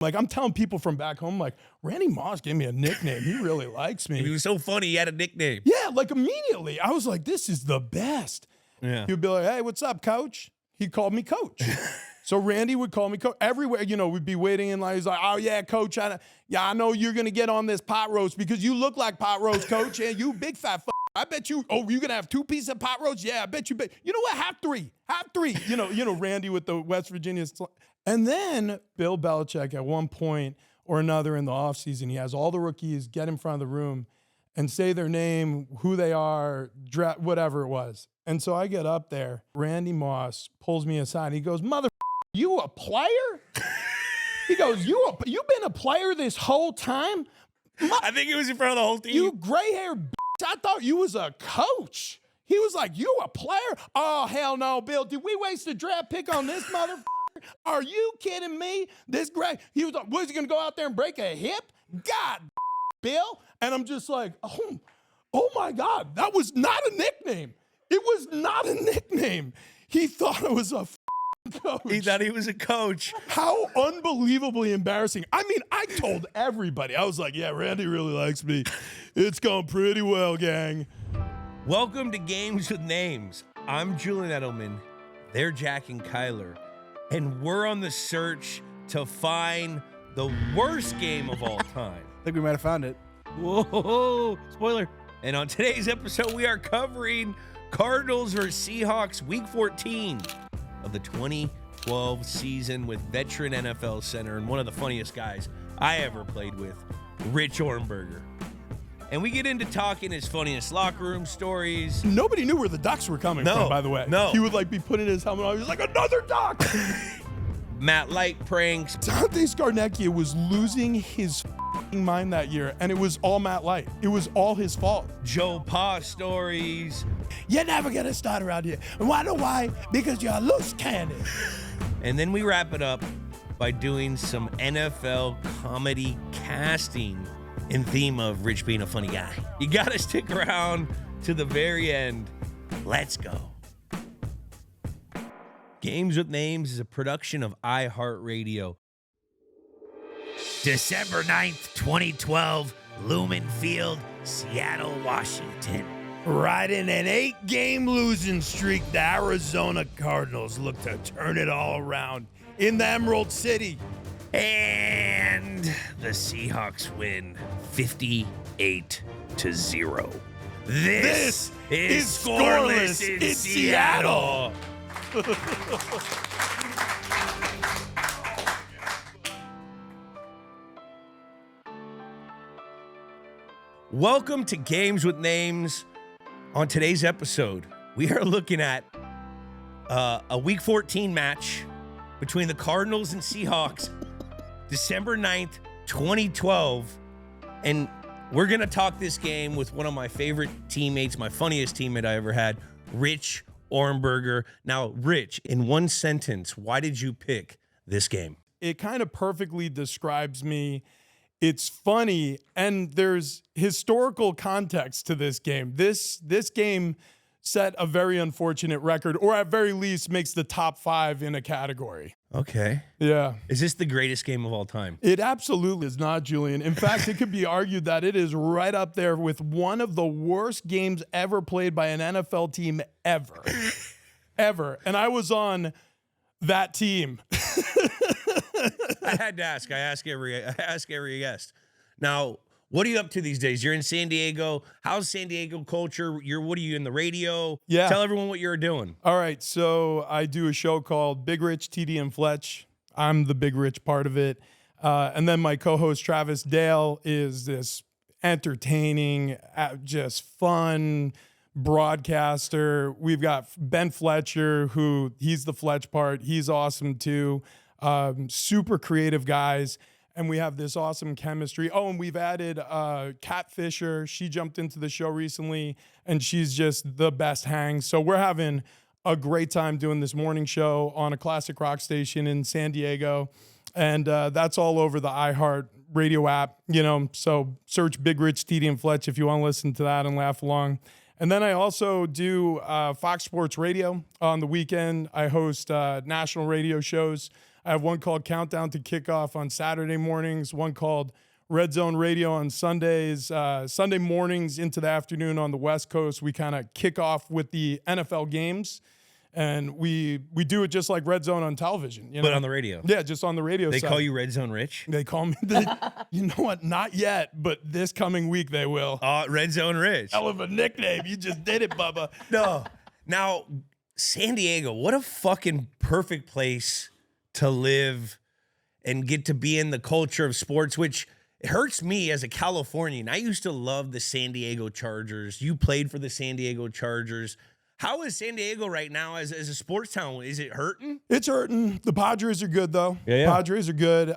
Like, I'm telling people from back home, like, Randy Moss gave me a nickname. He really likes me. He was so funny, he had a nickname. Yeah, like immediately. I was like, this is the best. Yeah. He'd be like, hey, what's up, coach? He called me coach. So Randy would call me coach. Everywhere, we'd be waiting in line. He's like, oh, yeah, coach. I know you're going to get on this pot roast because you look like pot roast, coach. And you big fat I bet you, you're going to have 2 pieces of pot roast? Yeah, I bet you. You know what? Have three. Randy with the West Virginia. And then Bill Belichick at one point or another in the offseason, he has all the rookies get in front of the room and say their name, who they are, whatever it was. And so I get up there. Randy Moss pulls me aside. He goes, mother, you a player? He goes, you've been a player this whole time? I think he was in front of the whole team. You gray-haired bitch. I thought you was a coach. He was like, you a player? Oh, hell no, Bill. Did we waste a draft pick on this motherfucker? Are you kidding me? This great. He was like, was he going to go out there and break a hip? God, Bill. And I'm just like, oh my God, that was not a nickname. It was not a nickname. He thought it was a coach. He thought he was a coach. How unbelievably embarrassing. I mean, I told everybody. I was like, yeah, Randy really likes me. It's going pretty well, gang. Welcome to Games with Names. I'm Julian Edelman. They're Jack and Kyler. And we're on the search to find the worst game of all time. I think we might have found it. Whoa, spoiler. And on today's episode, we are covering Cardinals versus Seahawks Week 14 of the 2012 season with veteran NFL center and one of the funniest guys I ever played with, Rich Ohrnberger. And we get into talking his funniest locker room stories. Nobody knew where the ducks were coming from, by the way. No. He would be putting his helmet on. He was like, another duck. Matt Light pranks. Dante Scarnecchia was losing his mind that year, and it was all Matt Light. It was all his fault. Joe Pa stories. You're never going to start around here. And why? Because you're a loose cannon. And then we wrap it up by doing some NFL comedy casting in theme of Rich being a funny guy. You got to stick around to the very end. Let's go. Games with Names is a production of iHeartRadio. December 9th, 2012, Lumen Field, Seattle, Washington. Riding an 8-game losing streak, the Arizona Cardinals look to turn it all around in the Emerald City. And the Seahawks win 58-0. This is Scoreless in Seattle. Welcome to Games with Names. On today's episode, we are looking at a Week 14 match between the Cardinals and Seahawks, December 9th, 2012. And we're going to talk this game with one of my favorite teammates, my funniest teammate I ever had, Rich Ohrnberger. Now, Rich, in one sentence, why did you pick this game? It kind of perfectly describes me. It's funny, and there's historical context to this game. This game set a very unfortunate record, or at very least makes the top 5 in a category. Okay. Yeah. Is this the greatest game of all time? It absolutely is not, Julian. In fact, it could be argued that it is right up there with one of the worst games ever played by an NFL team ever. Ever. And I was on that team. I had to ask. I ask every guest. Now, what are you up to these days? You're in San Diego. How's San Diego culture? What are you in the radio? Yeah. Tell everyone what you're doing. All right. So I do a show called Big Rich, TD, and Fletch. I'm the Big Rich part of it. And then my co-host Travis Dale is this entertaining, just fun broadcaster. We've got Ben Fletcher, he's the Fletch part. He's awesome too. Super creative guys. And we have this awesome chemistry. Oh, and we've added Kat Fisher. She jumped into the show recently, and she's just the best hang. So we're having a great time doing this morning show on a classic rock station in San Diego. And that's all over the iHeart Radio app, So search Big Rich, TD, and Fletch if you want to listen to that and laugh along. And then I also do Fox Sports Radio on the weekend. I host national radio shows. I have one called Countdown to Kickoff on Saturday mornings, one called Red Zone Radio on Sundays. Sunday mornings into the afternoon on the West Coast, we kind of kick off with the NFL games. And we do it just like Red Zone on television. But on the radio. Yeah, just on the radio They side. call you Red Zone Rich? They call me, you know what, not yet, but this coming week they will. Red Zone Rich. Hell of a nickname. You just did it, Bubba. No. Now, San Diego, what a fucking perfect place to live and get to be in the culture of sports, which it hurts me as a Californian. I used to love the San Diego Chargers. You played for the San Diego Chargers. How is San Diego right now as a sports town? Is it hurting? It's hurting. The Padres are good, though. Yeah. Padres are good.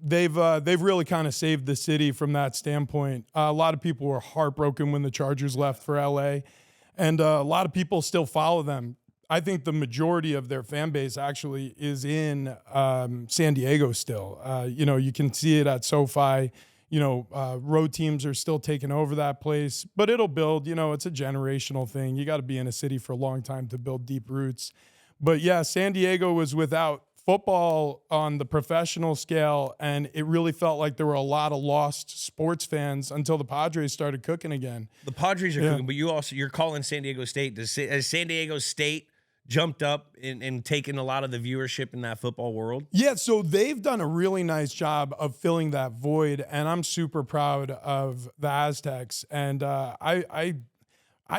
They've really kind of saved the city from that standpoint. A lot of people were heartbroken when the Chargers left for LA, and a lot of people still follow them. I think the majority of their fan base actually is in San Diego still. You can see it at SoFi. Road teams are still taking over that place, but it'll build. It's a generational thing. You got to be in a city for a long time to build deep roots. But yeah, San Diego was without football on the professional scale, and it really felt like there were a lot of lost sports fans until the Padres started cooking again. The Padres are cooking, but you're calling San Diego State. Has San Diego State jumped up and taken a lot of the viewership in that football world? Yeah, so they've done a really nice job of filling that void, and I'm super proud of the Aztecs. And I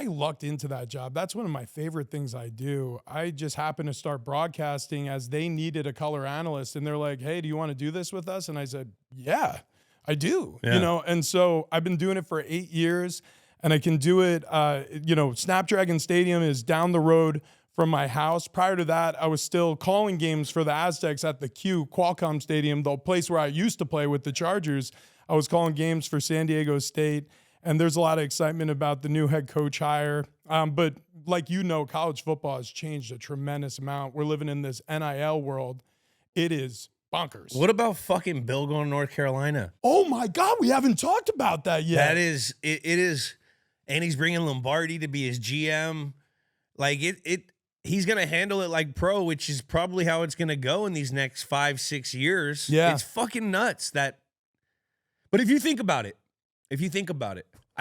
lucked into that job. That's one of my favorite things I do. I just happened to start broadcasting as they needed a color analyst, and they're like, "Hey, do you want to do this with us?" And I said, "Yeah, I do." Yeah. And so I've been doing it for 8 years, and I can do it. Snapdragon Stadium is down the road from my house. Prior to that, I was still calling games for the Aztecs at the Qualcomm Stadium, the place where I used to play with the Chargers. I was calling games for San Diego State, and there's a lot of excitement about the new head coach hire. But like college football has changed a tremendous amount. We're living in this NIL world. It is bonkers. What about fucking Bill going to North Carolina? Oh my God, we haven't talked about that yet. That is, it is, and he's bringing Lombardi to be his GM. Like he's going to handle it like pro, which is probably how it's going to go in these next 5-6 years. Yeah. It's fucking nuts but if you think about it, I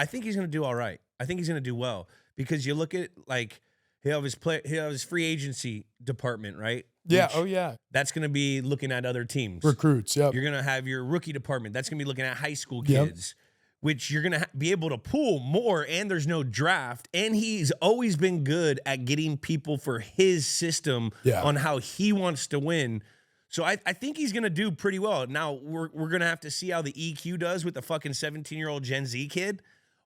think he's going to do all right. I think he's going to do well because you look at he'll have his free agency department, right? Yeah. Oh yeah. That's going to be looking at other teams. Recruits. Yep. You're going to have your rookie department. That's going to be looking at high school kids. Yep. Which you're going to be able to pull more, and there's no draft. And he's always been good at getting people for his system on how he wants to win. So I think he's going to do pretty well. Now, we're going to have to see how the EQ does with the fucking 17-year-old Gen Z kid.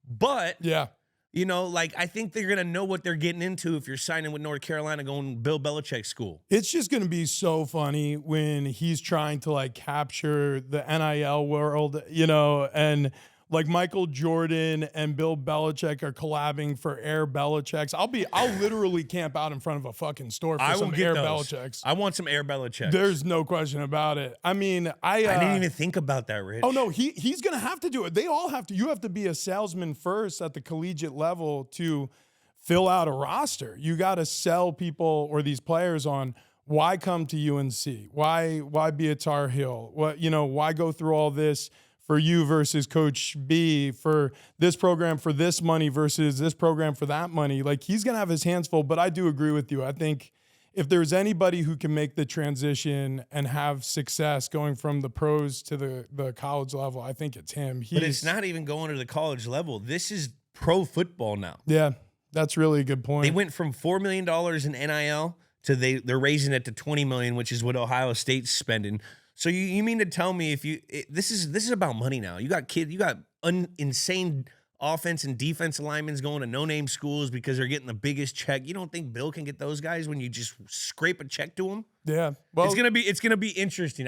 But, I think they're going to know what they're getting into if you're signing with North Carolina going Bill Belichick school. It's just going to be so funny when he's trying to, capture the NIL world, and – like Michael Jordan and Bill Belichick are collabing for Air Belichicks. I'll literally camp out in front of a fucking store for some Air Belichicks. I want some Air Belichicks. There's no question about it. I mean, I didn't even think about that, Rich. Oh no, he's gonna have to do it. They all have to. You have to be a salesman first at the collegiate level to fill out a roster. You got to sell people or these players on why come to UNC, why be a Tar Heel, why go through all this for you versus Coach B, for this program for this money versus this program for that money. He's going to have his hands full, but I do agree with you. I think if there's anybody who can make the transition and have success going from the pros to the college level, I think it's him. But it's not even going to the college level. This is pro football now. Yeah, that's really a good point. They went from $4 million in NIL to they're raising it to $20 million, which is what Ohio State's spending. So you mean to tell me this is about money now? You got insane offense and defense linemen going to no-name schools because they're getting the biggest check. You don't think Bill can get those guys when you just scrape a check to them? Yeah, well, it's gonna be interesting.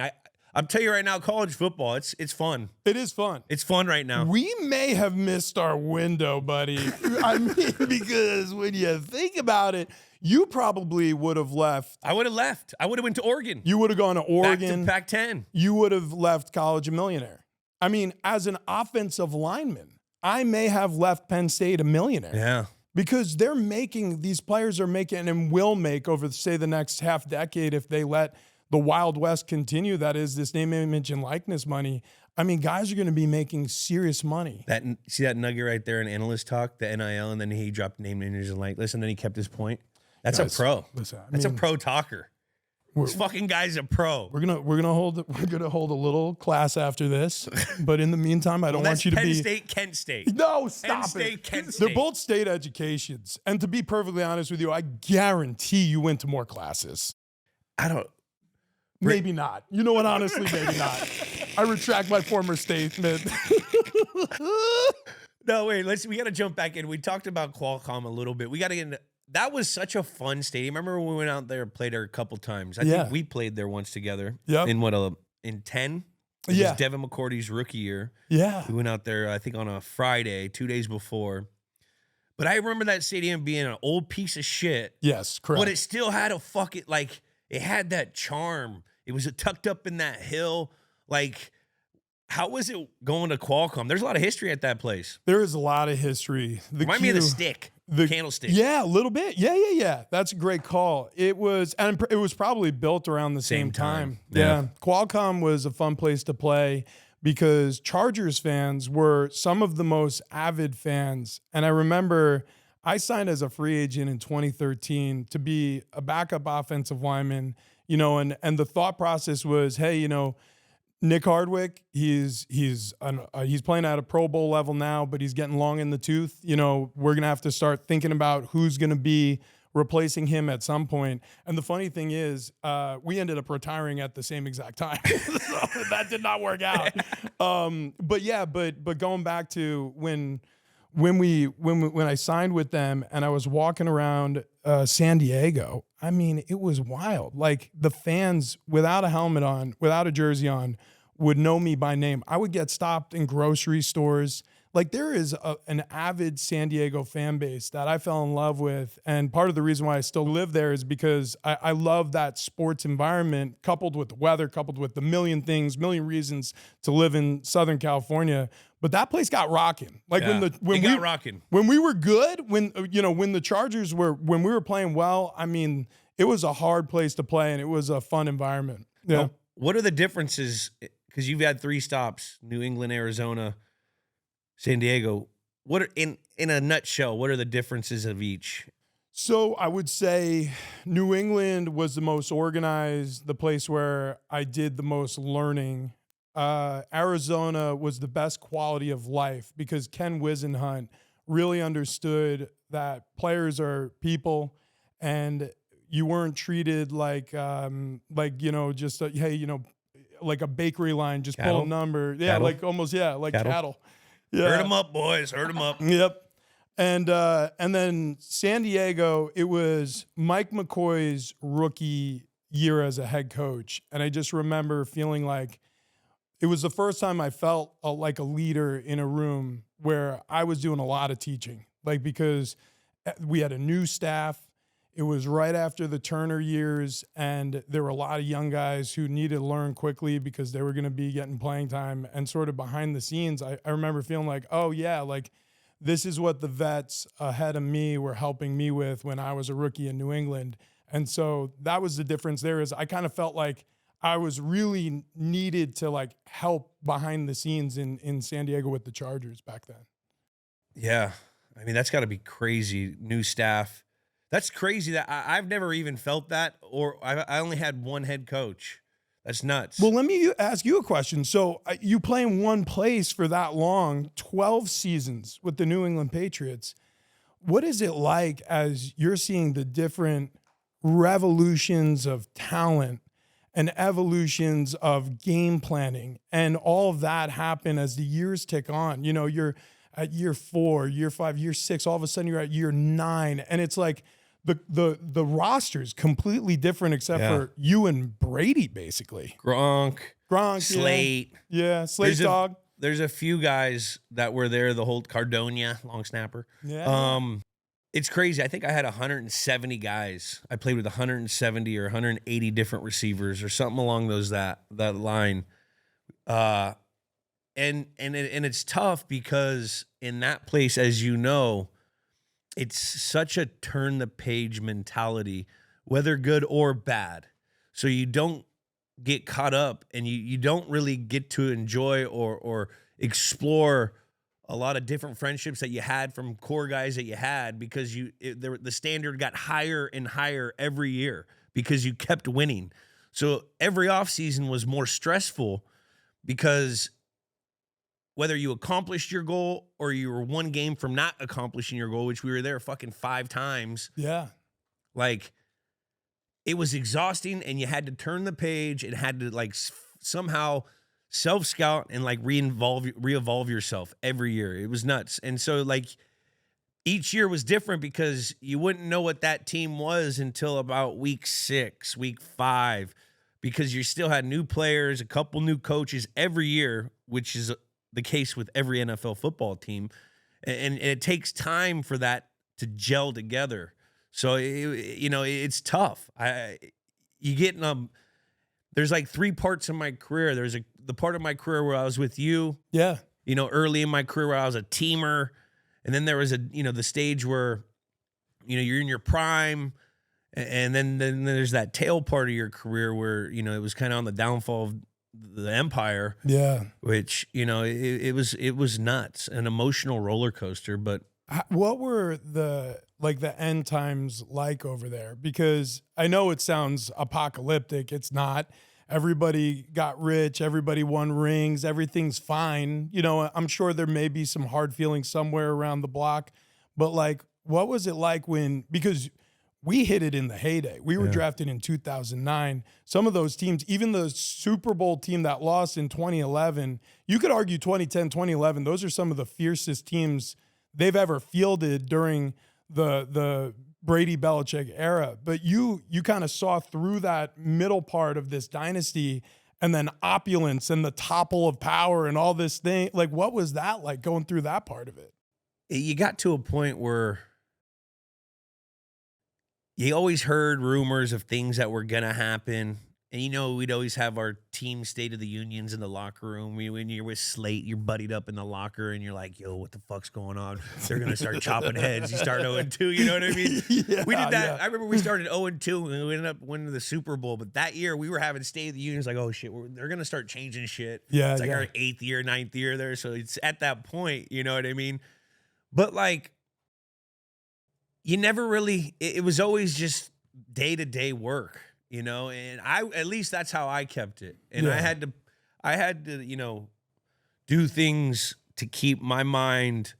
I'm telling you right now, college football, it's fun. It is fun. It's fun right now. We may have missed our window, buddy. I mean, because when you think about it, you probably would have left. I would have left. I would have went to Oregon. You would have gone to Oregon. Back to Pac-10. You would have left college a millionaire. I mean, as an offensive lineman, I may have left Penn State a millionaire. Yeah. Because these players are making and will make over, say, the next half decade if they let the Wild West continue, that is this name, image, and likeness money, I mean, guys are going to be making serious money. See that nugget right there in analyst talk, the NIL, and then he dropped name, image, and likeness, and then he kept his point. That's guys, a pro. Listen, That's a pro talker. This fucking guy's a pro. We're gonna hold a little class after this, but in the meantime, I don't want you to Penn be State, Kent State. No, stop Penn State, it. Kent State. They're both state educations, and to be perfectly honest with you, I guarantee you went to more classes. I don't. Maybe not. You know what? Honestly, maybe not. I retract my former statement. No, wait. We got to jump back in. We talked about Qualcomm a little bit. We got to get into. That was such a fun stadium. Remember when we went out there and played there a couple times? I think we played there once together. Yep. In 10? It was Devin McCourty's rookie year. Yeah. We went out there, I think, on a Friday, 2 days before. But I remember that stadium being an old piece of shit. Yes, correct. But it still had a fucking, like, it had that charm. It was tucked up in that hill. Like, how was it going to Qualcomm? There's a lot of history at that place. There is a lot of history. Remind me of the stick. The candlestick. Yeah, a little bit. Yeah. That's a great call. It was probably built around the same time. Yeah. Qualcomm was a fun place to play because Chargers fans were some of the most avid fans. And I remember I signed as a free agent in 2013 to be a backup offensive lineman, and the thought process was, hey, Nick Hardwick, he's playing at a Pro Bowl level now, but he's getting long in the tooth. We're going to have to start thinking about who's going to be replacing him at some point. And the funny thing is, we ended up retiring at the same exact time. So that did not work out. But going back to when I signed with them and I was walking around San Diego, I mean, it was wild. Like the fans without a helmet on, without a jersey on, would know me by name. I would get stopped in grocery stores. Like there is an avid San Diego fan base that I fell in love with. And part of the reason why I still live there is because I love that sports environment coupled with the weather, coupled with the million reasons to live in Southern California. But that place got rocking. Like when we were good, when the Chargers when we were playing well, I mean, it was a hard place to play and it was a fun environment. Yeah. Well, what are the differences? Because you've had 3 stops: New England, Arizona, San Diego. What are, in a nutshell, what are the differences of each? So I would say New England was the most organized, the place where I did the most learning. Arizona was the best quality of life because Ken Wisenhunt really understood that players are people and you weren't treated like just like a bakery line, just cattle? pull a number. Yeah, cattle? like almost, like cattle. Yeah. Herd them up, boys. Herd them up. Yep. And then San Diego, it was Mike McCoy's rookie year as a head coach. And I just remember feeling like it was the first time I felt like a leader in a room where I was doing a lot of teaching. Like because we had a new staff. It was right after the Turner years, and there were a lot of young guys who needed to learn quickly because they were going to be getting playing time. And sort of behind the scenes, I remember feeling like, oh, yeah, like this is what the vets ahead of me were helping me with when I was a rookie in New England. And so that was the difference there is I kind of felt like I was really needed to like help behind the scenes in San Diego with the Chargers back then. Yeah. I mean, that's got to be crazy. New staff. That's crazy that I've never even felt that, or I only had one head coach. That's nuts. Well, let me ask you a question. So you play in one place for that long, 12 seasons with the New England Patriots. What is it like as you're seeing the different revolutions of talent and evolutions of game planning and all of that happen as the years tick on? You're at year 4, year 5, year 6, all of a sudden you're at year 9. And it's like the roster's completely different except for you and Brady, basically. Gronk, Slate. Yeah, Slate dog. There's a few guys that were there, the whole Cardonia, long snapper. Yeah. It's crazy. I think I had 170 guys. I played with 170 or 180 different receivers or something along that line. And it's tough because in that place, as you know, it's such a turn the page mentality, whether good or bad. So you don't get caught up and you don't really get to enjoy or explore a lot of different friendships that you had from core guys that you had because the standard got higher and higher every year because you kept winning. So every offseason was more stressful because whether you accomplished your goal or you were one game from not accomplishing your goal, which we were there fucking 5 times. Yeah. Like, it was exhausting and you had to turn the page and had to like somehow self-scout and like re-evolve yourself every year. It was nuts. And so like each year was different because you wouldn't know what that team was until about week 6, week 5, because you still had new players, a couple new coaches every year, which is the case with every NFL football team. And it takes time for that to gel together. So, it's tough. There's like 3 parts of my career. There's the part of my career where I was with you. Yeah. Early in my career where I was a teamer. And then there was the stage where, you're in your prime. And then there's that tail part of your career where, it was kind of on the downfall of the empire. Yeah. Which, it was nuts, an emotional roller coaster. But what were the end times like over there? Because I know it sounds apocalyptic. It's not. Everybody got rich. Everybody won rings. Everything's fine. I'm sure there may be some hard feelings somewhere around the block. But like, what was it like because we hit it in the heyday. We were drafted in 2009. Some of those teams, even the Super Bowl team that lost in 2011, you could argue 2010, 2011, those are some of the fiercest teams they've ever fielded during the Brady Belichick era. But you kind of saw through that middle part of this dynasty and then opulence and the topple of power and all this thing. Like, what was that like going through that part of it? You got to a point where you always heard rumors of things that were going to happen. And, we'd always have our team State of the Unions in the locker room. When you're with Slate, you're buddied up in the locker and you're like, yo, what the fuck's going on? They're going to start chopping heads. You start 0-2, you know what I mean? Yeah, we did that. Yeah. I remember we started 0-2 and we ended up winning the Super Bowl. But that year we were having State of the Unions like, oh, shit, they're going to start changing shit. Yeah, it's like our 8th year, 9th year there. So it's at that point, you know what I mean? But like, you never really, it was always just day-to-day work. And at least that's how I kept it. And I had to, do things to keep my mind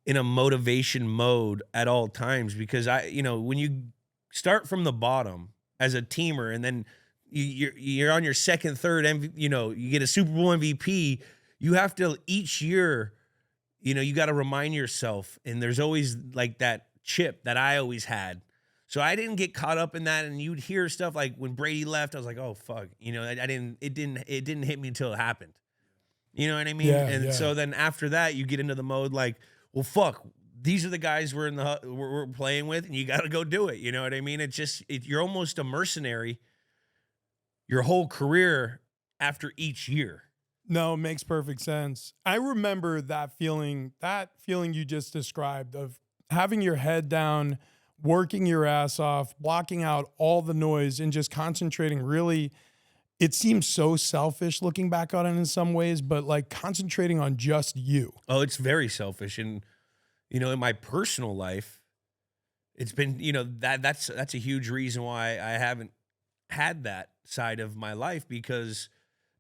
in a motivation mode at all times because when you start from the bottom as a teamer and then you're on your second, third, you get a Super Bowl MVP, you have to each year, you got to remind yourself. And there's always like that chip that I always had. So I didn't get caught up in that, and you'd hear stuff like when Brady left, I was like, "Oh fuck," it didn't hit me until it happened. You know what I mean? Yeah, So then after that, you get into the mode like, "Well, fuck, these are the guys we're playing with, and you got to go do it." You know what I mean? You're almost a mercenary your whole career after each year. No, it makes perfect sense. I remember that feeling you just described of having your head down, working your ass off, blocking out all the noise and just concentrating really. It seems so selfish looking back on it in some ways, but like concentrating on just you. Oh, it's very selfish. And, in my personal life, it's been, that's a huge reason why I haven't had that side of my life because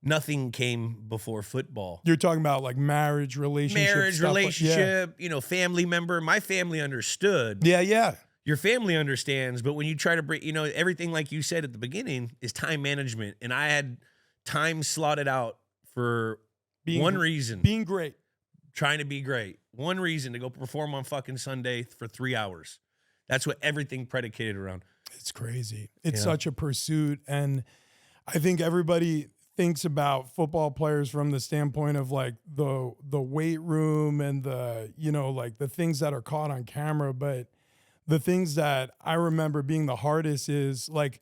nothing came before football. You're talking about like marriage, relationship, family member. My family understood. Yeah. Your family understands, but when you try to break, everything like you said at the beginning is time management. And I had time slotted out for one reason. Being great. Trying to be great. One reason to go perform on fucking Sunday for 3 hours. That's what everything predicated around. It's crazy. It's such a pursuit. And I think everybody thinks about football players from the standpoint of like the weight room and the, like the things that are caught on camera. But the things that I remember being the hardest is like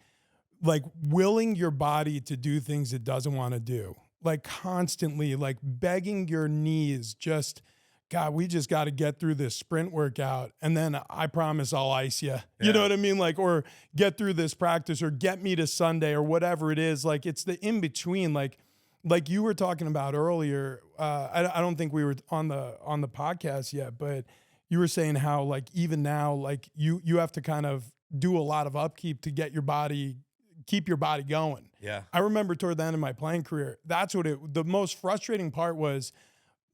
willing your body to do things it doesn't want to do, like constantly, like begging your knees, just God, we just got to get through this sprint workout. And then I promise I'll ice you. You know what I mean? Like, or get through this practice or get me to Sunday or whatever it is. Like, it's the in between. Like you were talking about earlier. I don't think we were on the podcast yet, but you were saying how, like, even now, like you have to kind of do a lot of upkeep to get keep your body going. Yeah. I remember toward the end of my playing career, that's what the most frustrating part was,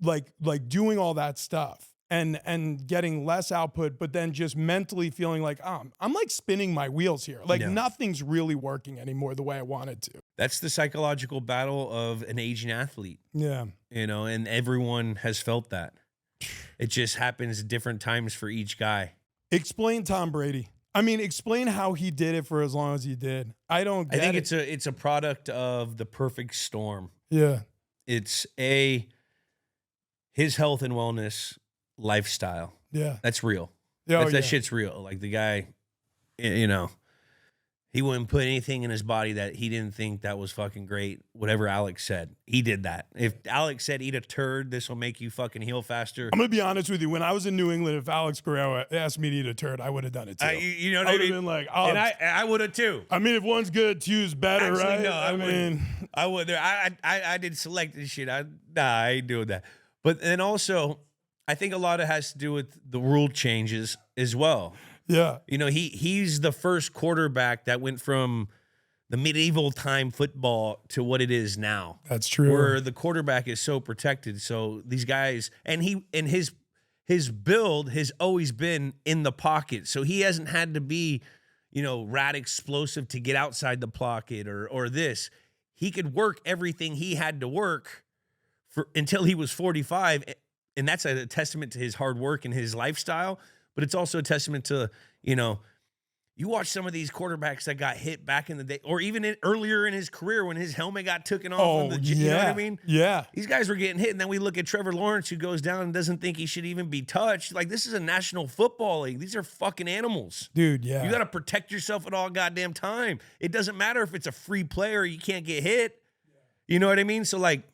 like doing all that stuff and getting less output, but then just mentally feeling like, I'm like spinning my wheels here. Like nothing's really working anymore the way I want it to. That's the psychological battle of an aging athlete. Yeah. You know, and everyone has felt that. It just happens at different times for each guy. Explain Tom Brady. I mean, explain how he did it for as long as he did. I think it's a product of the perfect storm. Yeah. It's his health and wellness lifestyle. Yeah. That's real. Yeah, that shit's real. Like the guy, you know, he wouldn't put anything in his body that he didn't think that was fucking great. Whatever Alex said, he did that. If Alex said, eat a turd, this will make you fucking heal faster. I'm going to be honest with you. When I was in New England, if Alex Guerrero asked me to eat a turd, I would have done it too. You know what I mean? Been like, and I would have too. I mean, if one's good, two's better, Actually, right? No, I would. I did select this shit. I ain't doing that. But then also, I think a lot of it has to do with the rule changes as well. Yeah. You know, he's the first quarterback that went from the medieval time football to what it is now. That's true. Where the quarterback is so protected. So these guys, and his build has always been in the pocket. So he hasn't had to be, you know, rat explosive to get outside the pocket or this. He could work everything he had to work until he was 45, and that's a testament to his hard work and his lifestyle, but it's also a testament to, you know, you watch some of these quarterbacks that got hit back in the day, or even earlier in his career when his helmet got taken off. You know what I mean? Yeah. These guys were getting hit, and then we look at Trevor Lawrence, who goes down and doesn't think he should even be touched. Like, this is a National Football League. These are fucking animals. Dude, yeah. You got to protect yourself at all goddamn time. It doesn't matter if it's a free play or you can't get hit. You know what I mean? So, like,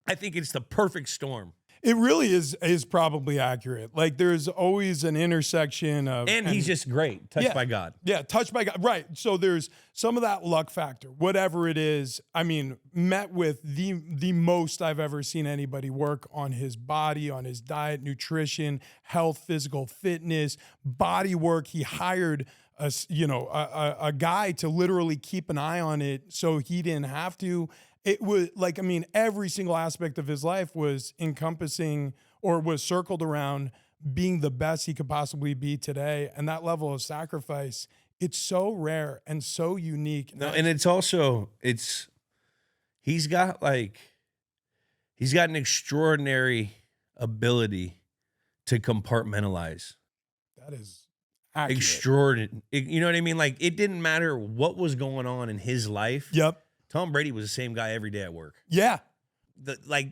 I think it's the perfect storm. It really is probably accurate. Like, there's always an intersection of... And he's just great. Touched by God. Yeah, touched by God. Right. So there's some of that luck factor, whatever it is. I mean, met with the most I've ever seen anybody work on his body, on his diet, nutrition, health, physical fitness, body work. He hired a guy to literally keep an eye on it so he didn't have to. It was like, I mean, every single aspect of his life was encompassing or was circled around being the best he could possibly be today. And that level of sacrifice, it's so rare and so unique. No, and it's also, he's got an extraordinary ability to compartmentalize. That is accurate. Extraordinary. You know what I mean? Like, it didn't matter what was going on in his life. Yep. Tom Brady was the same guy every day at work. Yeah.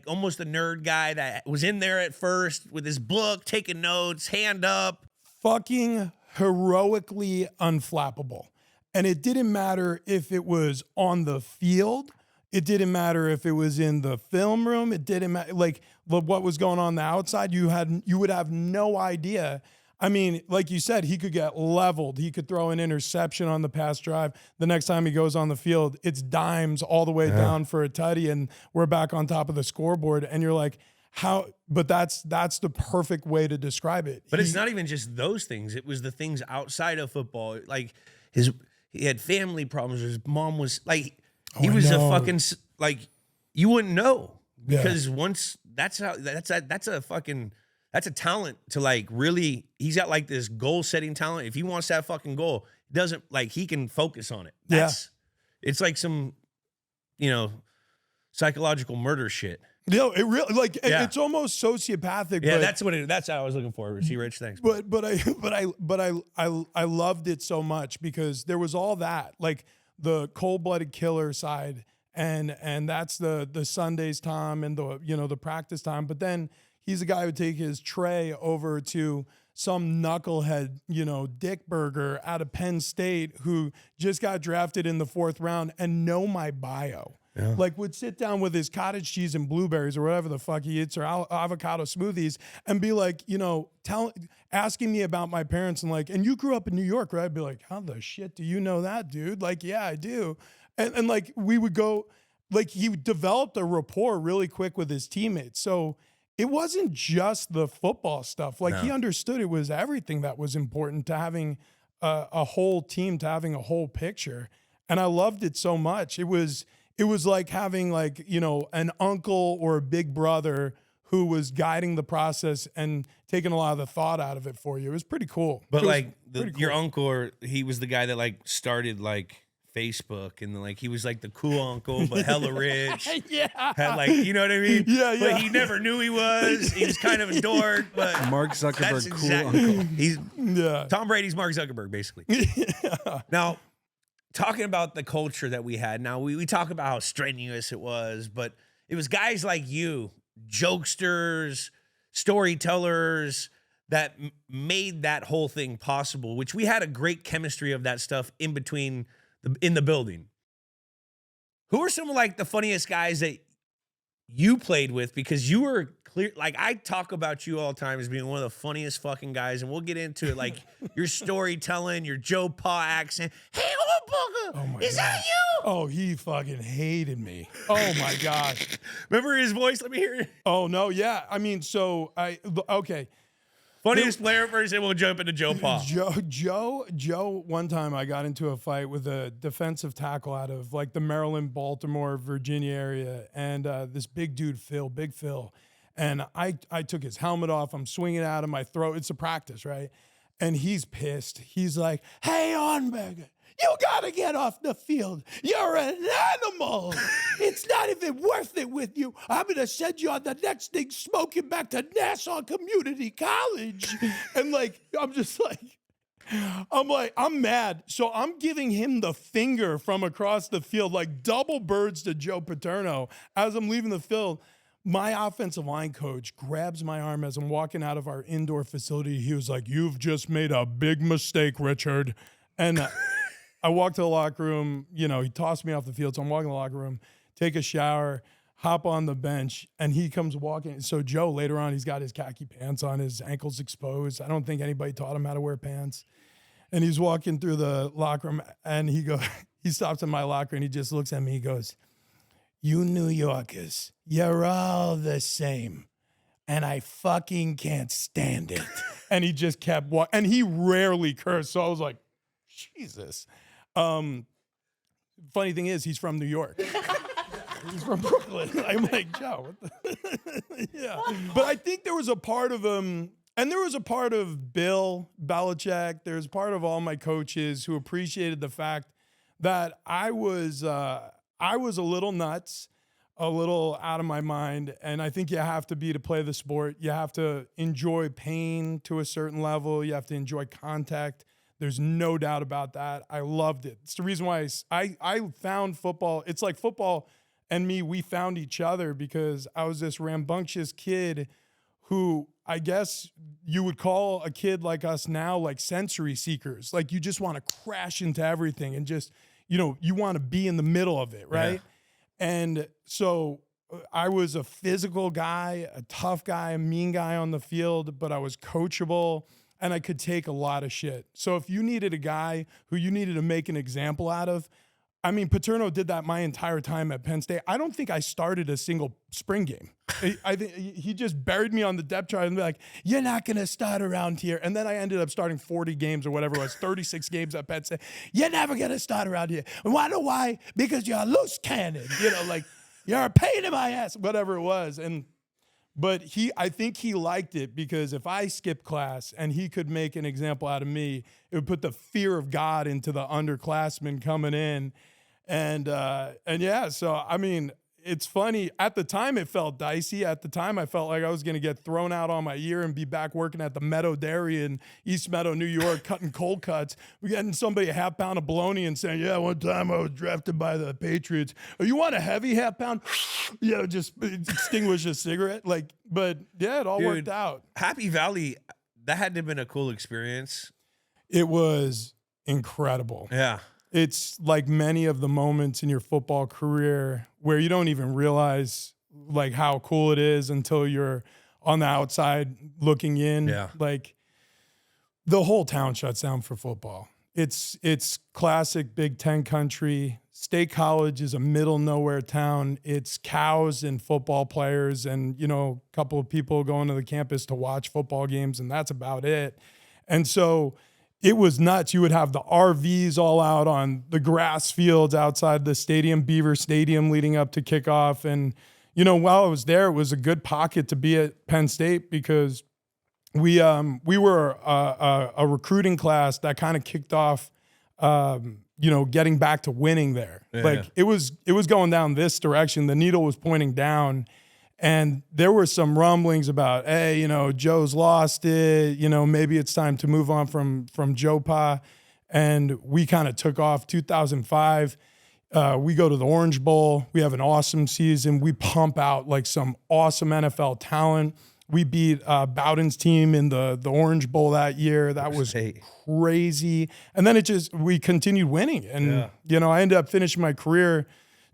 Almost the nerd guy that was in there at first with his book, taking notes, hand up. Fucking heroically unflappable. And it didn't matter if it was on the field. It didn't matter if it was in the film room. It didn't matter. Like, what was going on the outside, you would have no idea. I mean, like you said, he could get leveled. He could throw an interception on the pass drive. The next time he goes on the field, it's dimes all the way down for a tutty, and we're back on top of the scoreboard. And you're like, how? But that's the perfect way to describe it. But it's not even just those things. It was the things outside of football. Like, he had family problems. His mom was like, he was a fucking, like, you wouldn't know because once that's a talent to, like, really, he's got like this goal setting talent. If he wants that fucking goal, he can focus on it. It's like some, psychological murder shit. It really, it's almost sociopathic. Yeah, but, that's how I was looking for. See, Rich, thanks. But I loved it so much because there was all that, like the cold-blooded killer side, and that's the Sundays time and the practice time. But then he's a guy who would take his tray over to some knucklehead, Dick Burger out of Penn State who just got drafted in the 4th round and know my bio. like would sit down with his cottage cheese and blueberries or whatever the fuck he eats, or avocado smoothies, and be like, asking me about my parents and like, and you grew up in New York, right? I'd be like, how the shit do you know that, dude? Like, yeah, I do. And like we would go, like he developed a rapport really quick with his teammates. So it wasn't just the football stuff. Like he understood it was everything that was important to having a whole team, to having a whole picture. And I loved it so much. It was like having like, an uncle or a big brother who was guiding the process and taking a lot of the thought out of it for you. It was pretty cool. But like your uncle, or he was the guy that like started like Facebook, and like he was like the cool uncle, but hella rich. Had like, you know what I mean? But he never knew he was. He was kind of a dork, but Mark Zuckerberg, cool uncle. He's Tom Brady's Mark Zuckerberg, basically. Now, talking about the culture that we had. Now we talk about how strenuous it was, but it was guys like you, jokesters, storytellers, that made that whole thing possible. Which we had a great chemistry of that stuff in between. In the building. Who are some of like the funniest guys that you played with? Because you were clear, like I talk about you all the time as being one of the funniest fucking guys, and we'll get into it. Like your storytelling, your Joe Pa accent. Hey, Ohrnberger, is that you? Oh, he fucking hated me. Oh my God. Remember his voice? Let me hear it. Oh no, yeah. I mean, okay. Funniest player first, and we'll jump into Joe Pa. Joe, one time I got into a fight with a defensive tackle out of like the Maryland, Baltimore, Virginia area. And this big dude, Big Phil. And I took his helmet off. I'm swinging out of my throat. It's a practice, right? And he's pissed. He's like, hey, Ohrnberger, you got to get off the field. You're an animal. It's not even worth it with you. I'm going to send you on the next thing smoking back to Nassau Community College. And like, I'm mad. So I'm giving him the finger from across the field, like double birds to Joe Paterno. As I'm leaving the field, my offensive line coach grabs my arm as I'm walking out of our indoor facility. He was like, you've just made a big mistake, Richard. And I walked to the locker room, he tossed me off the field. So I'm walking to the locker room, take a shower, hop on the bench, and he comes walking. So Joe, later on, he's got his khaki pants on, his ankles exposed. I don't think anybody taught him how to wear pants. And he's walking through the locker room, and he stops in my locker, and he just looks at me. He goes, you New Yorkers, you're all the same. And I fucking can't stand it. And he just kept walking. And he rarely cursed. So I was like, Jesus. Funny thing is, he's from New York. He's from Brooklyn. I'm like, Joe, yeah. But I think there was a part of him, and there was a part of Bill Belichick. There's part of all my coaches who appreciated the fact that I was a little nuts, a little out of my mind. And I think you have to be to play the sport. You have to enjoy pain to a certain level. You have to enjoy contact. There's no doubt about that. I loved it. It's the reason why I found football. It's like football and me, we found each other because I was this rambunctious kid who I guess you would call a kid like us now like sensory seekers. Like you just want to crash into everything and just, you want to be in the middle of it, right? Yeah. And so I was a physical guy, a tough guy, a mean guy on the field, but I was coachable. And I could take a lot of shit. So if you needed a guy who you needed to make an example out of, I mean, Paterno did that my entire time at Penn State. I don't think I started a single spring game. I think he just buried me on the depth chart and be like, you're not going to start around here. And then I ended up starting 40 games or whatever it was, 36 games at Penn State. You're never going to start around here. And why know why? Because you're a loose cannon. Like you're a pain in my ass, whatever it was. But I think he liked it because if I skipped class and he could make an example out of me, it would put the fear of God into the underclassmen coming in. And yeah, so I mean, it's funny. At the time, it felt dicey. At the time, I felt like I was going to get thrown out on my ear and be back working at the Meadow Dairy in East Meadow, New York, cutting cold cuts. We're getting somebody a half pound of bologna and saying, yeah, one time I was drafted by the Patriots. Oh, you want a heavy half pound? Yeah, just extinguish a cigarette. But yeah, it all worked out. Happy Valley, that had to have been a cool experience. It was incredible. Yeah. It's like many of the moments in your football career where you don't even realize like how cool it is until you're on the outside looking in. Yeah. Like the whole town shuts down for football. It's classic Big Ten country. State College is a middle nowhere town. It's cows and football players and, a couple of people going to the campus to watch football games, and that's about it. And so it was nuts. You would have the RVs all out on the grass fields outside the stadium, Beaver Stadium, leading up to kickoff. And, while I was there, it was a good pocket to be at Penn State because we were a recruiting class that kind of kicked off, getting back to winning there. Yeah. It was going down this direction. The needle was pointing down. And there were some rumblings about, hey, Joe's lost it. Maybe it's time to move on from Joe Pa. And we kind of took off 2005. We go to the Orange Bowl. We have an awesome season. We pump out like some awesome NFL talent. We beat Bowden's team in the Orange Bowl that year. That was crazy. And then we continued winning. And, I ended up finishing my career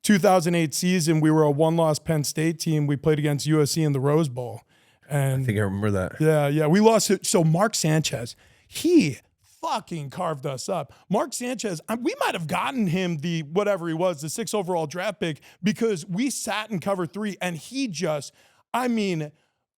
2008 season, we were a one-loss Penn State team. We played against USC in the Rose Bowl. And I think I remember that. Yeah. We lost it. So Mark Sanchez, he fucking carved us up. Mark Sanchez, we might have gotten him the 6th overall draft pick because we sat in cover 3 and he just,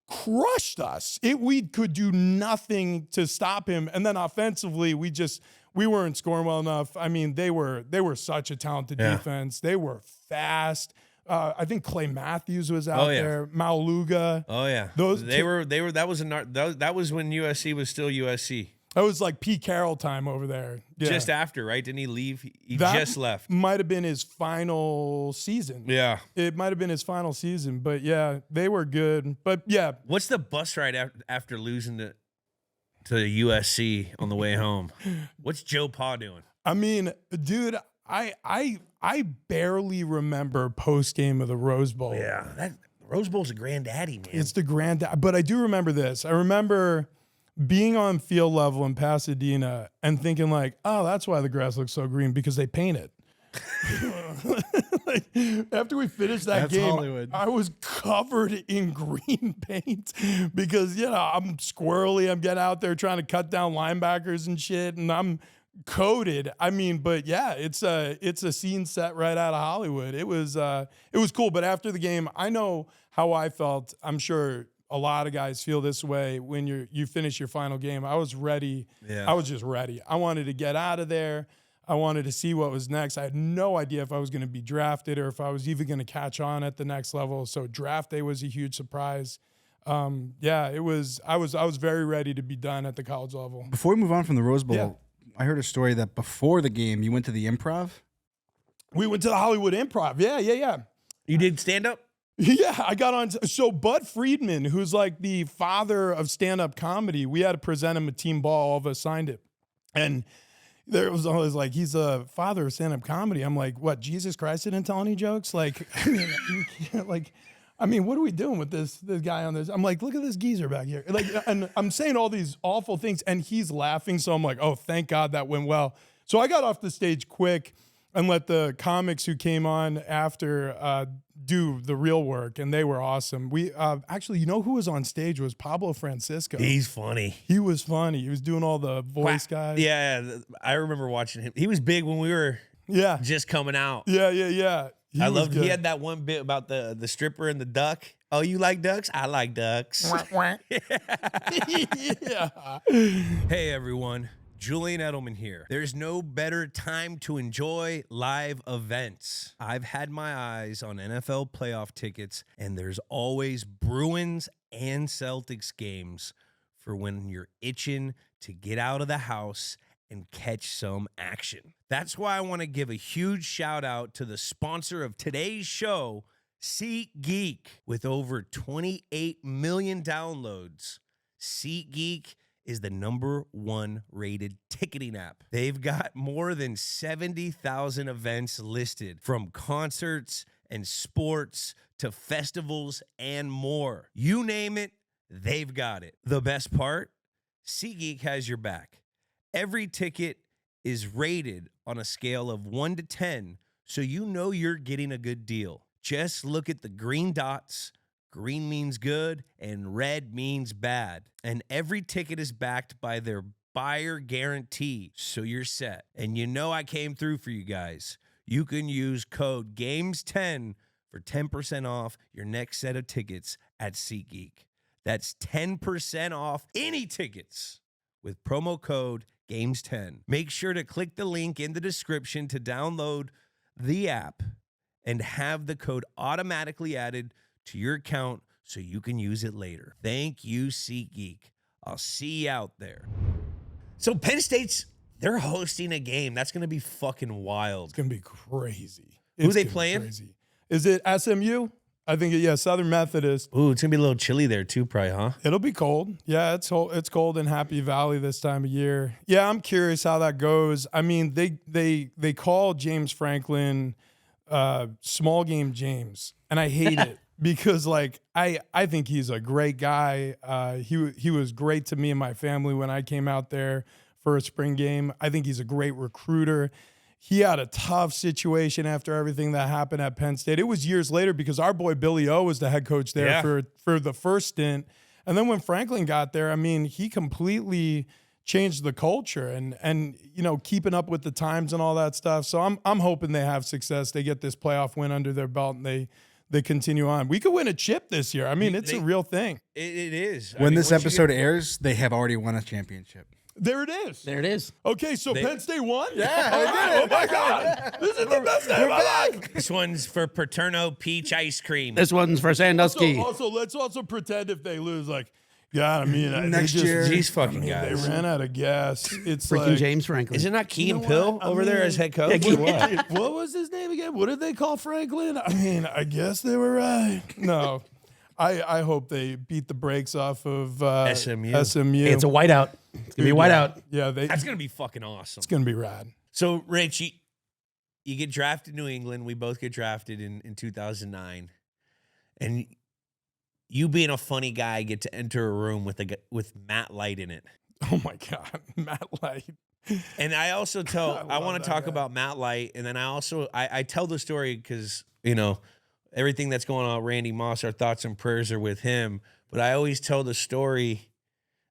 crushed us. We could do nothing to stop him. And then offensively, we weren't scoring well enough. They were such a talented defense. They were fast. I think Clay Matthews was out there. Maluga. Oh yeah. That was when USC was still USC. That was like Pete Carroll time over there. Yeah. Just after, right? Didn't he leave? He just left. Might have been his final season. Yeah. It might have been his final season, but yeah, they were good. But yeah. What's the bus ride after losing to USC on the way home? What's Joe Pa doing? Dude, I barely remember post game of the Rose Bowl. Yeah, that Rose Bowl's a granddaddy, man. It's the granddaddy, but I do remember this. I remember being on field level in Pasadena and thinking like, oh, that's why the grass looks so green because they paint it. After we finished that game, Hollywood. I was covered in green paint because, I'm squirrely. I'm getting out there trying to cut down linebackers and shit, and I'm coated. But yeah, it's a scene set right out of Hollywood. It was cool. But after the game, I know how I felt. I'm sure a lot of guys feel this way when you finish your final game. I was ready. Yeah. I was just ready. I wanted to get out of there. I wanted to see what was next. I had no idea if I was going to be drafted or if I was even going to catch on at the next level. So draft day was a huge surprise. It was. I was very ready to be done at the college level. Before we move on from the Rose Bowl, I heard a story that before the game you went to the Improv. We went to the Hollywood Improv. Yeah. You did stand up? Yeah, I got on. So Bud Friedman, who's like the father of stand-up comedy, we had to present him a team ball. All of us signed it, and there was always like, he's a father of stand-up comedy. I'm like, what? Jesus Christ didn't tell any jokes? Like, you can't, like, what are we doing with this guy on this? I'm like, look at this geezer back here. Like, and I'm saying all these awful things, and he's laughing. So I'm like, oh, thank God that went well. So I got off the stage quick and let the comics who came on after do the real work, and they were awesome. We actually, who was on stage was Pablo Francisco. He's funny. He was funny. He was doing all the voice guys. Yeah, I remember watching him. He was big when we were just coming out. Yeah. I loved. He had that one bit about the stripper and the duck. Oh, you like ducks? I like ducks. Yeah. Hey everyone. Julian Edelman here. There's no better time to enjoy live events. I've had my eyes on NFL playoff tickets, and there's always Bruins and Celtics games for when you're itching to get out of the house and catch some action. That's why I want to give a huge shout out to the sponsor of today's show, SeatGeek. With over 28 million downloads, SeatGeek is the #1 rated ticketing app. They've got more than 70,000 events listed, from concerts and sports to festivals and more. You name it, they've got it. The best part? SeatGeek has your back. Every ticket is rated on a scale of 1 to 10, so you know you're getting a good deal. Just look at the green dots. Green means good and red means bad. And every ticket is backed by their buyer guarantee, so you're set. And you know I came through for you guys. You can use code GAMES10 for 10% off your next set of tickets at SeatGeek. That's 10% off any tickets with promo code GAMES10. Make sure to click the link in the description to download the app and have the code automatically added to your account so you can use it later. Thank you, SeatGeek. I'll see you out there. So Penn State's, they're hosting a game. That's going to be fucking wild. It's going to be crazy. Who they playing? Crazy. Is it SMU? I think, yeah, Southern Methodist. Ooh, it's going to be a little chilly there too, probably, huh? It'll be cold. Yeah, it's cold in Happy Valley this time of year. Yeah, I'm curious how that goes. I mean, they call James Franklin small game James, and I hate it because, like, I think he's a great guy. He was great to me and my family when I came out there for a spring game. I think he's a great recruiter. He had a tough situation after everything that happened at Penn State. It was years later because our boy Billy O was the head coach there for the first stint. And then when Franklin got there, I mean, he completely changed the culture and you know, keeping up with the times and all that stuff. So I'm hoping they have success. They get this playoff win under their belt and they continue on. We could win a chip this year. I mean, it's a real thing. It is. When this episode airs, they have already won a championship. There it is. There it is. Okay, so Penn State won? Yeah, Oh my God. This is the best day of my life. This one's for Paterno Peach Ice Cream. This one's for Sandusky. Also, let's also pretend if they lose, like, God, I mean, Next year. These fucking guys. They ran out of gas. It's Freaking like, James Franklin. Is it not Key and know Pill what? I over there mean, as head coach? what was his name again? What did they call Franklin? I mean, I guess they were right. No, I hope they beat the brakes off of SMU. Hey, it's a whiteout. It's going to be a whiteout. Yeah, That's going to be fucking awesome. it's going to be rad. So, Rich, you get drafted in New England. We both get drafted in 2009. And you being a funny guy get to enter a room with Matt Light in it. Oh, my God. Matt Light. And I also I want that to talk guy. about Matt Light. And then I tell the story because, you know, everything that's going on with Randy Moss, our thoughts and prayers are with him. But I always tell the story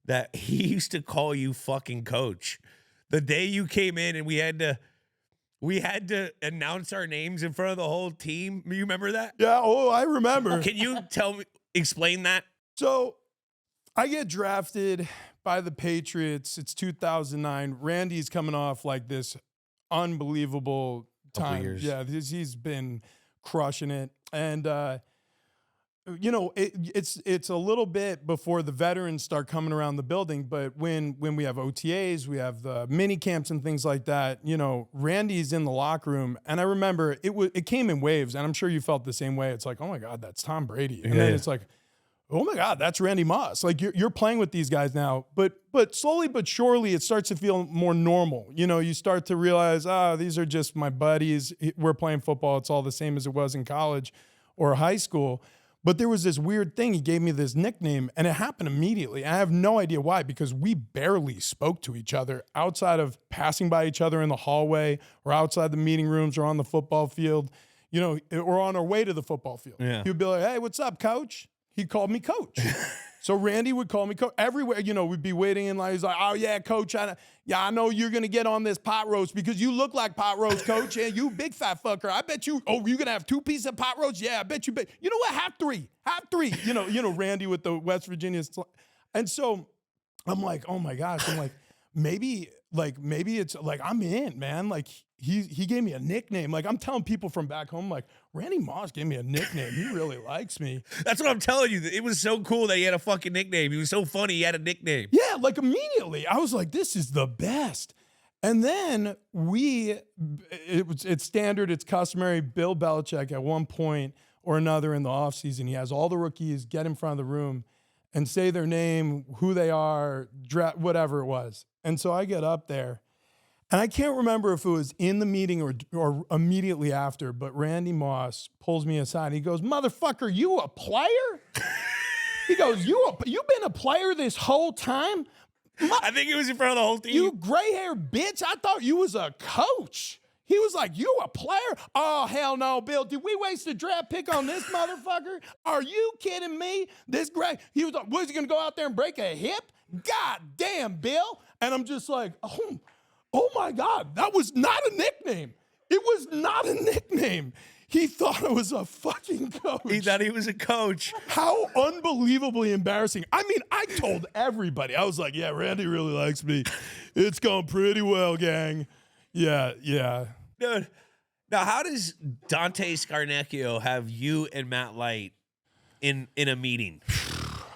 that he used to call you fucking coach. The day you came in and we had to announce our names in front of the whole team. You remember that? Yeah, I remember. Can you explain that? So I get drafted by the Patriots. It's 2009. Randy's coming off like this unbelievable time. years. Yeah, he's been crushing it. And, you know, it's a little bit before the veterans start coming around the building. But when we have OTAs, we have the mini camps and things like that, you know, Randy's in the locker room. And I remember it came in waves. And I'm sure you felt the same way. It's like, oh, my God, that's Tom Brady. And then it's like, oh, my God, that's Randy Moss. Like, you're playing with these guys now. But slowly but surely, it starts to feel more normal. You know, you start to realize, these are just my buddies. We're playing football. It's all the same as it was in college or high school. But there was this weird thing. He gave me this nickname, and it happened immediately. I have no idea why, because we barely spoke to each other outside of passing by each other in the hallway or outside the meeting rooms or on the football field, you know, or on our way to the football field. Yeah. He'd be like, hey, what's up, coach? He called me coach. So Randy would call me coach. Everywhere, you know, we'd be waiting in line. He's like, oh, yeah, coach. I know you're going to get on this pot roast because you look like pot roast, coach. And you big fat fucker. I bet you, you're going to have 2 pieces of pot roast? Yeah, I bet you. You know what? Have three. You know, Randy with the West Virginia. And so I'm like, oh, my gosh. I'm like, maybe it's like I'm in, man. Like he gave me a nickname. Like I'm telling people from back home, like Randy Moss gave me a nickname. He really likes me. That's what I'm telling you. It was so cool that he had a fucking nickname. He was so funny. He had a nickname. Yeah, like immediately. I was like, this is the best. And then it's standard, it's customary. Bill Belichick at one point or another in the offseason, he has all the rookies get in front of the room and say their name, who they are, whatever it was. And so I get up there, and I can't remember if it was in the meeting or immediately after, but Randy Moss pulls me aside. He goes, motherfucker, you a player? He goes, you've been a player this whole time? I think it was in front of the whole team. You gray hair bitch, I thought you was a coach. He was like, you a player? Oh, hell no, Bill. Did we waste a draft pick on this motherfucker? Are you kidding me? This gray, he was like, was he gonna go out there and break a hip? God damn, Bill. And I'm just like, oh my God, that was not a nickname. It was not a nickname. He thought I was a fucking coach. He thought he was a coach. How unbelievably embarrassing. I mean, I told everybody. I was like, yeah, Randy really likes me. It's going pretty well, gang. Yeah. Dude, now how does Dante Scarnecchia have you and Matt Light in a meeting?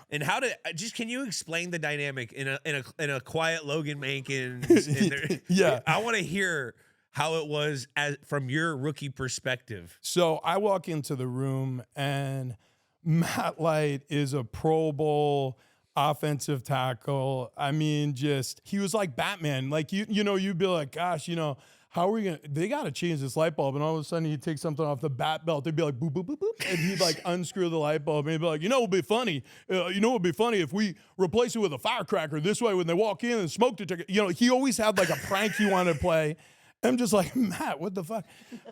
And how did can you explain the dynamic in a quiet Logan Mankins? Yeah. I want to hear how it was from your rookie perspective. So I walk into the room and Matt Light is a Pro Bowl offensive tackle. I mean, he was like Batman. Like, you'd be like, gosh, how are we going to, they got to change this light bulb. And all of a sudden he'd take something off the bat belt. They'd be like, boop, boop, boop, boop. And he'd like unscrew the light bulb. And he'd be like, it would be funny. It would be funny if we replace it with a firecracker this way when they walk in and smoke detector. He always had like a prank he wanted to play. I'm just like, Matt, what the fuck?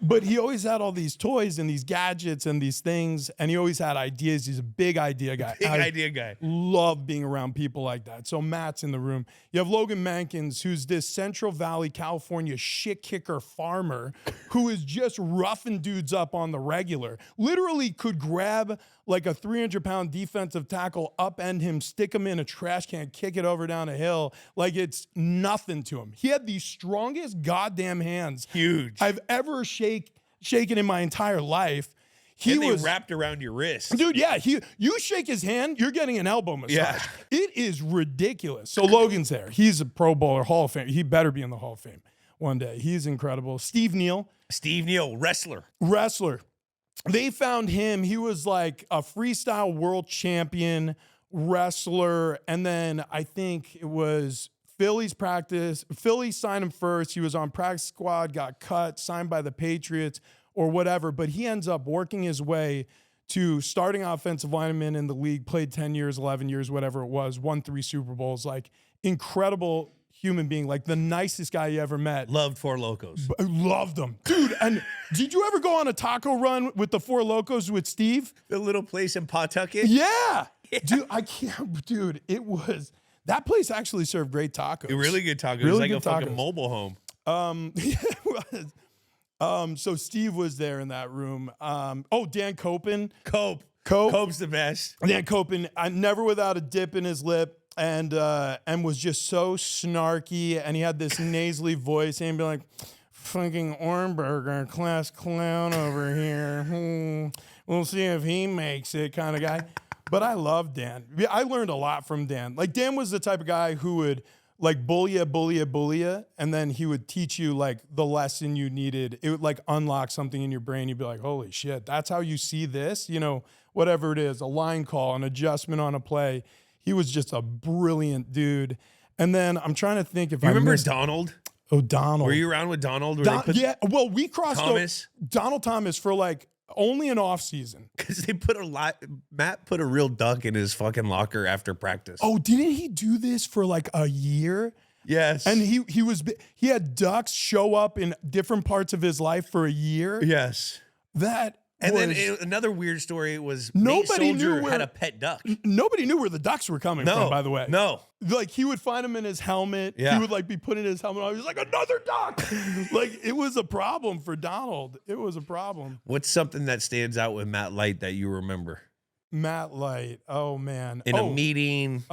But he always had all these toys and these gadgets and these things, and he always had ideas. He's a big idea guy. Idea guy. Love being around people like that. So Matt's in the room. You have Logan Mankins, who's this Central Valley, California shit kicker farmer who is just roughing dudes up on the regular. Literally could grab like a 300-pound defensive tackle, upend him, stick him in a trash can, kick it over down a hill. Like it's nothing to him. He had the strongest goddamn hands Huge. I've ever shaken in my entire life. He was wrapped around your wrist. Dude, yeah. You shake his hand, you're getting an elbow massage. Yeah. It is ridiculous. So Logan's there. He's a Pro Bowler, Hall of Fame. He better be in the Hall of Fame one day. He's incredible. Steve Neal, wrestler. They found him. He was like a freestyle world champion wrestler. And then I think it was Phillies signed him first. He was on practice squad, got cut, signed by the Patriots or whatever. But he ends up working his way to starting offensive lineman in the league, played 10 years, 11 years, whatever it was, won 3 Super Bowls. Like incredible human being, like the nicest guy you ever met. Loved Four Locos. Loved him. Dude, and did you ever go on a taco run with the Four Locos with Steve? The little place in Pawtucket? Yeah. Dude, I can't, dude, that place actually served great tacos. Really good tacos. Really It was like good a fucking tacos. mobile home. Yeah, it was. So Steve was there in that room. Dan Copen. Cope. Cope. Cope's the best. Dan Copen, never without a dip in his lip, and was just so snarky, and he had this nasally voice, and he'd be like, fucking Ohrnberger, class clown over here. We'll see if he makes it kind of guy. But I love Dan. I learned a lot from Dan. Like, Dan was the type of guy who would like bully you, and then he would teach you like the lesson you needed. It would like unlock something in your brain. You'd be like, holy shit, that's how you see this? Whatever it is, a line call, an adjustment on a play. He was just a brilliant dude. And then I'm trying to think if You remember Donald? Oh, Donald. Were you around with Donald? Yeah, well, we crossed Thomas? Donald Thomas for like only an off season. Because they put Matt put a real duck in his fucking locker after practice. Oh, didn't he do this for like a year? Yes. And he had ducks show up in different parts of his life for a year. Yes. Then another weird story was Nobody Nate knew Soldier where- had a pet duck. Nobody knew where the ducks were coming from, by the way. No. Like he would find them in his helmet. Yeah. He would like be putting his helmet on. He was like, another duck. Like it was a problem for Donald. It was a problem. What's something that stands out with Matt Light that you remember? Matt Light. Oh man. In a meeting.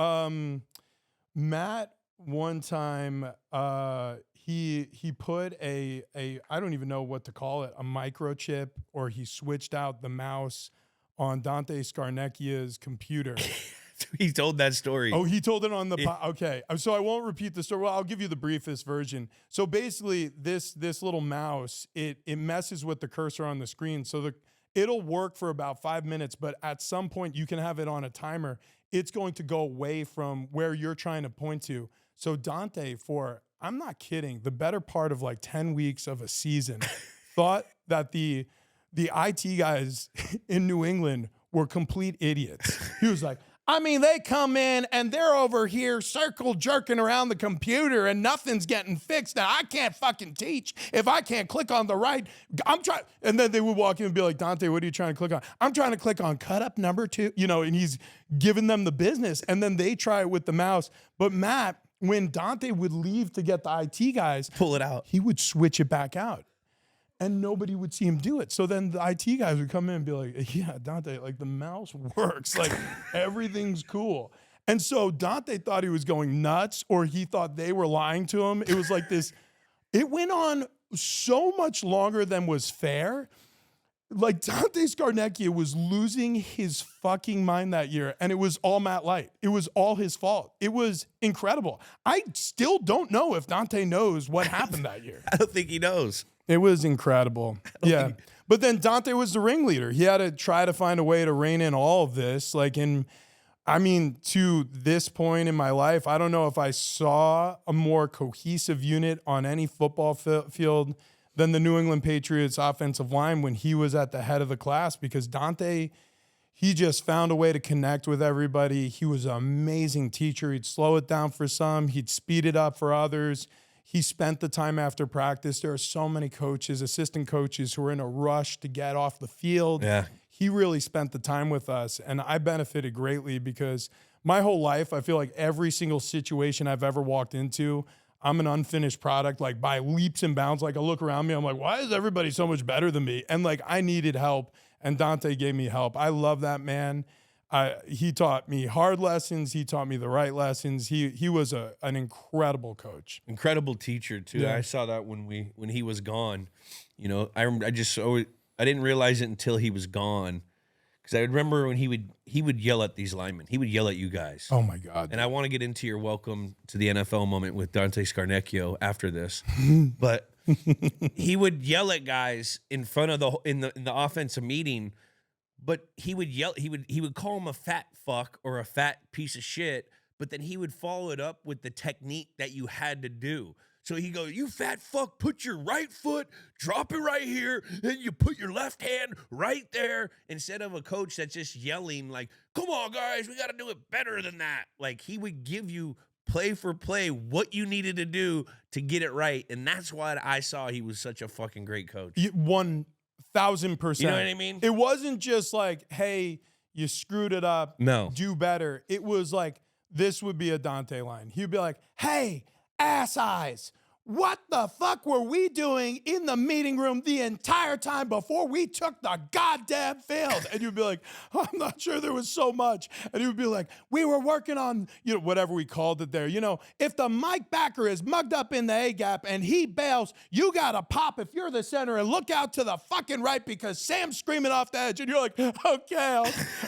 Matt one time he put a I don't even know what to call it, a microchip, or he switched out the mouse on Dante Scarnecchia's computer. He told that story. Oh, he told it on the okay. So I won't repeat the story. Well, I'll give you the briefest version. So basically, this little mouse, it messes with the cursor on the screen. So it'll work for about 5 minutes, but at some point you can have it on a timer. It's going to go away from where you're trying to point to. So Dante, I'm not kidding, the better part of like 10 weeks of a season, thought that the IT guys in New England were complete idiots. He was like, I mean, they come in and they're over here circle jerking around the computer and nothing's getting fixed. Now, I can't fucking teach if I can't click on the right. I'm trying. And then they would walk in and be like, Dante, what are you trying to click on? I'm trying to click on cut up number 2, and he's giving them the business. And then they try it with the mouse. But Matt, when Dante would leave to get the IT guys, pull it out, he would switch it back out. And nobody would see him do it. So then the IT guys would come in and be like, yeah, Dante, like the mouse works. Like everything's cool. And so Dante thought he was going nuts, or he thought they were lying to him. It was like this, it went on so much longer than was fair. Like Dante Scarnecchia was losing his fucking mind that year, and it was all Matt Light. It was all his fault. It was incredible. I still don't know if Dante knows what happened that year. I don't think he knows. It was incredible. Yeah. But then Dante was the ringleader. He had to try to find a way to rein in all of this. To this point in my life, I don't know if I saw a more cohesive unit on any football field than the New England Patriots offensive line when he was at the head of the class, because Dante, he just found a way to connect with everybody. He was an amazing teacher. He'd slow it down for some. He'd speed it up for others. He spent the time after practice. There are so many coaches, assistant coaches, who are in a rush to get off the field. Yeah. He really spent the time with us, and I benefited greatly because my whole life, I feel like every single situation I've ever walked into, I'm an unfinished product, like by leaps and bounds. Like I look around me, I'm like, why is everybody so much better than me? And like I needed help, and Dante gave me help. I love that man. He taught me hard lessons. He taught me the right lessons. He was an incredible coach, incredible teacher too. Yeah. I saw that when he was gone. I didn't realize it until he was gone, because I remember when he would yell at these linemen. He would yell at you guys. Oh my God! And I want to get into your welcome to the NFL moment with Dante Scarnecchia after this, but he would yell at guys in front of in the offensive meeting. But he would yell, he would call him a fat fuck or a fat piece of shit, but then he would follow it up with the technique that you had to do. So he goes, you fat fuck, put your right foot, drop it right here, then you put your left hand right there, instead of a coach that's just yelling like, come on, guys, we got to do it better than that. Like, he would give you play for play what you needed to do to get it right, and that's why I saw he was such a fucking great coach. 1,000%. You know what I mean? It wasn't just like, hey, you screwed it up. No. Do better. It was like, this would be a Dante line. He'd be like, hey, ass eyes, what the fuck were we doing in the meeting room the entire time before we took the goddamn field? And you'd be like, I'm not sure there was so much. And he would be like, we were working on, whatever we called it there. If the Mike backer is mugged up in the A-gap and he bails, you got to pop if you're the center and look out to the fucking right because Sam's screaming off the edge. And you're like, okay,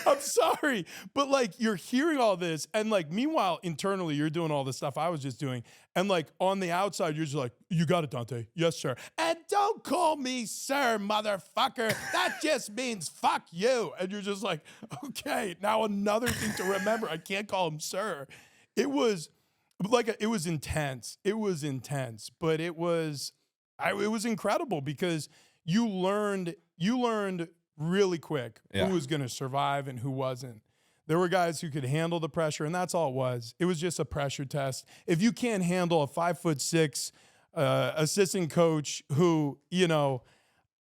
I'm sorry. But like, you're hearing all this. And like, meanwhile, internally, you're doing all the stuff I was just doing. And like on the outside, you're just like, you got it, Dante. Yes, sir. And don't call me sir, motherfucker. That just means fuck you. And you're just like, okay, now another thing to remember. I can't call him sir. It was like, it was intense. It was intense, but it was incredible because you learned really quick who was going to survive and who wasn't. There were guys who could handle the pressure, and that's all it was. It was just a pressure test. If you can't handle a 5'6" assistant coach who,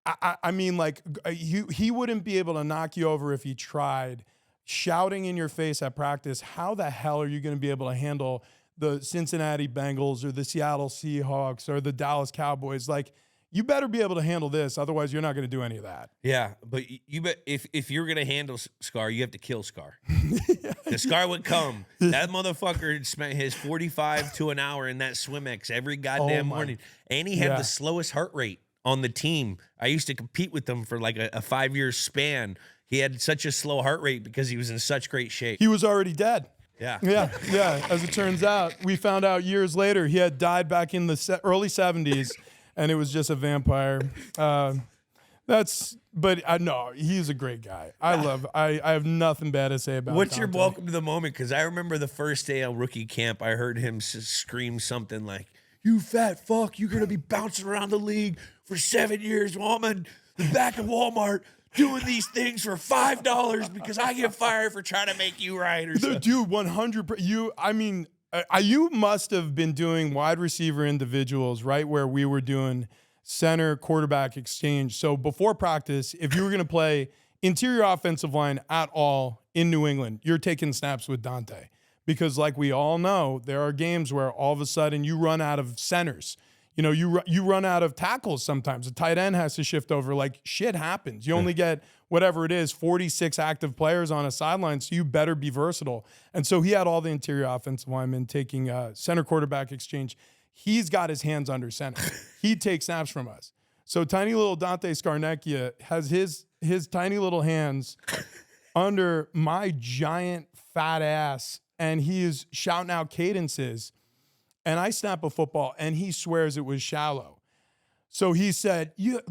I mean, like he wouldn't be able to knock you over if he tried, shouting in your face at practice, how the hell are you going to be able to handle the Cincinnati Bengals or the Seattle Seahawks or the Dallas Cowboys? Like, you better be able to handle this, otherwise you're not going to do any of that. Yeah, but you bet if you're going to handle Scar, you have to kill Scar. The Scar would come. That motherfucker spent his 45 to an hour in that Swimex every goddamn morning, and he had the slowest heart rate on the team. I used to compete with him for like a 5-year span. He had such a slow heart rate because he was in such great shape. He was already dead. Yeah. Yeah. As it turns out, we found out years later he had died back in the early 70s. And it was just a vampire. But I know he's a great guy. I have nothing bad to say about him. What's your welcome to the moment? Because I remember the first day of rookie camp, I heard him scream something like, you fat fuck, you're going to be bouncing around the league for 7 years while I'm in the back of Walmart doing these things for $5 because I get fired for trying to make you right or something. Dude, 100%. You must have been doing wide receiver individuals right where we were doing center quarterback exchange. So before practice, if you were going to play interior offensive line at all in New England, you're taking snaps with Dante. Because like we all know, there are games where all of a sudden you run out of centers. You know, you run out of tackles sometimes. A tight end has to shift over. Like, shit happens. You only get, whatever it is, 46 active players on a sideline, so you better be versatile. And so he had all the interior offensive linemen taking center quarterback exchange. He's got his hands under center. He takes snaps from us. So tiny little Dante Scarnecchia has his tiny little hands under my giant fat ass, and he is shouting out cadences. And I snap a football, and he swears it was shallow. So he said, it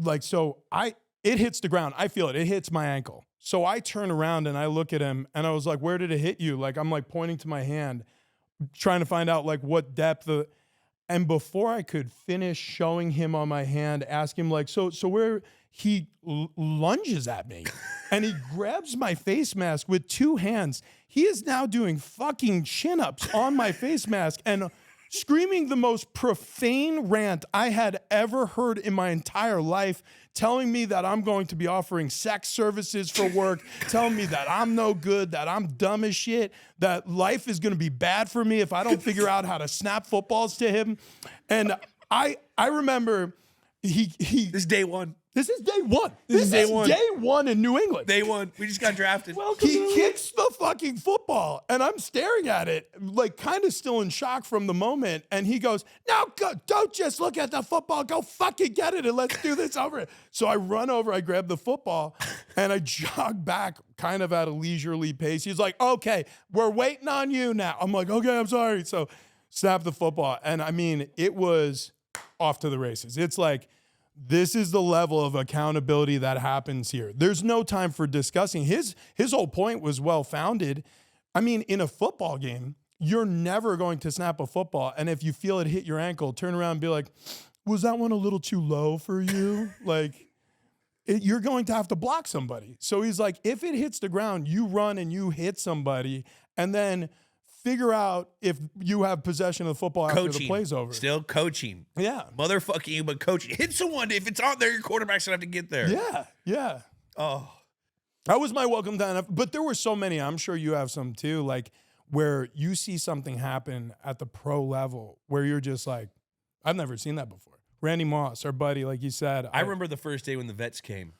hits the ground. I feel it. It hits my ankle. So I turn around, and I look at him, and I was like, where did it hit you? Like, I'm like pointing to my hand, trying to find out like what depth. And before I could finish showing him on my hand, ask him like, so where he lunges at me, and he grabs my face mask with two hands. He is now doing fucking chin-ups on my face mask and screaming the most profane rant I had ever heard in my entire life, telling me that I'm going to be offering sex services for work, telling me that I'm no good, that I'm dumb as shit, that life is going to be bad for me if I don't figure out how to snap footballs to him. And I remember he This is day one. This is day one. This is day one. Day one in New England. Day one. We just got drafted. He kicks the fucking football, and I'm staring at it, like kind of still in shock from the moment. And he goes, "No, don't just look at the football. Go fucking get it, and let's do this over." So I run over, I grab the football, and I jog back kind of at a leisurely pace. He's like, "Okay, we're waiting on you now." I'm like, "Okay, I'm sorry." So snap the football, and I mean, it was off to the races. It's like, this is the level of accountability that happens here. There's no time for discussing. His whole point was well-founded. I mean, in a football game, you're never going to snap a football, and if you feel it hit your ankle, turn around and be like, was that one a little too low for you? You're going to have to block somebody. So he's like, if it hits the ground, you run and you hit somebody, and then figure out if you have possession of the football after the play's over. Still coaching. Yeah. Motherfucking you, but coaching. Hit someone. If it's on there, your quarterback's going to have to get there. Yeah. Oh. That was my welcome down. But there were so many, I'm sure you have some too, like where you see something happen at the pro level where you're just like, I've never seen that before. Randy Moss, our buddy, like you said. I remember the first day when the vets came.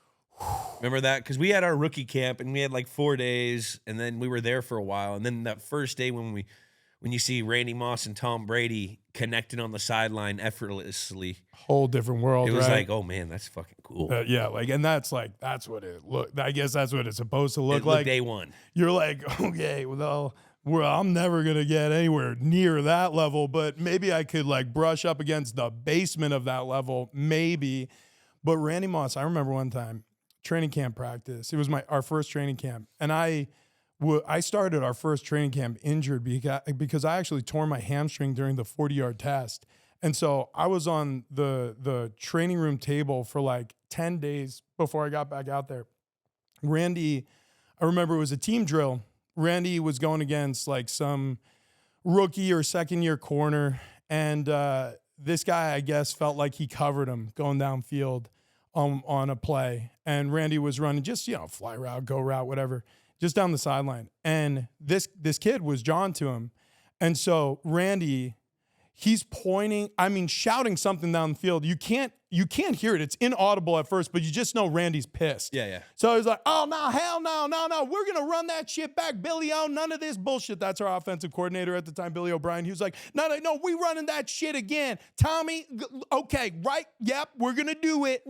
Remember that? Because we had our rookie camp, and we had like 4 days, and then we were there for a while. And then that first day when you see Randy Moss and Tom Brady connecting on the sideline effortlessly. Whole different world, it was right? like, oh, man, that's fucking cool. Yeah, and that's what it looked. I guess that's what it's supposed to look It like. looked day one. You're like, okay, well, I'm never going to get anywhere near that level, but maybe I could like brush up against the basement of that level, maybe. But Randy Moss, I remember one time, training camp practice. It was our first training camp, and I started our first training camp injured because I actually tore my hamstring during the 40-yard test, and so I was on the training room table for like 10 days before I got back out there. Randy, I remember it was a team drill. Randy was going against like some rookie or second-year corner, and this guy, I guess, felt like he covered him going downfield on a play, and Randy was running just, fly route, go route, whatever, just down the sideline. And this kid was drawn to him. And so Randy, he's pointing, shouting something down the field. You can't hear it. It's inaudible at first, but you just know Randy's pissed. Yeah. So he's like, oh, no, hell no. We're going to run that shit back. Billy O, none of this bullshit. That's our offensive coordinator at the time, Billy O'Brien. He was like, no, we running that shit again. Tommy, okay, right? Yep, we're going to do it.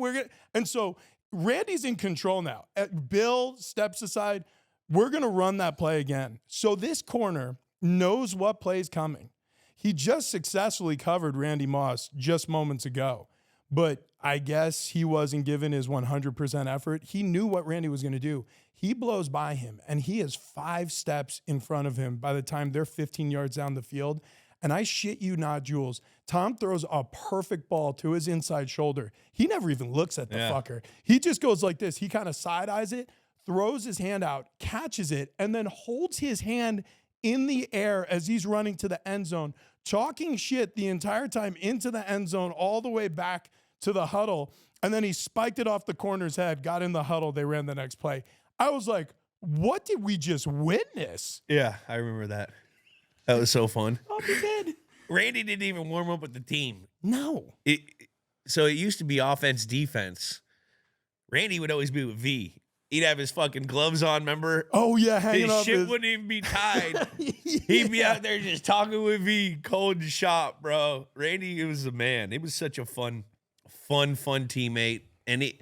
And so Randy's in control now. Bill steps aside. We're going to run that play again. So this corner knows what play's coming. He just successfully covered Randy Moss just moments ago. But I guess he wasn't given his 100% effort. He knew what Randy was going to do. He blows by him, and he is 5 steps in front of him by the time they're 15 yards down the field. And I shit you not, Jules, Tom throws a perfect ball to his inside shoulder. He never even looks at the fucker. He just goes like this. He kind of side-eyes it, throws his hand out, catches it, and then holds his hand in the air as he's running to the end zone, talking shit the entire time into the end zone, all the way back to the huddle. And then he spiked it off the corner's head, got in the huddle. They ran the next play. I was like, what did we just witness? Yeah, I remember that. That was so fun. Oh, we did. Randy didn't even warm up with the team. No. So it used to be offense, defense. Randy would always be with V. He'd have his fucking gloves on, remember? Oh, yeah, hanging His off shit his... wouldn't even be tied. He'd be out there just talking with V, cold and shop, bro. Randy, it was a man. It was such a fun teammate. And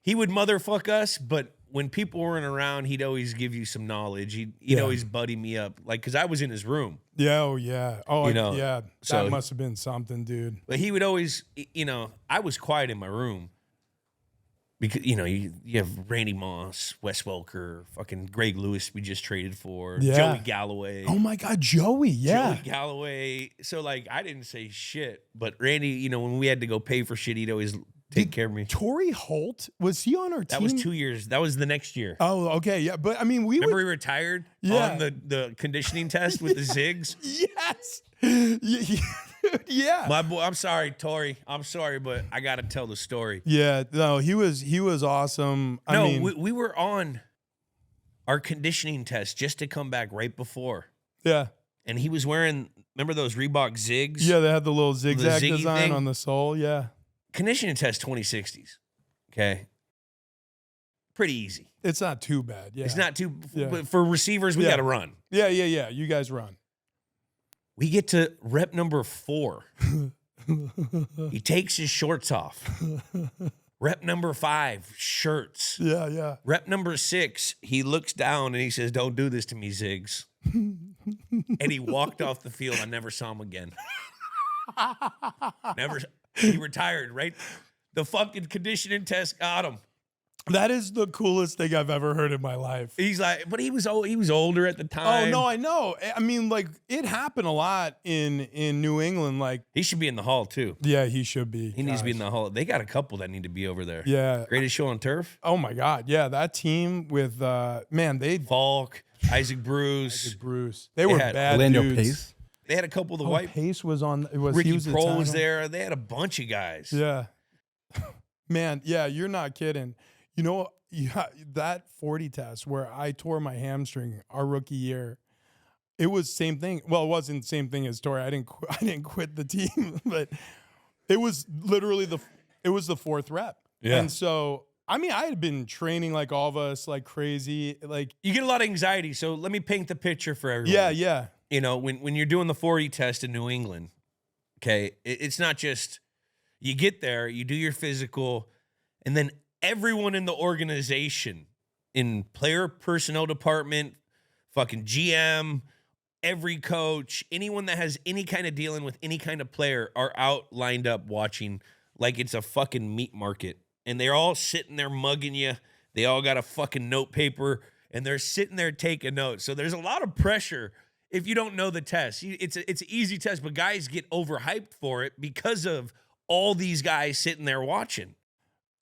he would motherfuck us, but when people weren't around, he'd always give you some knowledge. He'd always buddy me up, like, because I was in his room. Yeah, oh, yeah. Oh, yeah. so That must have been something, dude. But he would always, I was quiet in my room. Because, you have Randy Moss, Wes Welker, fucking Greg Lewis we just traded for, Joey Galloway. Oh, my God, Joey, yeah. Joey Galloway. So, like, I didn't say shit. But Randy, when we had to go pay for shit, he'd always take care of me. Torrey Holt, was he on our team? That was 2 years. That was the next year. Oh, okay, yeah. But, I mean, Remember he retired on the conditioning test with the zigs? Yes. Yeah. My boy, I'm sorry, Torrey. I'm sorry, but I got to tell the story. Yeah, no, he was awesome. I mean, we were on our conditioning test just to come back right before. Yeah. And he was wearing, remember those Reebok zigs? Yeah, they had the little zigzag ziggy design thing? on the sole, yeah. Conditioning test 2060s. Okay. Pretty easy. It's not too bad, yeah. It's not too, but for receivers, we got to run. Yeah. You guys run. We get to rep number 4. He takes his shorts off. Rep number 5, shirts. Yeah. Rep number 6, he looks down and he says, "Don't do this to me, Ziggs." And he walked off the field. I never saw him again. Never. He retired, right? The fucking conditioning test got him. That is the coolest thing I've ever heard in my life. He's like, but he was older at the time. Oh, no, I know. I mean, like, it happened a lot in New England. Like, he should be in the hall, too. yeah, he should be. He needs to be in the hall. They got a couple that need to be over there. Yeah. Greatest show on turf. Oh, my God. Yeah, that team with, they Falk, Isaac Bruce. They were had bad Orlando dudes. Pace. They had a couple of the white. Pace was on. Ricky was Prohl was tackle. there. They had a bunch of guys. Yeah. Man, yeah, you're not kidding. You know, that 40 test where I tore my hamstring our rookie year, it was same thing. Well, it wasn't the same thing as Torrey. I didn't quit the team, but it was literally the 4th rep. Yeah. And so, I mean, I had been training like all of us, like crazy. Like, You get a lot of anxiety. So let me paint the picture for everyone. yeah. When you're doing the 40 test in New England, okay, it's not just you get there, you do your physical, and then everyone in the organization, in player personnel department, fucking GM, every coach, anyone that has any kind of dealing with any kind of player are out lined up watching like it's a fucking meat market. And they're all sitting there mugging you. They all got a fucking note paper, and they're sitting there taking notes. So there's a lot of pressure if you don't know the test. It's an easy test, but guys get overhyped for it because of all these guys sitting there watching.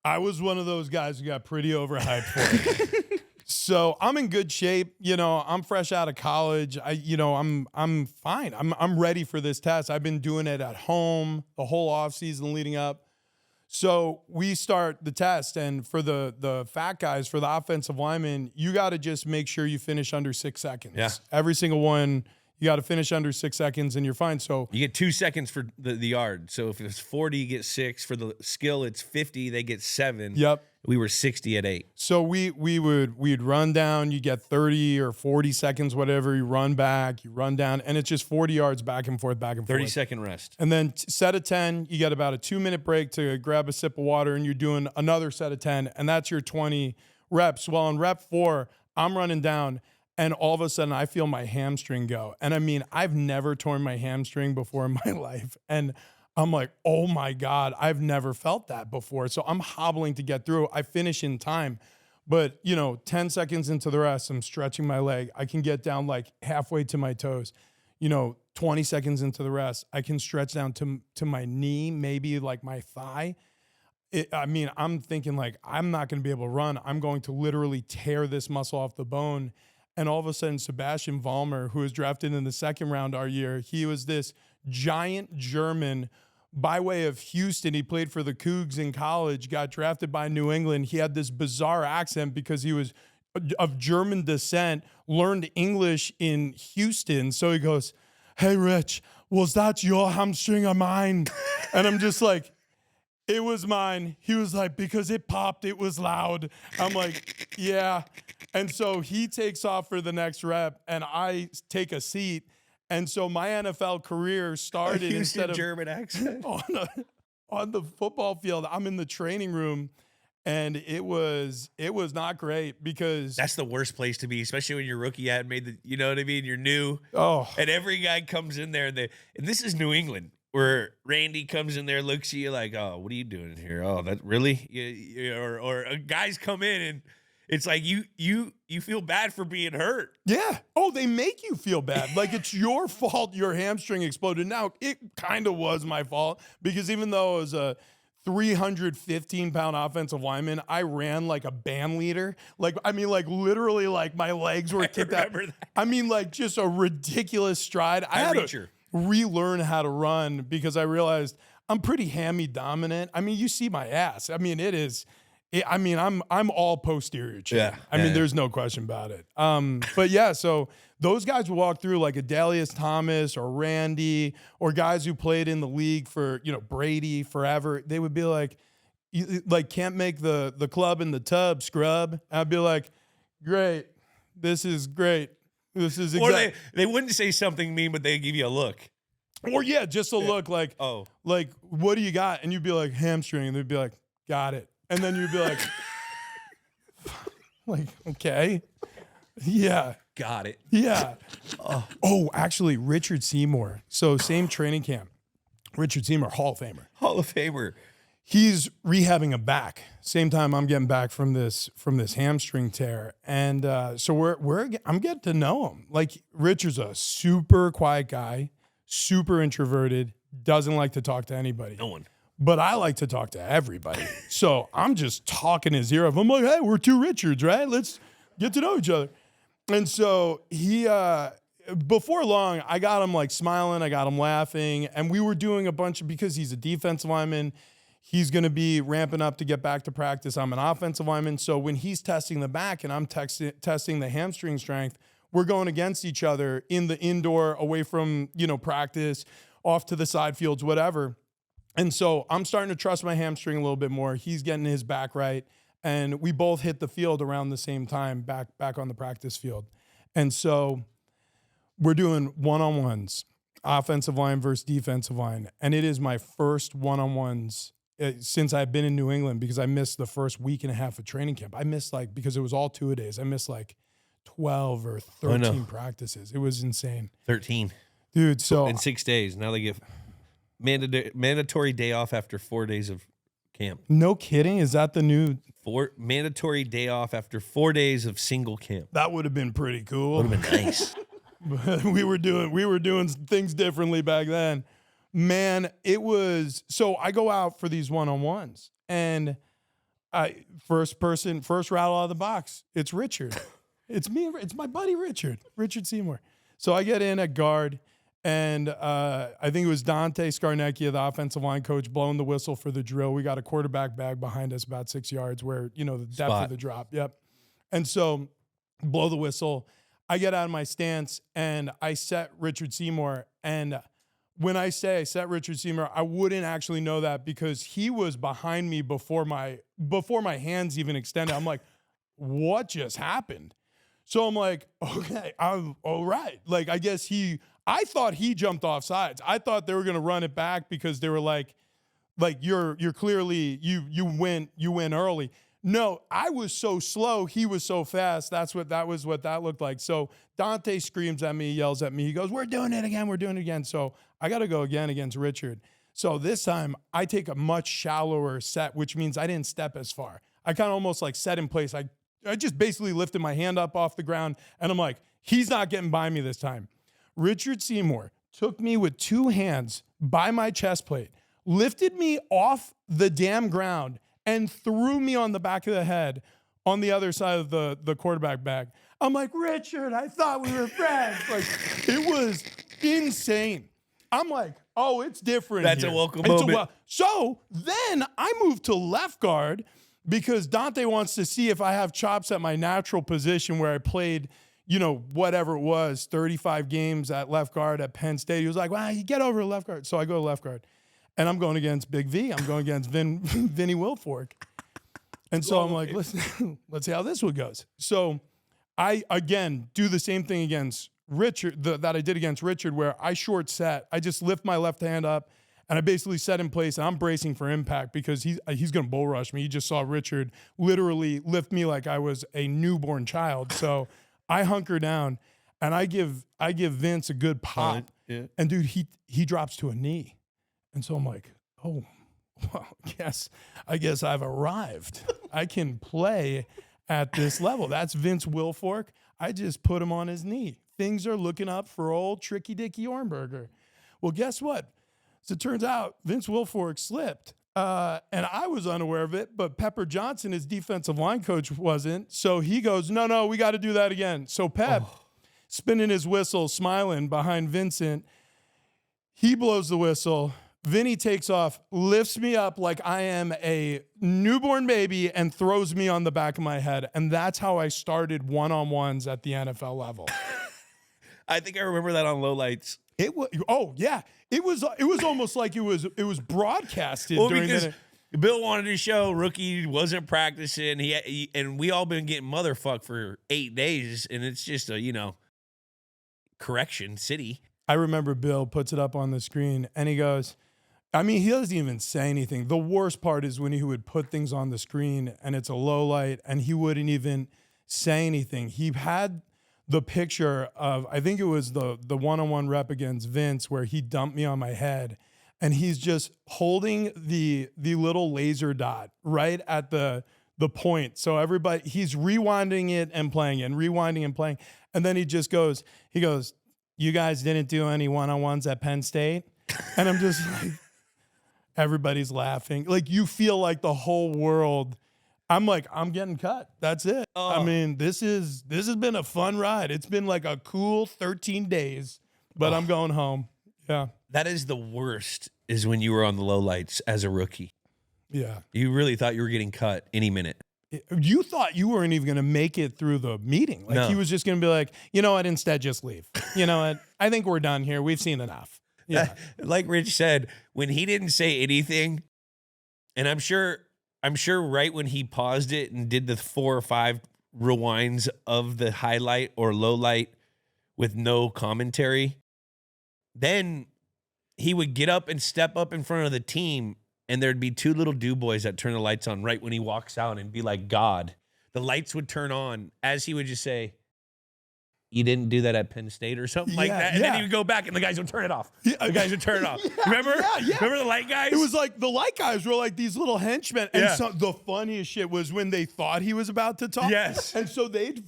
I was one of those guys who got pretty overhyped for it. So I'm in good shape. I'm fresh out of college. I'm fine. I'm ready for this test. I've been doing it at home the whole off season leading up. So we start the test, and for the fat guys, for the offensive linemen, you got to just make sure you finish under 6 seconds. Yeah. Every single one, you got to finish under 6 seconds, and you're fine. So You get 2 seconds for the yard. So if it's 40, you get 6. For the skill, it's 50. They get 7. Yep. We were 60 at 8. So we'd run down, you get 30 or 40 seconds, whatever, you run back, you run down, and it's just 40 yards back and forth. 30-second rest. And then set of 10, you get about a 2-minute break to grab a sip of water, and you're doing another set of 10, and that's your 20 reps. Well, in rep 4, I'm running down, and all of a sudden I feel my hamstring go. And I mean, I've never torn my hamstring before in my life. And I'm like, oh my God, I've never felt that before. So I'm hobbling to get through. I finish in time. But, 10 seconds into the rest, I'm stretching my leg. I can get down like halfway to my toes. 20 seconds into the rest, I can stretch down to my knee, maybe like my thigh. I'm thinking like, I'm not going to be able to run. I'm going to literally tear this muscle off the bone. And all of a sudden, Sebastian Vollmer, who was drafted in the second round our year, he was this giant German by way of Houston. He played for the Cougs in college, got drafted by New England. He had this bizarre accent because he was of German descent, learned English in Houston. So he goes, "Hey, Rich, was that your hamstring or mine?" And I'm just like, "It was mine." He was like, "Because it popped, it was loud." I'm like, "Yeah." And so he takes off for the next rep, and I take a seat. And so my NFL career started instead of German accent on the football field. I'm in the training room, and it was not great because that's the worst place to be, especially when you're rookie and made the, you know what I mean? You're new. Oh, and every guy comes in there and this is New England, where Randy comes in there, looks at you like, "Oh, what are you doing here? Oh, that really?" Or guys come in and it's like you feel bad for being hurt. Yeah. Oh, they make you feel bad. Like it's your fault your hamstring exploded. Now, it kind of was my fault because even though I was a 315-pound offensive lineman, I ran like a band leader. Like literally like my legs were kicked out. Like just a ridiculous stride. I had to relearn how to run because I realized I'm pretty hammy dominant. You see my ass. I'm all posterior chain. There's no question about it. But yeah, so those guys will walk through like a Dalius Thomas or Randy or guys who played in the league for, Brady forever. They would be like, can't make the club in the tub, scrub. I'd be like, "Great. This is great. This is exactly." Or they wouldn't say something mean, but they give you a look. Or yeah, just a look like, "Oh, like, what do you got?" And you'd be like, "Hamstring." And they'd be like, "Got it." And then you'd be like, "Okay. Yeah. Got it." Yeah. Oh, actually, Richard Seymour. So same training camp. Richard Seymour, Hall of Famer. Hall of Famer. He's rehabbing a back. Same time I'm getting back from this hamstring tear. And so I'm getting to know him. Like Richard's a super quiet guy, super introverted, doesn't like to talk to anybody. No one. But I like to talk to everybody. So I'm just talking his ear off. I'm like, "Hey, we're two Richards, right? Let's get to know each other." And so he, before long, I got him like smiling. I got him laughing. And we were doing a bunch of, because he's a defensive lineman, he's going to be ramping up to get back to practice. I'm an offensive lineman. So when he's testing the back and I'm testing the hamstring strength, we're going against each other in the indoor, away from, practice, off to the side fields, whatever. And so I'm starting to trust my hamstring a little bit more. He's getting his back right. And we both hit the field around the same time, back on the practice field. And so we're doing one-on-ones, offensive line versus defensive line. And it is my first one-on-ones since I've been in New England, because I missed the first week and a half of training camp. I missed because it was all 2-a-days. I missed 12 or 13 practices. It was insane. 13. Dude, so in 6 days. Now they give mandatory day off after 4 days of camp. No kidding? Is that the new mandatory day off after 4 days of single camp? That would have been pretty cool. Would have been nice. we were doing things differently back then. Man, it was, so I go out for these one-on-ones and first rattle out of the box. It's Richard. It's me. It's my buddy Richard Seymour. So I get in at guard. And I think it was Dante Scarnecchia, the offensive line coach, blowing the whistle for the drill. We got a quarterback bag behind us about 6 yards where, the depth of the drop. Yep. And so blow the whistle. I get out of my stance and I set Richard Seymour. And when I say I set Richard Seymour, I wouldn't actually know that because he was behind me before my hands even extended. I'm like, "What just happened?" So I'm like, "Okay, I'm all right." I guess I thought he jumped off sides. I thought they were going to run it back because they were like you're clearly you win early. No, I was so slow, he was so fast. That was what that looked like. So Dante screams at me, yells at me. He goes, "We're doing it again. So I got to go again against Richard. So this time I take a much shallower set, which means I didn't step as far. I kind of almost set in place. I just basically lifted my hand up off the ground and I'm like, he's not getting by me this time. Richard Seymour took me with 2 hands by my chest plate, lifted me off the damn ground, and threw me on the back of the head on the other side of the quarterback bag. I'm like, Richard, I thought we were friends. Like, it was insane. I'm like, oh, it's different. That's here. a welcome It's moment. So then I moved to left guard because Dante wants to see if I have chops at my natural position where I played, whatever it was, 35 games at left guard at Penn State. He was like, well, you get over to left guard. So I go to left guard. And I'm going against Big V. I'm going against Vinny Wilfork. And so I'm like, listen, let's see how this one goes. So I, again, do the same thing against Richard that I did against Richard, where I short set. I just lift my left hand up, and I basically set in place, and I'm bracing for impact because he's going to bull rush me. He just saw Richard literally lift me like I was a newborn child. So I hunker down, and I give Vince a good pop. Yeah. And, dude, he drops to a knee. And so I'm like, oh, well, I guess I've arrived. I can play at this level. That's Vince Wilfork. I just put him on his knee. Things are looking up for old Tricky Dicky Ohrnberger. Well, guess what? So it turns out Vince Wilfork slipped. And I was unaware of it, but Pepper Johnson, his defensive line coach, wasn't. So he goes, no, we got to do that again. So Pep, spinning his whistle, smiling behind Vincent, he blows the whistle. Vinny takes off, lifts me up like I am a newborn baby, and throws me on the back of my head. And that's how I started one-on-ones at the NFL level. I think I remember that on lowlights. It was, oh yeah, it was almost like it was broadcasted during because the. Bill wanted to show rookie wasn't practicing. He and we all been getting motherfucked for 8 days, and it's just a correction city. I remember Bill puts it up on the screen, and he goes. He doesn't even say anything. The worst part is when he would put things on the screen and it's a low light and he wouldn't even say anything. He had the picture of, I think it was the one-on-one rep against Vince where he dumped me on my head and he's just holding the little laser dot right at the point. So everybody, he's rewinding it and playing it and rewinding and playing. And then he goes, you guys didn't do any one-on-ones at Penn State? And I'm just like, everybody's laughing. Like, you feel like the whole world. I'm like, I'm getting cut. That's it. Oh. This has been a fun ride. It's been like a cool 13 days, but I'm going home. Yeah. That is the worst, is when you were on the lowlights as a rookie. Yeah. You really thought you were getting cut any minute. You thought you weren't even going to make it through the meeting. Like, No. he was just going to be like, you know what, instead just leave. You know what? I think we're done here. We've seen enough. Yeah. Like Rich said, when he didn't say anything, and I'm sure right when he paused it and did the 4 or 5 rewinds of the highlight or low light with no commentary, then he would get up and step up in front of the team, and there'd be 2 little boys that turn the lights on right when he walks out and be like, God. The lights would turn on as he would just say, you didn't do that at Penn State or something like that. And then he would go back and the guys would turn it off. The guys would turn it off. Remember? Yeah. Remember the light guys? It was like the light guys were like these little henchmen. And Yeah. so the funniest shit was when they thought he was about to talk. Yes. And so they'd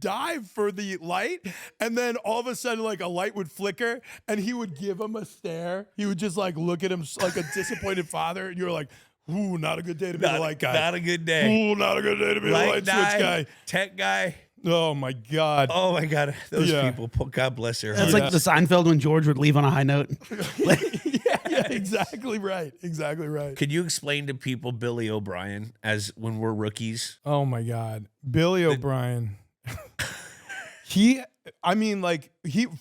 dive for the light. And then all of a sudden, like, a light would flicker and he would give him a stare. He would just like look at him like a disappointed father. And you're like, ooh, not a good day to be the light guy. Not a good day. Ooh, not a good day to be the light switch guy. Tech guy. Oh my God. Oh my God. Those Yeah. people, God bless their It's hearts. like the Seinfeld when George would leave on a high note. yeah, exactly right. Exactly right. Could you explain to people Billy O'Brien as when we're rookies? Oh my God. Billy O'Brien.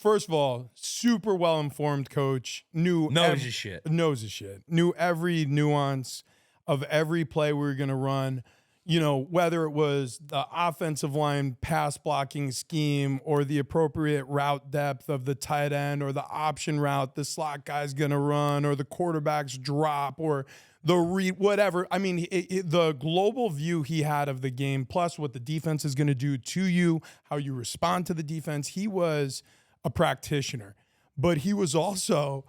First of all, super well-informed coach, Knows his shit. Knew every nuance of every play we were going to run. Whether it was the offensive line pass blocking scheme or the appropriate route depth of the tight end or the option route the slot guy's going to run or the quarterback's drop or the read, whatever. The global view he had of the game, plus what the defense is going to do to you, how you respond to the defense. He was a practitioner, but he was also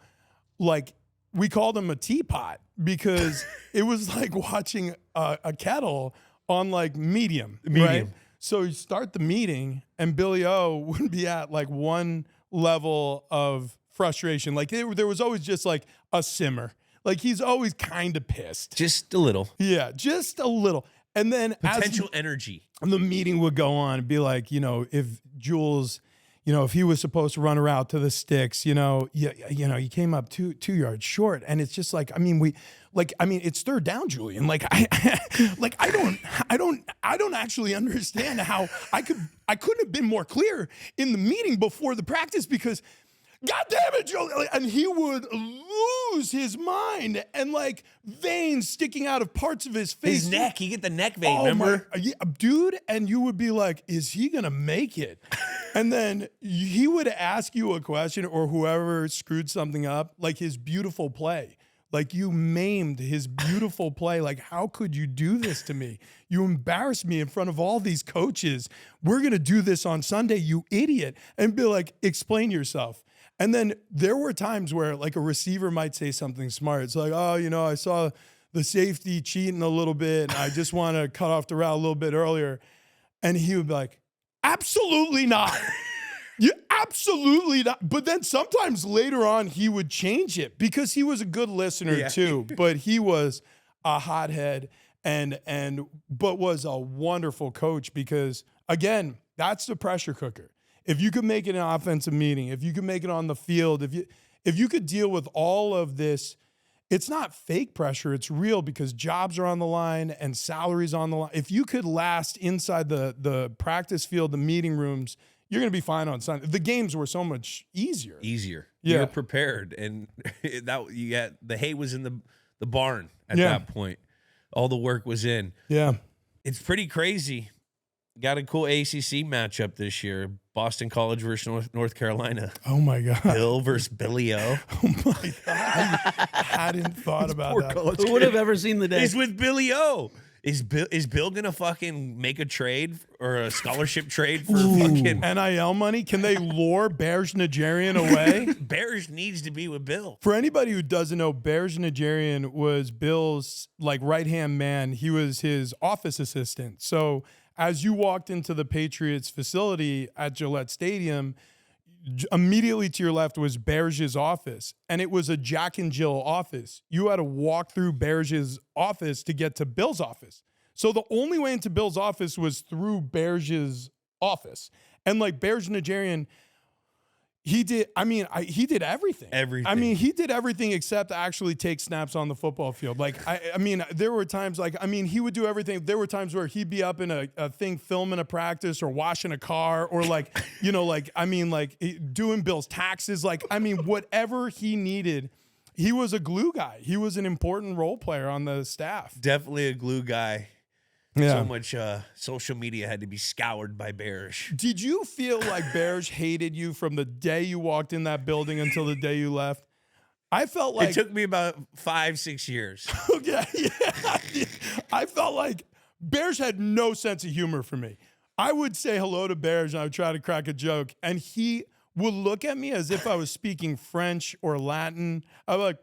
like, we called him a teapot because it was like watching a kettle on like medium. Right? So you start the meeting and Billy O would be at like one level of frustration. Like there was always just like a simmer. Like he's always kind of pissed. Just a little. Yeah, just a little. And then Potential energy. the meeting would go on and be like, if Jules, if he was supposed to run a route to the sticks, you he came up 2 yards short. And it's just like, it's third down, Julian. Like I don't actually understand how I couldn't have been more clear in the meeting before the practice because God damn it, Julian. And he would lose his mind and like veins sticking out of parts of his face. His neck, you get the neck vein, remember? Yeah, dude, and you would be like, is he going to make it? And then he would ask you a question or whoever screwed something up, like his beautiful play. Like you maimed his beautiful play. Like, how could you do this to me? You embarrassed me in front of all these coaches. We're going to do this on Sunday, you idiot. And be like, explain yourself. And then there were times where like a receiver might say something smart. It's like, I saw the safety cheating a little bit. And I just want to cut off the route a little bit earlier. And he would be like, absolutely not. You absolutely not. But then sometimes later on he would change it because he was a good listener too. But he was a hothead but was a wonderful coach because again, that's the pressure cooker. If you could make it an offensive meeting, if you could make it on the field, if you could deal with all of this, it's not fake pressure, it's real because jobs are on the line and salaries on the line. If you could last inside the practice field, the meeting rooms, you're going to be fine on Sunday. The games were so much easier. Yeah. You're prepared. And the hay was in the barn at that point. All the work was in. Yeah. It's pretty crazy. Got a cool ACC matchup this year. Boston College versus North Carolina. Oh, my God. Bill versus Billy O. Oh, my God. I hadn't thought about that. Who would have ever seen the day? He's with Billy O. Is Bill going to fucking make a trade or a scholarship trade for fucking NIL money? Can they lure Berge Nigerian away? Bears needs to be with Bill. For anybody who doesn't know, Berge Nigerian was Bill's like right-hand man. He was his office assistant. So as you walked into the Patriots facility at Gillette Stadium, immediately to your left was Berge's office, and it was a Jack and Jill office. You had to walk through Berge's office to get to Bill's office. So the only way into Bill's office was through Berge's office. And like Berge Nigerian, he did everything. He did everything except actually take snaps on the football field. Like, there were times he would do everything. There were times where he'd be up in a thing filming a practice or washing a car or doing Bill's taxes. Whatever he needed, he was a glue guy. He was an important role player on the staff. Definitely a glue guy. Yeah. So much social media had to be scoured by Berge. Did you feel like Berge hated you from the day you walked in that building until the day you left? I felt like it took me about 5-6 years. Okay, yeah. I felt like Berge had no sense of humor for me. I would say hello to Berge and I would try to crack a joke, and he would look at me as if I was speaking French or Latin. I'm like,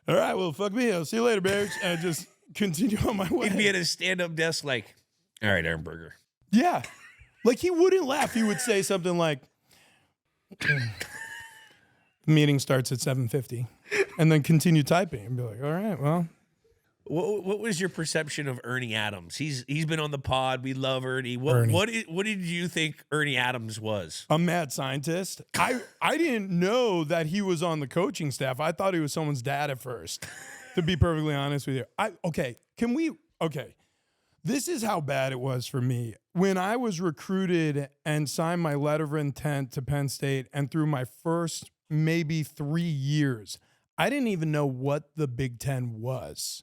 all right, well, fuck me. I'll see you later, Berge. And I just continue on my way. He'd be at his stand-up desk like, all right, Ohrnberger. Yeah. Like, he wouldn't laugh. He would say something like, the meeting starts at 7:50, and then continue typing and be like, all right, well. What was your perception of Ernie Adams? He's been on the pod. We love Ernie. Ernie. What did you think Ernie Adams was? A mad scientist. I didn't know that he was on the coaching staff. I thought he was someone's dad at first, to be perfectly honest with you. This is how bad it was for me. When I was recruited and signed my letter of intent to Penn State, and through my first maybe 3 years, I didn't even know what the Big Ten was.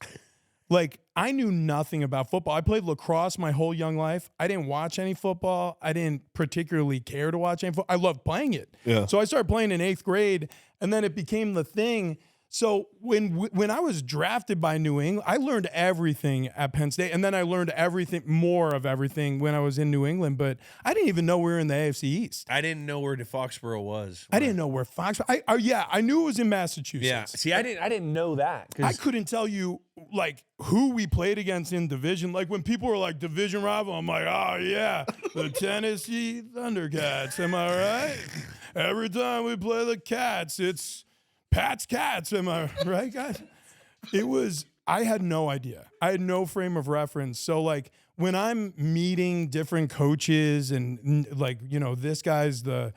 Like, I knew nothing about football. I played lacrosse my whole young life. I didn't watch any football. I didn't particularly care to watch any football. I loved playing it. Yeah. So I started playing in 8th grade, and then it became the thing. So when I was drafted by New England, I learned everything at Penn State, and then I learned more of everything when I was in New England. But I didn't even know we were in the AFC East. I didn't know where Foxborough was. I didn't know where Foxborough. I knew it was in Massachusetts. Yeah. See, I didn't know that. I couldn't tell you like who we played against in division. Like when people were like division rival, I'm like, oh yeah, the Tennessee Thundercats. Am I right? every time we play the Cats, it's Pat's Cats. Am I right, guys? I had no idea. I had no frame of reference. So like when I'm meeting different coaches and like, this guy's the,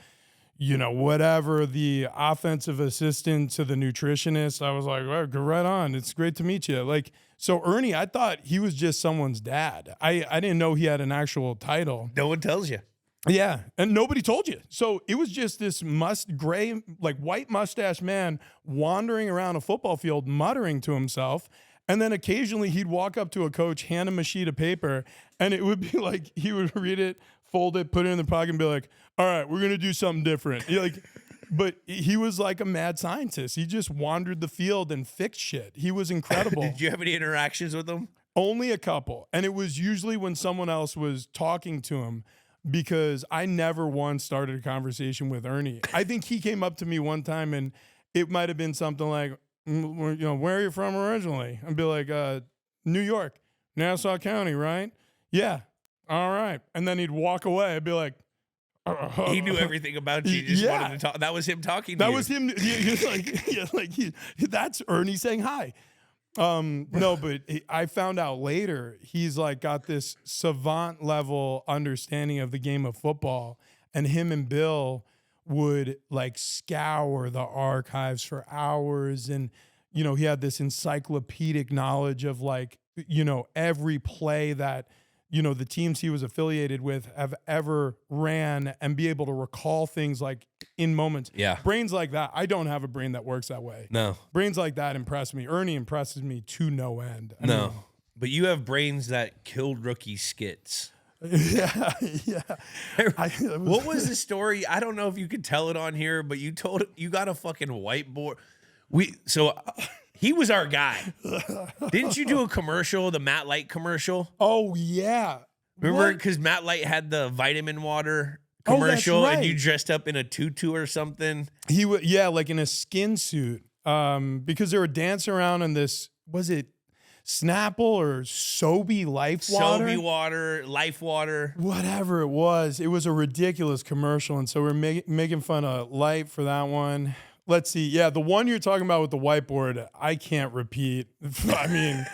whatever, the offensive assistant to the nutritionist, I was like, well, go right on. It's great to meet you. Like, so Ernie, I thought he was just someone's dad. I didn't know he had an actual title. No one tells you. Yeah, and nobody told you. So it was just this gray, like white mustache man wandering around a football field muttering to himself. And then occasionally he'd walk up to a coach, hand him a sheet of paper, and it would be like he would read it, fold it, put it in the pocket, and be like, all right, we're going to do something different. But he was like a mad scientist. He just wandered the field and fixed shit. He was incredible. Did you have any interactions with him? Only a couple. And it was usually when someone else was talking to him, because I never once started a conversation with Ernie. I think he came up to me one time and it might have been something like, where are you from originally? I'd be like, New York, Nassau County, right? Yeah. All right. And then he'd walk away. I'd be like, he knew everything about you. You just wanted to talk. That was him talking to you. That was him. That's Ernie saying hi. No, but I found out later he's like got this savant level understanding of the game of football, and him and Bill would like scour the archives for hours, and he had this encyclopedic knowledge of like every play that the teams he was affiliated with have ever ran, and be able to recall things like in moments. Yeah. Brains like that. I don't have a brain that works that way. No. Brains like that impress me. Ernie impresses me to no end. I No. mean, But you have brains that killed rookie skits. yeah. What was the story? I don't know if you could tell it on here, but you got a fucking whiteboard. He was our guy. Didn't you do a commercial, the Matt Light commercial? Oh, yeah. Remember, because Matt Light had the vitamin water commercial, right. and you dressed up in a tutu or something? He would, like in a skin suit, because they were dancing around in this, was it Snapple or Sobe Life Water? Sobe Water, Life Water. Whatever it was a ridiculous commercial, and so we're making fun of Light for that one. Let's see. Yeah, the one you're talking about with the whiteboard, I can't repeat. I mean,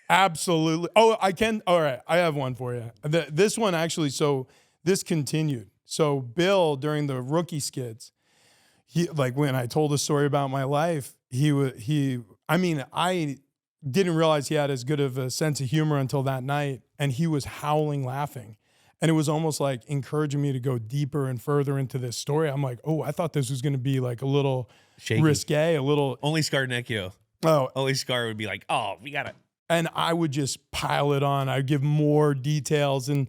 absolutely. Oh, I can. All right, I have one for you. This one actually, so this continued. So Bill, during the rookie skits, when I told a story about my life, I didn't realize he had as good of a sense of humor until that night, and he was howling laughing. And it was almost like encouraging me to go deeper and further into this story. I'm like, oh, I thought this was going to be like a little shaky, risque, a little. Only Scarnecchia. Oh, only Scar would be like, oh, we got it. And I would just pile it on. I'd give more details. And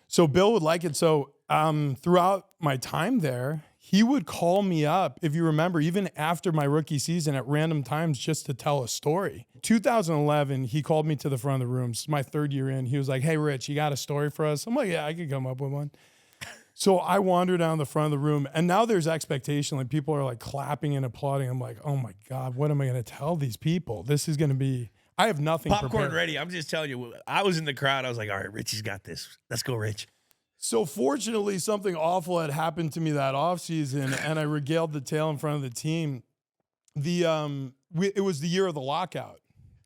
so Bill would like it. So throughout my time there, he would call me up, if you remember, even after my rookie season at random times just to tell a story. 2011, he called me to the front of the room. It's my third year in. He was like, hey, Rich, you got a story for us? I'm like, yeah, I could come up with one. So I wander down the front of the room, and now there's expectation. Like people are like clapping and applauding. I'm like, oh my God, what am I going to tell these people? This is going to be, I have nothing Popcorn prepared. ready. I'm just telling you, I was in the crowd. I was like, all right, Richie's got this. Let's go, Rich. So fortunately, something awful had happened to me that offseason, and I regaled the tale in front of the team. It was the year of the lockout,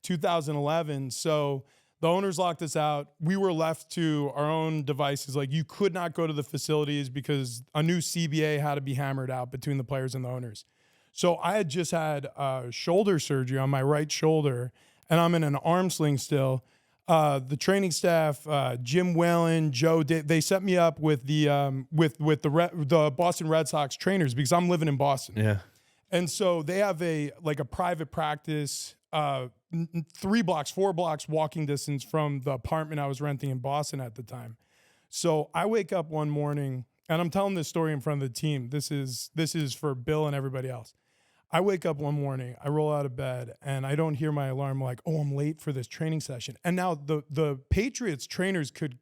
2011. So the owners locked us out. We were left to our own devices. Like you could not go to the facilities because a new CBA had to be hammered out between the players and the owners. So I had just had shoulder surgery on my right shoulder, and I'm in an arm sling still. The training staff, Jim Whalen, Joe, they set me up with the Boston Red Sox trainers because I'm living in Boston. Yeah. And so they have a private practice, 4 blocks walking distance from the apartment I was renting in Boston at the time. So I wake up one morning, and I'm telling this story in front of the team. This is for Bill and everybody else. I wake up one morning, I roll out of bed, and I don't hear my alarm. Like, oh, I'm late for this training session. And now the Patriots trainers could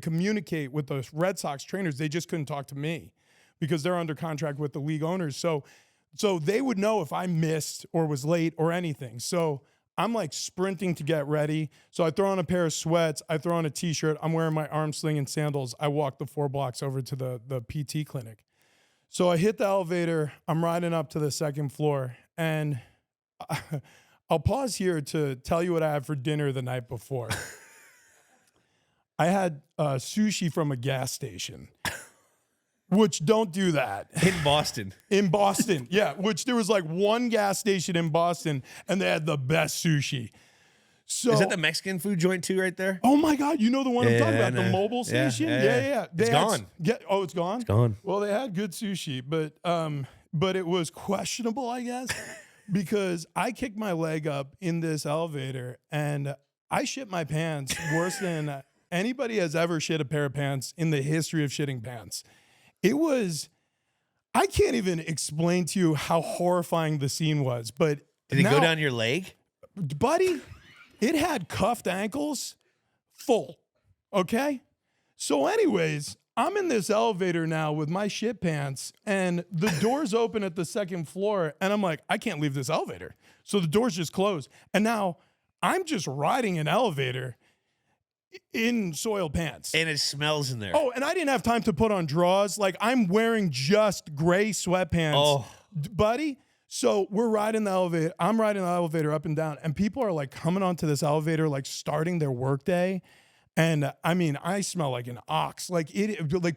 communicate with the Red Sox trainers. They just couldn't talk to me because they're under contract with the league owners. So they would know if I missed or was late or anything. So I'm like sprinting to get ready. So I throw on a pair of sweats. I throw on a T-shirt. I'm wearing my arm sling and sandals. I walk the 4 blocks over to the PT clinic. So I hit the elevator. I'm riding up to the second floor, and I'll pause here to tell you what I had for dinner the night before. I had sushi from a gas station, which don't do that. In Boston. In Boston, yeah, which there was like one gas station in Boston, and they had the best sushi. So, Is that the Mexican food joint too right there? oh my God, you know the one I'm talking about, no. the mobile Yeah, station? yeah. They It's had- gone. It's gone? It's gone. Well, they had good sushi, but it was questionable, I guess, because I kicked my leg up in this elevator and I shit my pants worse than anybody has ever shit a pair of pants in the history of shitting pants. It was, I can't even explain to you how horrifying the scene was, but Did it now, go down your leg? buddy, it had cuffed ankles full. Okay? So, anyways, I'm in this elevator now with my shit pants, and the doors open at the second floor, and I'm like, I can't leave this elevator. So the doors just close. And now I'm just riding an elevator in soiled pants. And it smells in there. Oh, and I didn't have time to put on drawers. Like, I'm wearing just gray sweatpants, buddy. So we're riding the elevator. I'm riding the elevator up and down, and people are like coming onto this elevator, like starting their workday. And I mean, I smell like an ox. Like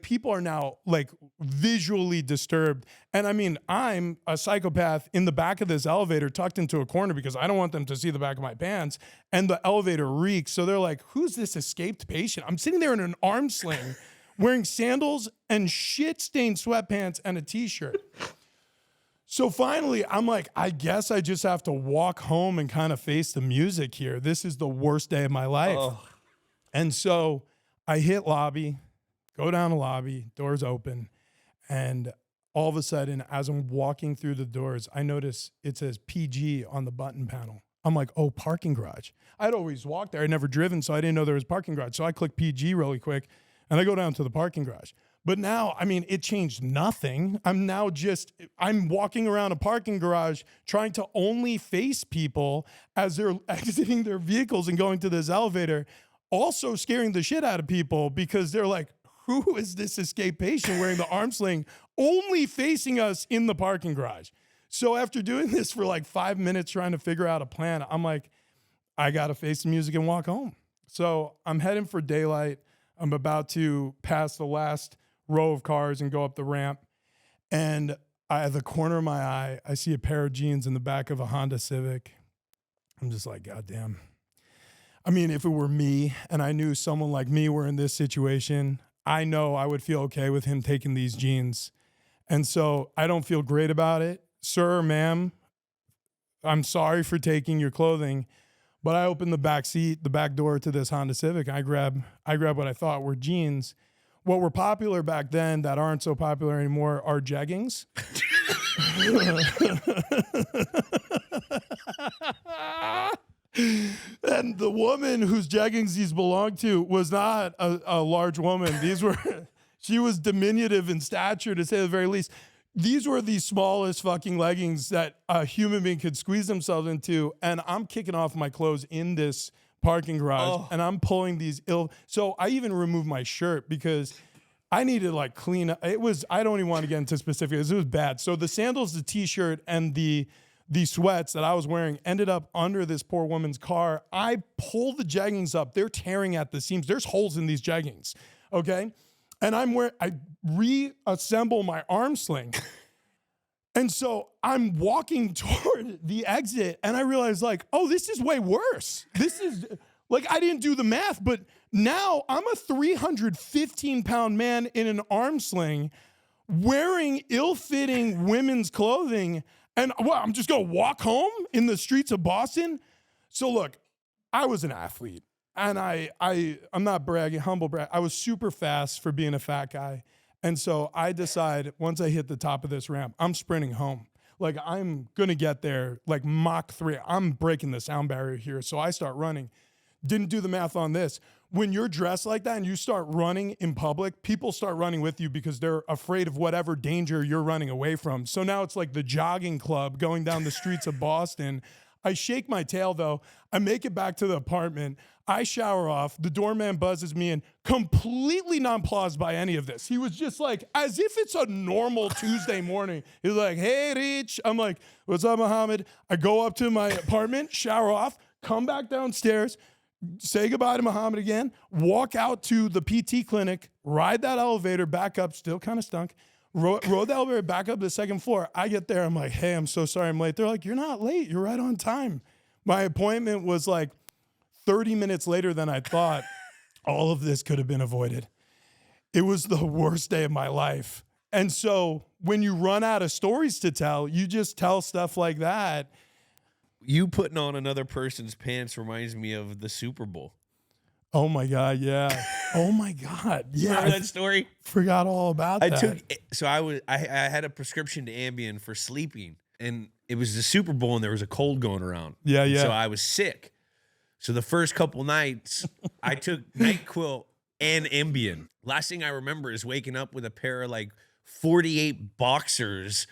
people are now like visually disturbed. And I mean, I'm a psychopath in the back of this elevator, tucked into a corner because I don't want them to see the back of my pants. And the elevator reeks. So they're like, "Who's this escaped patient?" I'm sitting there in an arm sling, wearing sandals and shit-stained sweatpants and a t-shirt. So finally, I'm like, I guess I just have to walk home and kind of face the music here. This is the worst day of my life. Oh. And so I hit lobby, go down the lobby, doors open, and all of a sudden, as I'm walking through the doors, I notice it says PG on the button panel. I'm like, oh, parking garage. I'd always walked there. I'd never driven, so I didn't know there was parking garage. So I click PG really quick, and I go down to the parking garage. But now, I mean, it changed nothing. I'm walking around a parking garage trying to only face people as they're exiting their vehicles and going to this elevator, also scaring the shit out of people because they're like, who is this escaped patient wearing the arm sling only facing us in the parking garage? So after doing this for like 5 minutes trying to figure out a plan, I'm like, I got to face the music and walk home. So I'm heading for daylight. I'm about to pass the last row of cars and go up the ramp. And at the corner of my eye, I see a pair of jeans in the back of a Honda Civic. I'm just like, God damn. I mean, if it were me and I knew someone like me were in this situation, I know I would feel okay with him taking these jeans. And so I don't feel great about it. Sir, ma'am, I'm sorry for taking your clothing. But I opened the back seat, the back door to this Honda Civic. I grab what I thought were jeans. What were popular back then that aren't so popular anymore are jeggings. And the woman whose jeggings these belonged to was not a large woman. She was diminutive in stature, to say the very least. These were the smallest fucking leggings that a human being could squeeze themselves into. And I'm kicking off my clothes in this parking garage and I'm pulling these so I even removed my shirt because I needed to like clean up. I don't even want to get into specifics. It was bad. So the sandals, the t-shirt, and the sweats that I was wearing ended up under this poor woman's car. I pulled the jeggings up. They're tearing at the seams. There's holes in these jeggings. Okay. And I reassemble my arm sling. And so I'm walking toward the exit and I realized like, oh, this is way worse. This is like, I didn't do the math, but now I'm a 315-pound man in an arm sling wearing ill-fitting women's clothing. And I'm just going to walk home in the streets of Boston. So look, I was an athlete and I'm not bragging, humble brag. I was super fast for being a fat guy. And so I decide once I hit the top of this ramp, I'm sprinting home. Like I'm going to get there like Mach 3. I'm breaking the sound barrier here. So I start running. Didn't do the math on this. When you're dressed like that and you start running in public, people start running with you because they're afraid of whatever danger you're running away from. So now it's like the jogging club going down the streets of Boston. I shake my tail, though. I make it back to the apartment. I shower off. The doorman buzzes me in, completely nonplussed by any of this. He was just like, as if it's a normal Tuesday morning. He's like, hey, Rich. I'm like, what's up, Muhammad? I go up to my apartment, shower off, come back downstairs, say goodbye to Muhammad again, walk out to the PT clinic, ride that elevator back up, still kind of stunk, rode the elevator back up to the second floor. I get there, I'm like, hey, I'm so sorry I'm late. They're like, you're not late, you're right on time. My appointment was like 30 minutes later than I thought. All of this could have been avoided. It was the worst day of my life. And so when you run out of stories to tell, you just tell stuff like that. You putting on another person's pants reminds me of the Super Bowl. Oh my God, yeah. Oh my God, yeah. Remember that story? Forgot all about that. I had a prescription to Ambien for sleeping, and it was the Super Bowl, and there was a cold going around. Yeah, yeah. So I was sick. So the first couple nights, I took NyQuil and Ambien. Last thing I remember is waking up with a pair of like 48 boxers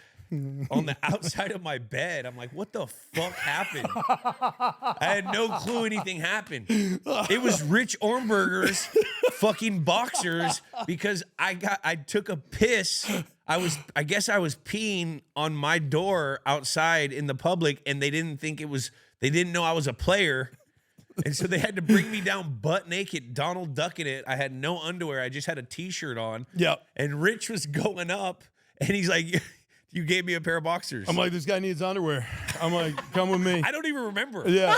on the outside of my bed. I'm like, what the fuck happened? I had no clue anything happened. It was Rich Ohrnberger's fucking boxers because I took a piss. I guess I was peeing on my door outside in the public, and they didn't know I was a player. And so they had to bring me down butt naked, Donald Ducking it. I had no underwear. I just had a t-shirt on. Yep. And Rich was going up, and he's like, you gave me a pair of boxers. I'm like, this guy needs underwear. I'm like, come with me. I don't even remember. Yeah.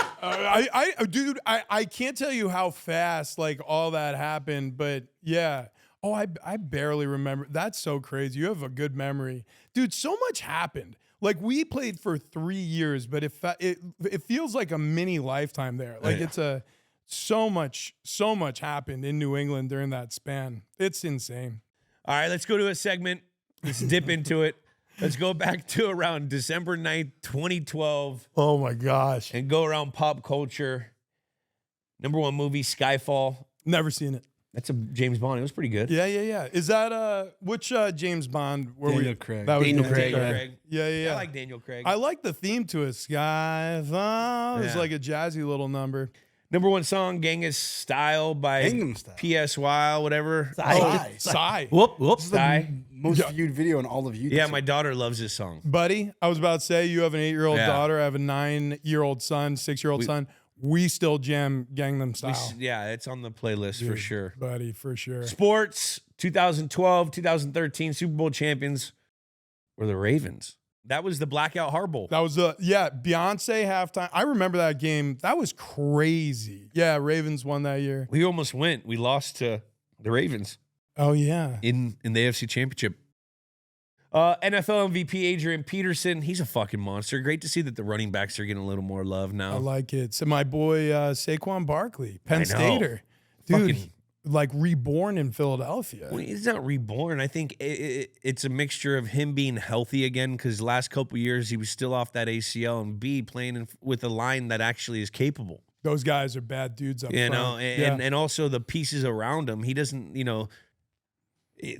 Dude, I can't tell you how fast like all that happened, but yeah. Oh, I barely remember. That's so crazy. You have a good memory. Dude, so much happened. Like we played for 3 years, but it feels like a mini lifetime there. Like it's so much happened in New England during that span. It's insane. All right, let's go to a segment. Let's dip into it. Let's go back to around December 9th, 2012. Oh my gosh. And go around pop culture. Number one movie, Skyfall. Never seen it. That's a James Bond. It was pretty good. Yeah. Is that which James Bond were Daniel we? Craig. That was Daniel Daniel Craig. Yeah. I like Daniel Craig. I like the theme to it. Skyfall. It's Yeah. like a jazzy little number. Number one song, Gangnam Style by Gangnam Style. PSY, whatever. Sigh. Whoop, whoop. This is the most viewed video on all of YouTube. Yeah, my daughter loves this song. Buddy, I was about to say, you have an 8-year-old Yeah. daughter. I have a 9-year-old son, 6-year-old son. We still jam Gangnam Style. Yeah, it's on the playlist for sure. Buddy, for sure. Sports, 2012, 2013 Super Bowl champions were the Ravens. That was the Blackout Hard Bowl. That was Beyonce halftime. I remember that game. That was crazy. Yeah, Ravens won that year. We almost went. We lost to the Ravens Oh, yeah. in the AFC Championship. NFL MVP Adrian Peterson. He's a fucking monster. Great to see that the running backs are getting a little more love I now. like it. So my boy Saquon Barkley, Penn I know. Stater. Dude, Fucking- like reborn in Philadelphia. Well, he's not reborn. I think it's a mixture of him being healthy again because last couple years he was still off that ACL, and B, playing with a line that actually is capable. Those guys are bad dudes up You front. know, and also the pieces around him. He doesn't,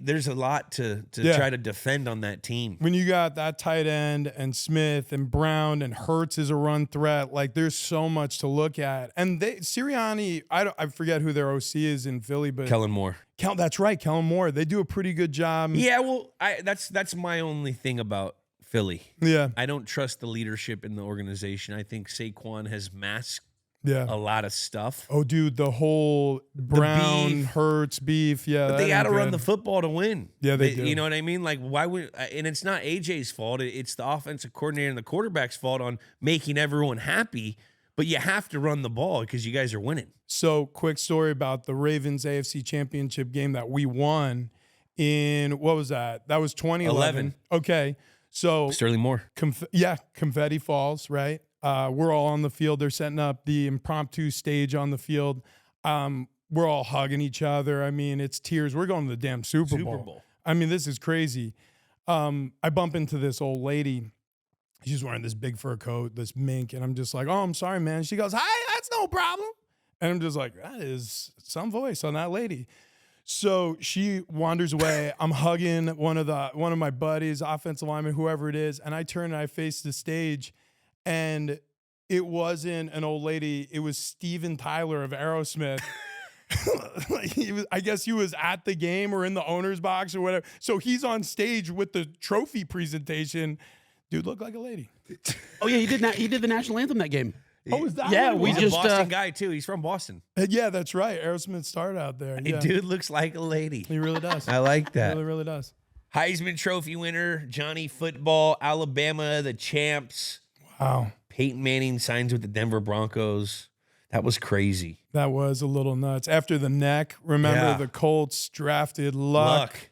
there's a lot to Yeah. try to defend on that team. When you got that tight end and Smith and Brown and Hurts is a run threat, like there's so much to look at. And Sirianni, I forget who their OC is in Philly, but Kellen Moore. That's right, Kellen Moore. They do a pretty good job. Yeah, well, that's my only thing about Philly. Yeah. I don't trust the leadership in the organization. I think Saquon has masked Yeah. a lot of stuff. Oh, dude, the whole Brown, beef. Hurts beef. Yeah. But they got got to run the football to win. Yeah, they do. You know what I mean? Like, why would? And it's not AJ's fault. It's the offensive coordinator and the quarterback's fault on making everyone happy. But you have to run the ball because you guys are winning. So, quick story about the Ravens AFC Championship game that we won in, what was that? That was 2011. Okay. So, Sterling Moore. confetti falls, right? We're all on the field. They're setting up the impromptu stage on the field. We're all hugging each other. I mean, it's tears. We're going to the damn Super Bowl. I mean, this is crazy. I bump into this old lady. She's wearing this big fur coat, this mink, and I'm just like, oh, I'm sorry, man. She goes, hi, that's no problem. And I'm just like, that is some voice on that lady. So she wanders away. I'm hugging one of my buddies, offensive lineman, whoever it is, and I turn and I face the stage, and it wasn't an old lady. It was Steven Tyler of Aerosmith. I guess he was at the game or in the owner's box or whatever. So he's on stage with the trophy presentation. Dude looked like a lady. Oh yeah, he did the national anthem that game. Oh, is that Yeah, what it we was? He's just a Boston guy too. He's from Boston. Yeah, that's right. Aerosmith started out there. Yeah. Dude looks like a lady. He really does. I like that. Really, really does. Heisman Trophy winner, Johnny Football, Alabama, the champs. Wow. Peyton Manning signs with the Denver Broncos. That was crazy. That was a little nuts. After the neck, remember the Colts drafted Luck.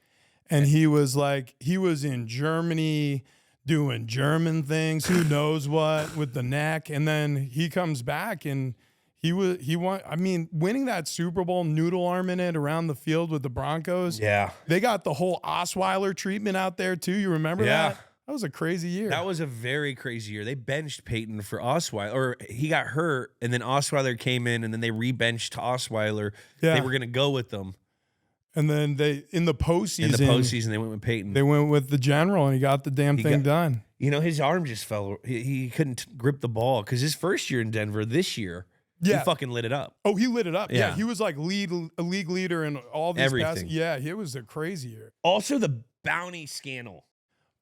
And he was in Germany doing German things, who knows what, with the neck. And then he comes back and winning that Super Bowl, noodle arming it around the field with the Broncos. Yeah. They got the whole Osweiler treatment out there too. You remember that? That was a crazy year. That was a very crazy year. They benched Peyton for Osweiler, or he got hurt, and then Osweiler came in, and then they rebenched Osweiler. Yeah. They were going to go with them. And then in the postseason. In the postseason, they went with Peyton. They went with the general, and he got the damn thing done. You know, his arm just fell. He couldn't grip the ball because his first year in Denver this year, he fucking lit it up. Oh, he lit it up. Yeah, Yeah. he was like a league leader in all these Everything. passes. Yeah, it was a crazy year. Also, the bounty scandal.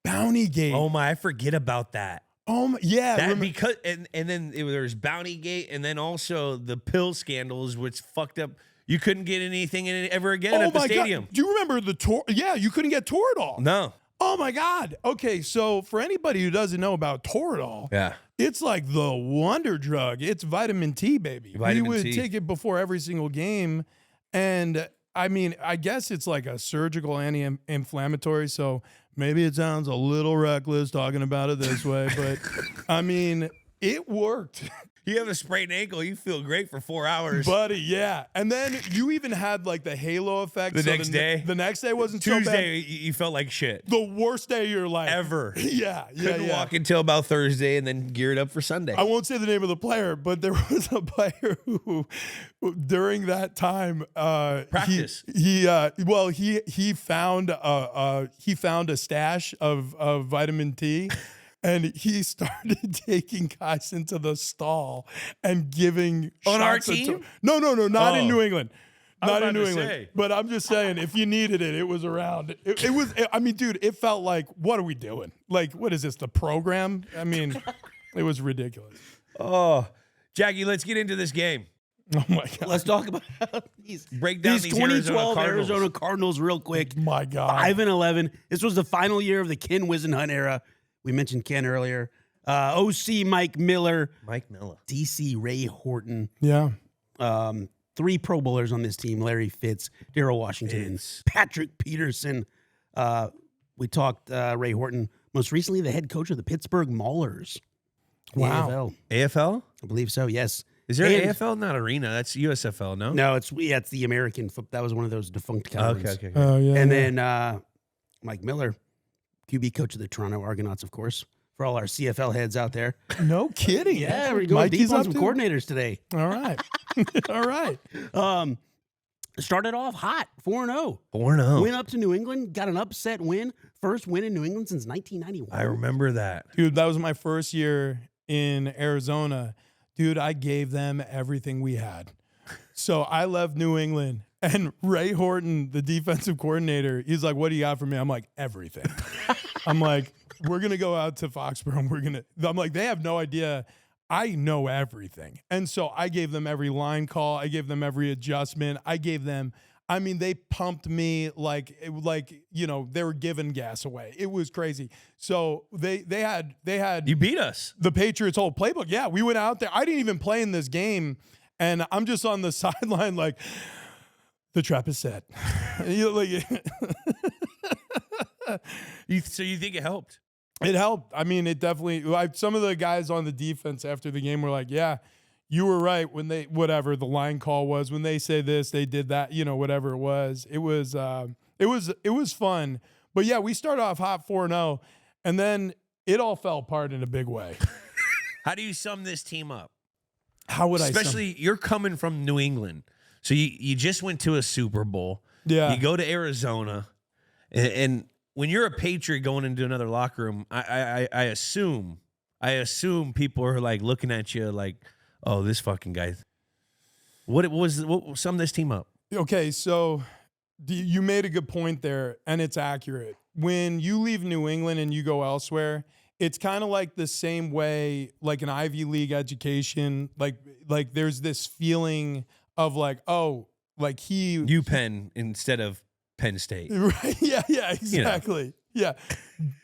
Bounty Gate. Oh my, I forget about that. Oh my, yeah. That because and then there was Bounty Gate, and then also the pill scandals, which fucked up. You couldn't get anything in it ever again at the stadium. God. Do you remember the tour? Yeah, you couldn't get Toradol. No. Oh my God. Okay, so for anybody who doesn't know about Toradol, Yeah. it's like the wonder drug. It's vitamin T, baby. Vitamin we would T. take it before every single game, and I mean, I guess it's like a surgical anti-inflammatory. So maybe it sounds a little reckless talking about it this way, but I mean, it worked. You have a sprained ankle, you feel great for 4 hours. Buddy, yeah. And then you even had like the halo effect. The next day? The next day wasn't so bad. Tuesday, you felt like shit. The worst day of your life. Ever. Yeah. Couldn't walk until about Thursday and then geared up for Sunday. I won't say the name of the player, but there was a player who during that time, Practice. He found a stash of vitamin T. And he started taking guys into the stall and giving On our shots of team? No, not in New England. I was Not in about New to England. say. But I'm just saying, if you needed it, it was around. It was, I mean, dude, it felt like, what are we doing? Like, what is this, the program? I mean, it was ridiculous. Oh, Jackie, let's get into this game. Oh, my God. Let's talk about these Break down these 2012 Arizona Cardinals real quick. My God. 5-11. This was the final year of the Ken Whisenhunt era. We mentioned Ken earlier. OC Mike Miller, DC Ray Horton. Yeah. 3 Pro Bowlers on this team: Larry Fitz, Darrell Washington, and Patrick Peterson. We talked Ray Horton, most recently the head coach of the Pittsburgh Maulers. Wow. AFL? I believe so. Yes. Is there an AFL? Not arena. That's USFL, no? No, it's the American. That was one of those defunct conferences. Okay. Oh, yeah. And yeah. then Mike Miller, QB coach of the Toronto Argonauts, of course, for all our CFL heads out there. No kidding. Yeah, we're going deep on some coordinators today. All right. All right. Started off hot, 4-0. 4-0. Went up to New England, got an upset win. First win in New England since 1991. I remember that. Dude, that was my first year in Arizona. Dude, I gave them everything we had. So I left New England, and Ray Horton, the defensive coordinator, he's like, what do you got for me? I'm like, everything. I'm like, we're going to go out to Foxborough, and I'm like, they have no idea. I know everything. And so I gave them every line call. I gave them every adjustment. I gave them, I mean, they pumped me like, you know, they were giving gas away. It was crazy. So they had You beat us. the Patriots' whole playbook. Yeah, we went out there. I didn't even play in this game. And I'm just on the sideline like, the trap is set. So you think it helped? It helped. I mean, it definitely, some of the guys on the defense after the game were like, yeah, you were right when they, whatever the line call was, when they say this, they did that, you know, whatever it was. It was fun. But yeah, we started off hot 4-0, and then it all fell apart in a big way. How do you sum this team up? How would Especially you're coming from New England. So you just went to a Super Bowl. Yeah. You go to Arizona. And when you're a Patriot going into another locker room, I assume I assume people are like looking at you like, oh, this fucking guy. What sum this team up? Okay, so you made a good point there, and it's accurate. When you leave New England and you go elsewhere, it's kind of like the same way, like an Ivy League education. Like there's this feeling of like, oh, like UPenn instead of Penn State. Right? Yeah, exactly. Yeah,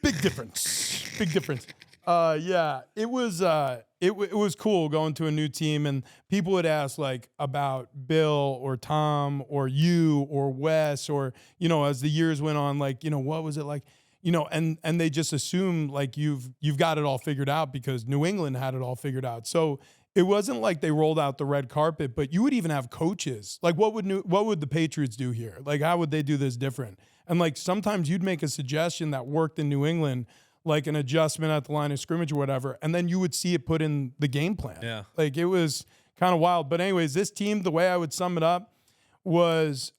big difference. Big difference. Yeah, it was cool going to a new team, and people would ask like about Bill or Tom or you or Wes, or as the years went on, like what was it like, and they just assume like you've got it all figured out because New England had it all figured out. So it wasn't like they rolled out the red carpet, but you would even have coaches like what would the Patriots do here? Like how would they do this different? And like sometimes you'd make a suggestion that worked in New England, like an adjustment at the line of scrimmage or whatever, and then you would see it put in the game plan. Yeah. Like it was kind of wild. But anyways, this team, the way I would sum it up was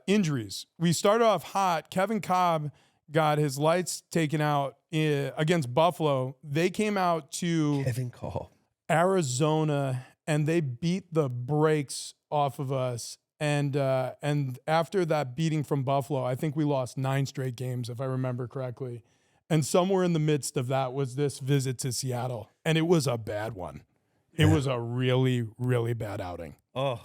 injuries. We started off hot. Kevin Cobb got his lights taken out against Buffalo. They came out to Kevin Call. Arizona, and they beat the brakes off of us. And after that beating from Buffalo, I think we lost 9 straight games, if I remember correctly. And somewhere in the midst of that was this visit to Seattle, and it was a bad one. It was a really, really bad outing. Oh,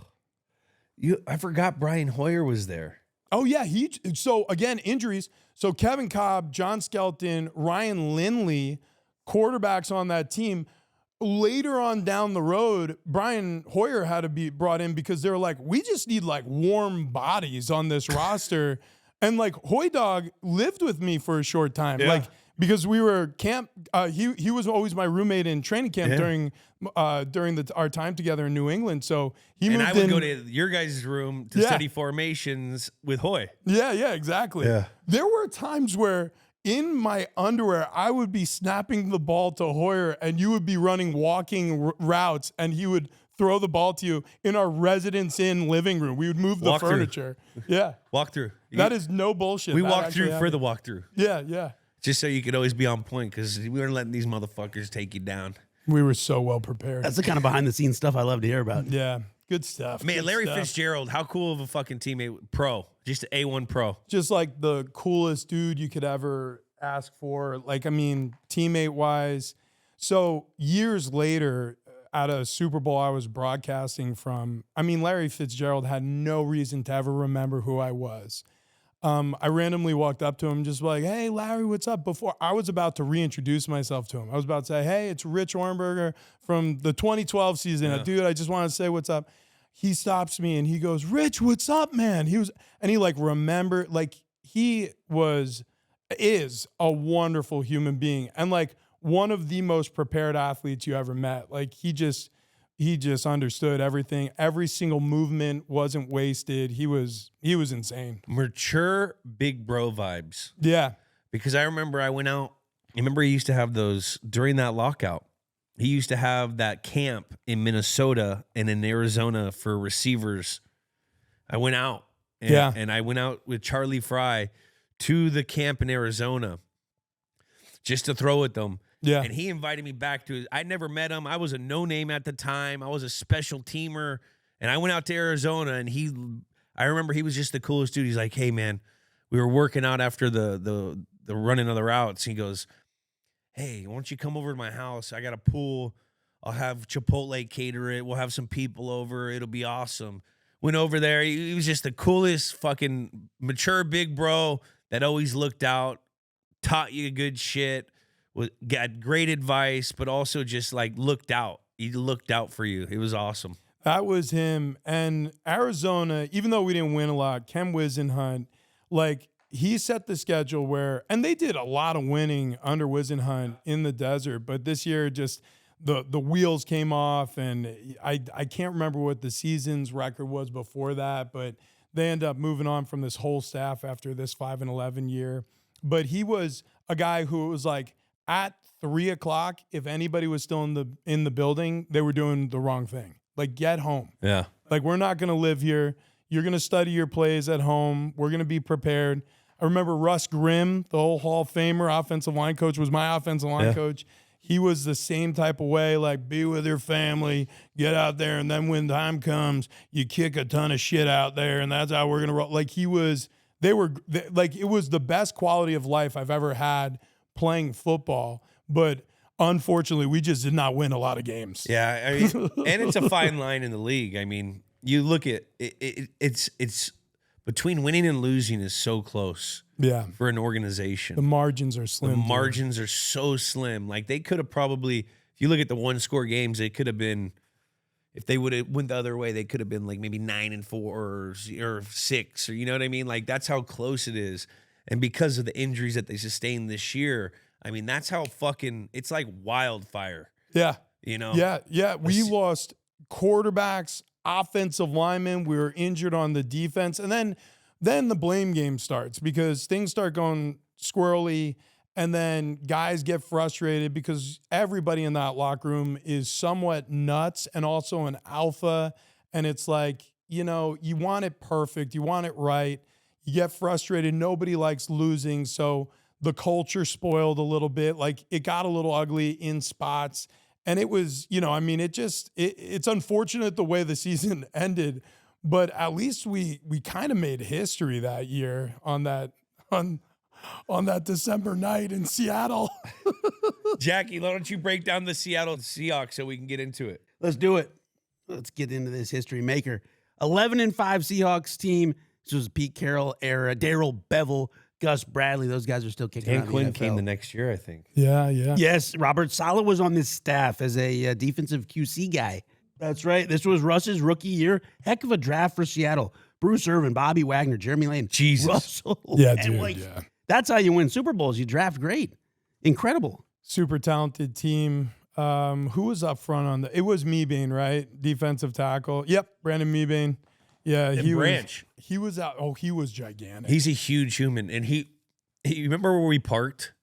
I forgot Brian Hoyer was there. Oh yeah, so again, injuries. So Kevin Cobb, John Skelton, Ryan Lindley, quarterbacks on that team. Later on down the road, Brian Hoyer had to be brought in because they were like, we just need like warm bodies on this roster. And like Hoy Dog lived with me for a short time, like because we were camp. He was always my roommate in training camp during our time together in New England. So he moved in. And I would go to your guys' room to study formations with Hoy. Yeah, exactly. Yeah. There were times where in my underwear I would be snapping the ball to Hoyer, and you would be running walking routes, and he would throw the ball to you in our Residence Inn living room. We would move the furniture. Yeah. Walk through. That is no bullshit. We walked through for the walkthrough. Yeah. Just so you could always be on point because we weren't letting these motherfuckers take you down. We were so well prepared. That's the kind of behind the scenes stuff I love to hear about. Yeah. Good stuff. Man, Good Larry stuff. Fitzgerald, how cool of a fucking teammate. Pro. Just an A1 pro. Just like the coolest dude you could ever ask for. Like, I mean, teammate wise. So years later, at a Super Bowl I was broadcasting from, I mean, Larry Fitzgerald had no reason to ever remember who I was. I randomly walked up to him just like, hey, Larry, what's up? Before I was about to reintroduce myself to him. I was about to say, hey, it's Rich Ohrnberger from the 2012 season. Dude, I just want to say what's up. He stops me and he goes, Rich, what's up, man? And he like remembered, like he is a wonderful human being. And like, one of the most prepared athletes you ever met. Like he just understood everything. Every single movement wasn't wasted. He was insane. Mature big bro vibes. Yeah. Because I remember I went out. I remember he used to have those during that lockout. He used to have that camp in Minnesota and in Arizona for receivers. I went out. And I went out with Charlie Fry to the camp in Arizona just to throw at them. Yeah. And he invited me back to I never met him. I was a no-name at the time. I was a special teamer. And I went out to Arizona, and I remember he was just the coolest dude. He's like, hey, man, we were working out after the running of the routes. He goes, hey, why don't you come over to my house? I got a pool. I'll have Chipotle cater it. We'll have some people over. It'll be awesome. Went over there. He was just the coolest fucking mature big bro that always looked out, taught you good shit. Got great advice, but also just like looked out. He looked out for you. It was awesome. That was him. And Arizona, even though we didn't win a lot, Ken Wisenhunt, like he set the schedule where, and they did a lot of winning under Wisenhunt in the desert, but this year just the wheels came off, and I can't remember what the season's record was before that, but they ended up moving on from this whole staff after this 5-11 year. But he was a guy who was like, at 3:00, if anybody was still in the building, they were doing the wrong thing. Like, get home. Yeah. Like, we're not going to live here. You're going to study your plays at home. We're going to be prepared. I remember Russ Grimm, the whole Hall of Famer offensive line coach, was my offensive line coach. he was the same type of way, like be with your family, get out there, and then when time comes, you kick a ton of shit out there, and that's how we're gonna roll. Like it was the best quality of life I've ever had playing football, but unfortunately, we just did not win a lot of games. Yeah, I mean, and it's a fine line in the league. I mean, you look at it, it's between winning and losing is so close. Yeah, for an organization, the margins are slim. The margins are so slim. Like they could have probably, if you look at the 1-score games, it could have been, if they would have went the other way, they could have been like maybe 9-4 or 6, or you know what I mean? Like that's how close it is. And because of the injuries that they sustained this year, I mean, that's how fucking, it's like wildfire. Yeah. You know? Yeah. We lost quarterbacks, offensive linemen. We were injured on the defense. And then the blame game starts because things start going squirrely, and then guys get frustrated because everybody in that locker room is somewhat nuts and also an alpha. And it's like, you know, you want it perfect. You want it right. You get frustrated. Nobody likes losing. So the culture spoiled a little bit. Like it got a little ugly in spots. And it was, you know, I mean, it's unfortunate the way the season ended, but at least we kind of made history that year on that December night in Seattle. Jackie, why don't you break down the Seattle Seahawks so we can get into it? Let's do it. Let's get into this history maker. 11-5 Seahawks team. This was Pete Carroll era. Darrell Bevel, Gus Bradley. Those guys are still kicking. Dan around Quinn the NFL. came the next year, I think. Yeah. Yes, Robert Saleh was on this staff as a defensive QC guy. That's right. This was Russ's rookie year. Heck of a draft for Seattle. Bruce Irvin, Bobby Wagner, Jeremy Lane, Jesus. Russell. Yeah, And, dude. Yeah. That's how you win Super Bowls. You draft great. Incredible. Super talented team. Who was up front on the? It was Meebane, right? Defensive tackle. Yep, Brandon Meebane. Yeah, And Branch. He was out. Oh, he was gigantic. He's a huge human, and he remember where we parked?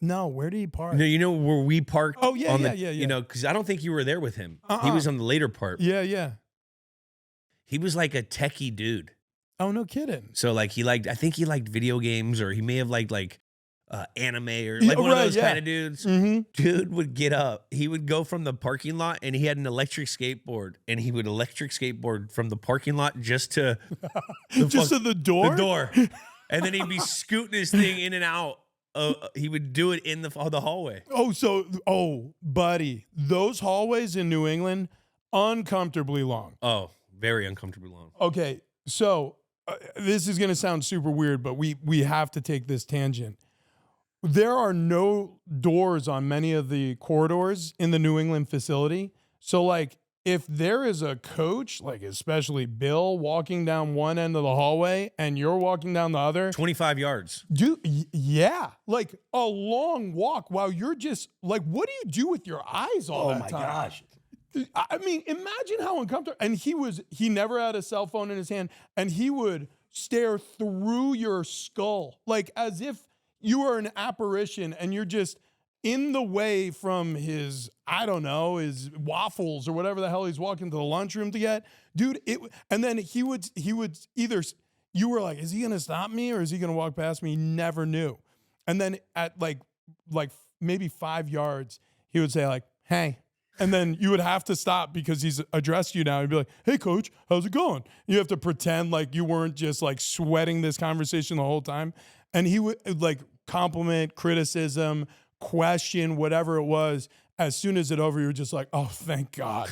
No, where did he park? No, you know where we parked? Oh, yeah, on yeah, the, yeah. You know, because I don't think you were there with him. He was on the later part. Yeah. He was like a techie dude. Oh, no kidding. So like I think he liked video games, or he may have liked anime, or like one of those kind of dudes. Mm-hmm. Dude would get up. He would go from the parking lot, and he had an electric skateboard, and he would electric skateboard from the parking lot just to Just to the door? The door. And then he'd be scooting his thing in and out. He would do it in the hallway. Buddy, those hallways in New England, uncomfortably long. Oh, very uncomfortably long. Okay, so this is going to sound super weird, but we have to take this tangent. There are no doors on many of the corridors in the New England facility. So, like, if there is a coach, like especially Bill, walking down one end of the hallway and you're walking down the other, 25 yards. Yeah, like a long walk while you're just like, what do you do with your eyes all that time? Gosh. I mean, imagine how uncomfortable. And he never had a cell phone in his hand, and he would stare through your skull, like as if you are an apparition and you're just in the way from his, I don't know, his waffles or whatever the hell he's walking to the lunchroom to get. Dude, and then he would either, you were like, is he going to stop me or is he going to walk past me? He never knew. And then at like maybe 5 yards, he would say like, hey. And then you would have to stop because he's addressed you now. He'd be like, hey, coach, how's it going? You have to pretend like you weren't just like sweating this conversation the whole time. And he would like compliment, criticism, question, whatever it was. As soon as it over, you were just like, oh, thank God.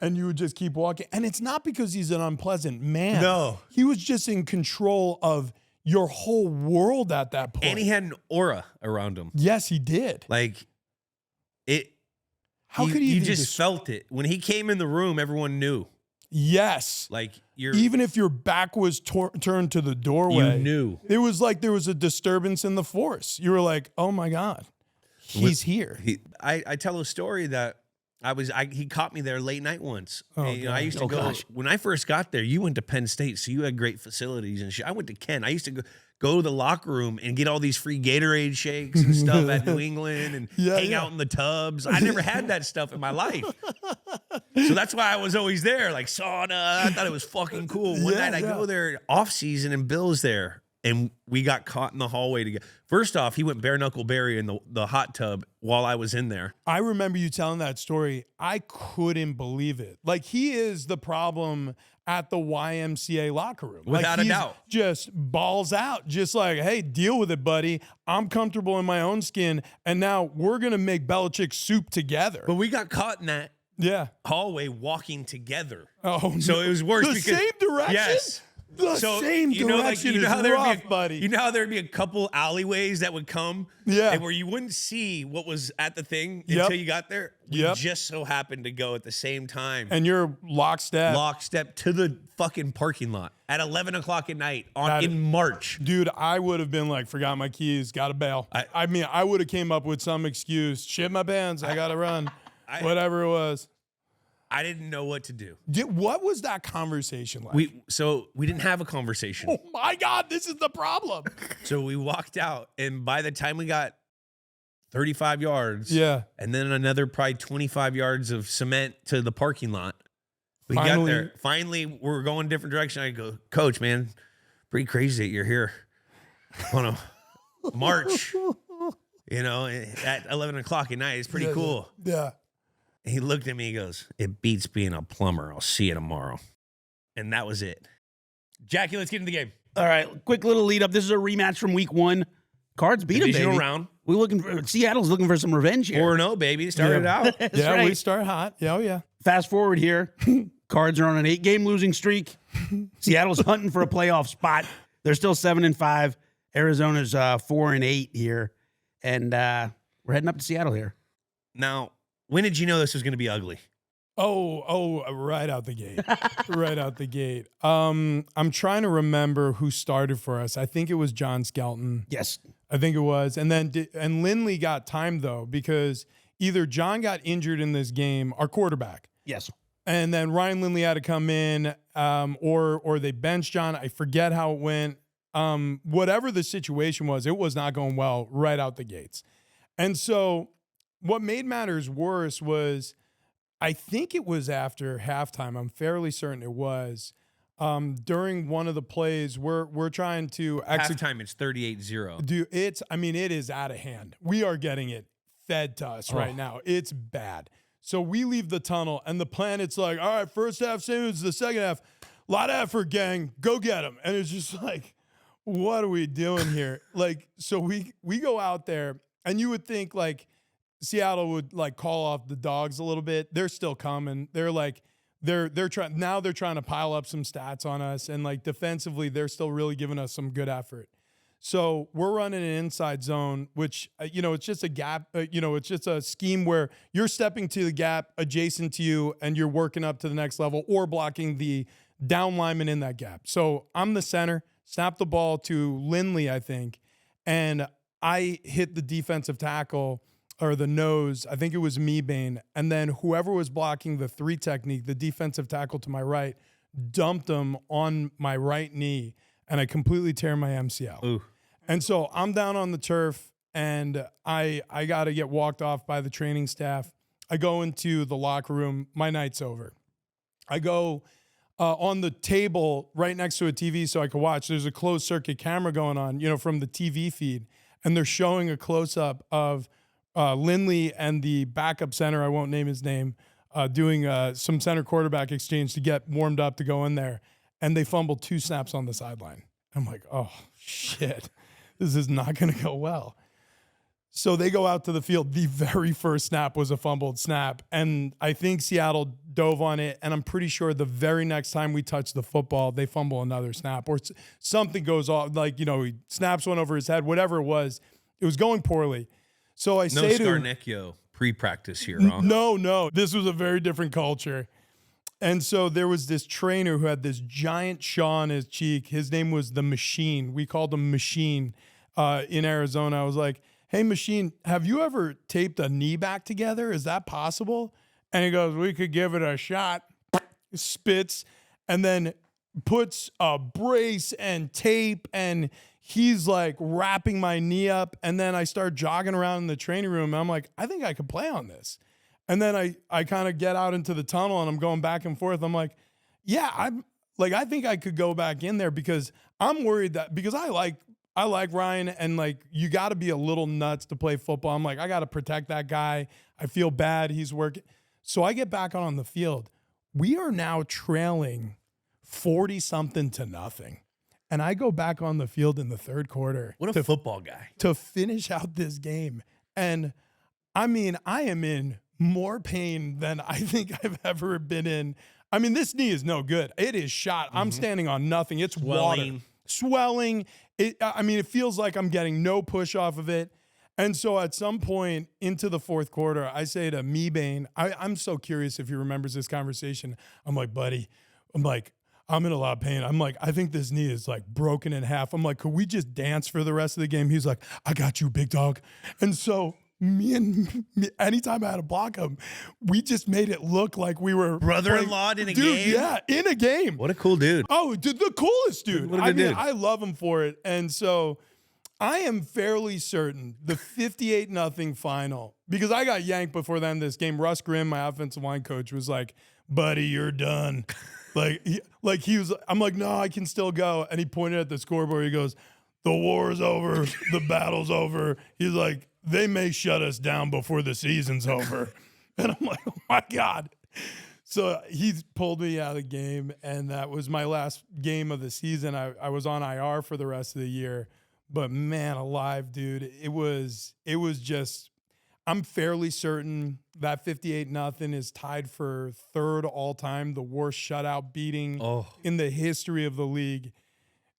And you would just keep walking. And it's not because he's an unpleasant man. No. He was just in control of your whole world at that point. And he had an aura around him. Yes, he did. Like, it. How could he You even just felt it. When he came in the room, everyone knew. Yes. Like, even if your back was turned to the doorway, you knew. It was like there was a disturbance in the force. You were like, oh my God, he's here. I tell a story that he caught me there late night once. Oh, And, I used to go, when I first got there, you went to Penn State, so you had great facilities and shit. I went to Kent. I used to go to the locker room and get all these free Gatorade shakes and stuff at New England and hang out in the tubs. I never had that stuff in my life. So that's why I was always there, like sauna. I thought it was fucking cool. One night I go there off season and Bill's there. and we got caught in the hallway together. First off, he went bare knuckle Barry in the hot tub while I was in there. I remember you telling that story. I couldn't believe it. Like, he is the problem at the YMCA locker room. Without a he's doubt. Just balls out. Just like, hey, deal with it, buddy. I'm comfortable in my own skin. And now we're going to make Belichick soup together. But we got caught in that Yeah. hallway walking together. Oh, So no. it was worse The because same direction? Yes. The same direction is rough, buddy. You know how there'd be a couple alleyways that would come, Yeah. and where you wouldn't see what was at the thing Yep. until you got there. We Yep. just so happened to go at the same time, And you're lockstep to the fucking parking lot at 11 o'clock at night in March. Dude, I would have been like, forgot my keys, got to bail. I mean, I would have came up with some excuse. Shit my pants, I got to run. Whatever it was. I didn't know what to do. What was that conversation like? We didn't have a conversation. Oh my God, this is the problem. So we walked out, and by the time we got 35 yards, Yeah. and then another probably 25 yards of cement to the parking lot, we got Finally- there. Finally, we're going a different direction. I go, Coach, man, pretty crazy that you're here on a March, at 11 o'clock at night. It's pretty cool. Yeah. And he looked at me, he goes, it beats being a plumber. I'll see you tomorrow. And that was it. Jackie, let's get into the game. All right, quick little lead up. This is a rematch from week 1. Cards beat them, Divisional baby. round. We're looking for Seattle's looking for some revenge here. 4-0, baby. Started out. That's Yeah, right. we start hot. Yeah, oh yeah. Fast forward here. Cards are on an 8-game losing streak. Seattle's hunting for a playoff spot. They're still 7-5. Arizona's 4-8 here, and we're heading up to Seattle here. Now, when did you know this was going to be ugly? Oh, right out the gate. Right out the gate. I'm trying to remember who started for us. I think it was John Skelton. Yes. I think it was. And then Lindley got time though, because either John got injured in this game, our quarterback. Yes. And then Ryan Lindley had to come in, or they benched John. I forget how it went. Whatever the situation was, it was not going well right out the gates. And so what made matters worse was, I think it was after halftime. I'm fairly certain it was. During one of the plays, we're trying to execute. Halftime, it's 38-0. Dude, it is out of hand. We are getting it fed to us right now. It's bad. So we leave the tunnel, and the plan, it's like, all right, first half, same as the second half. A lot of effort, gang. Go get them. And it's just like, what are we doing here? Like, so we go out there, and you would think, like, Seattle would, like, call off the dogs a little bit. They're still coming. They're like, they're trying to pile up some stats on us, and, like, defensively, they're still really giving us some good effort. So we're running an inside zone, which, it's just a gap. It's just a scheme where you're stepping to the gap adjacent to you and you're working up to the next level or blocking the down lineman in that gap. So I'm the center, snap the ball to Lindley, I think, and I hit the defensive tackle or the nose. I think it was Mebane. And then whoever was blocking the 3 technique, the defensive tackle to my right, dumped him on my right knee, and I completely tear my MCL. Ooh. And so I'm down on the turf, and I got to get walked off by the training staff. I go into the locker room. My night's over. I go on the table right next to a TV so I can watch. There's a closed circuit camera going on, from the TV feed, and they're showing a close-up of Lindley and the backup center, I won't name his name, doing some center quarterback exchange to get warmed up to go in there. And they fumbled 2 snaps on the sideline. I'm like, oh, shit. This is not going to go well. So they go out to the field. The very first snap was a fumbled snap. And I think Seattle dove on it. And I'm pretty sure the very next time we touch the football, they fumble another snap. Or something goes off, like, he snaps one over his head, whatever it was going poorly. So I say to Scarnecchia pre-practice here, huh? No. This was a very different culture. And so there was this trainer who had this giant Shaw on his cheek. His name was the Machine. We called him Machine in Arizona. I was like, hey, Machine, have you ever taped a knee back together? Is that possible? And he goes, we could give it a shot. Spits, and then puts a brace and tape, and he's like wrapping my knee up. And then I start jogging around in the training room. And I'm like, I think I could play on this. And then I kind of get out into the tunnel, and I'm going back and forth. I'm like, yeah, Like, I think I could go back in there because I'm worried that because I like Ryan, and like, you got to be a little nuts to play football. I'm like, I got to protect that guy. I feel bad. He's working. So I get back on the field. We are now trailing 40-something to nothing. And I go back on the field in the third quarter. What a football guy. To finish out this game. And I mean, I am in more pain than I think I've ever been in. I mean, this knee is no good. It is shot. I'm standing on nothing. It's water. Swelling. It feels like I'm getting no push off of it. And so at some point into the fourth quarter, I say to Meebane, I'm so curious if he remembers this conversation. I'm like, buddy, I'm in a lot of pain. I'm like, I think this knee is like broken in half. I'm like, could we just dance for the rest of the game? He's like, I got you, big dog. And so me, anytime I had to block him, we just made it look like we were brother-in-law in a game. Yeah, in a game. What a cool dude. Oh, dude, the coolest dude. What a good dude. I love him for it. And so I am fairly certain the 58-0 final, because I got yanked before the end of this game. Russ Grimm, my offensive line coach, was like, buddy, you're done. He was, I'm like, no, I can still go. And he pointed at the scoreboard. He goes, the war's over. The battle's over. He's like, they may shut us down before the season's over. And I'm like, oh my God. So he pulled me out of the game. And that was my last game of the season. I was on IR for the rest of the year. But man alive, dude, it was just, I'm fairly certain that 58-0 is tied for third all time, the worst shutout beating in the history of the league.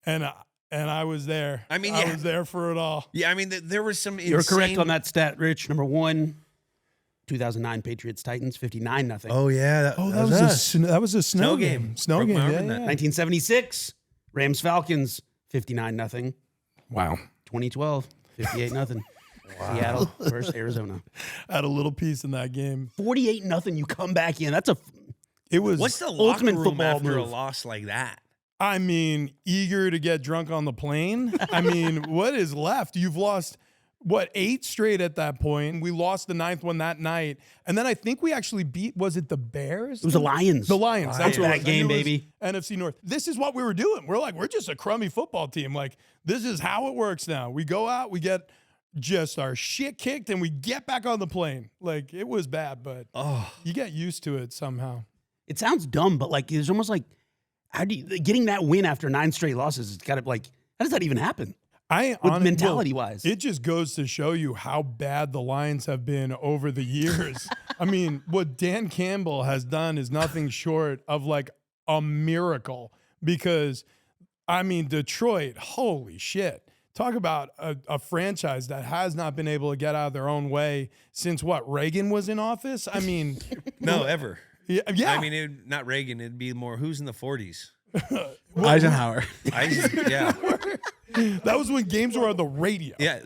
And I was there. I mean, I was there for it all. Yeah, I mean, there was some insane... You're correct on that stat, Rich. Number one, 2009 Patriots-Titans, 59-0. Oh, yeah. That was a snow game. Snow game, yeah. 1976, Rams-Falcons, 59-0. Wow. 2012, 58-0. Wow. Seattle versus Arizona. I had a little piece in that game. 48-0. You come back in. It was what's the ultimate locker room football after move. a loss like that? I mean, eager to get drunk on the plane. I mean, what is left? You've lost, 8 straight at that point. We lost the 9th one that night. And then I think we actually beat, was it the Bears? It was the Lions. The Lions. That's what that game, baby. NFC North. This is what we were doing. We're just a crummy football team. Like, this is how it works now. We go out, we get just our shit kicked, and we get back on the plane. Like, it was bad, but you get used to it somehow. It sounds dumb, but like, it's almost like, getting that win after 9 straight losses, it's got to like, how does that even happen? Mentality-wise. It just goes to show you how bad the Lions have been over the years. I mean, what Dan Campbell has done is nothing short of like a miracle, because, I mean, Detroit, holy shit. Talk about a franchise that has not been able to get out of their own way since Reagan was in office? I mean. No, ever. Yeah. I mean, not Reagan. It'd be more, who's in the 40s? Eisenhower. Yeah. That was when games were on the radio. Yeah.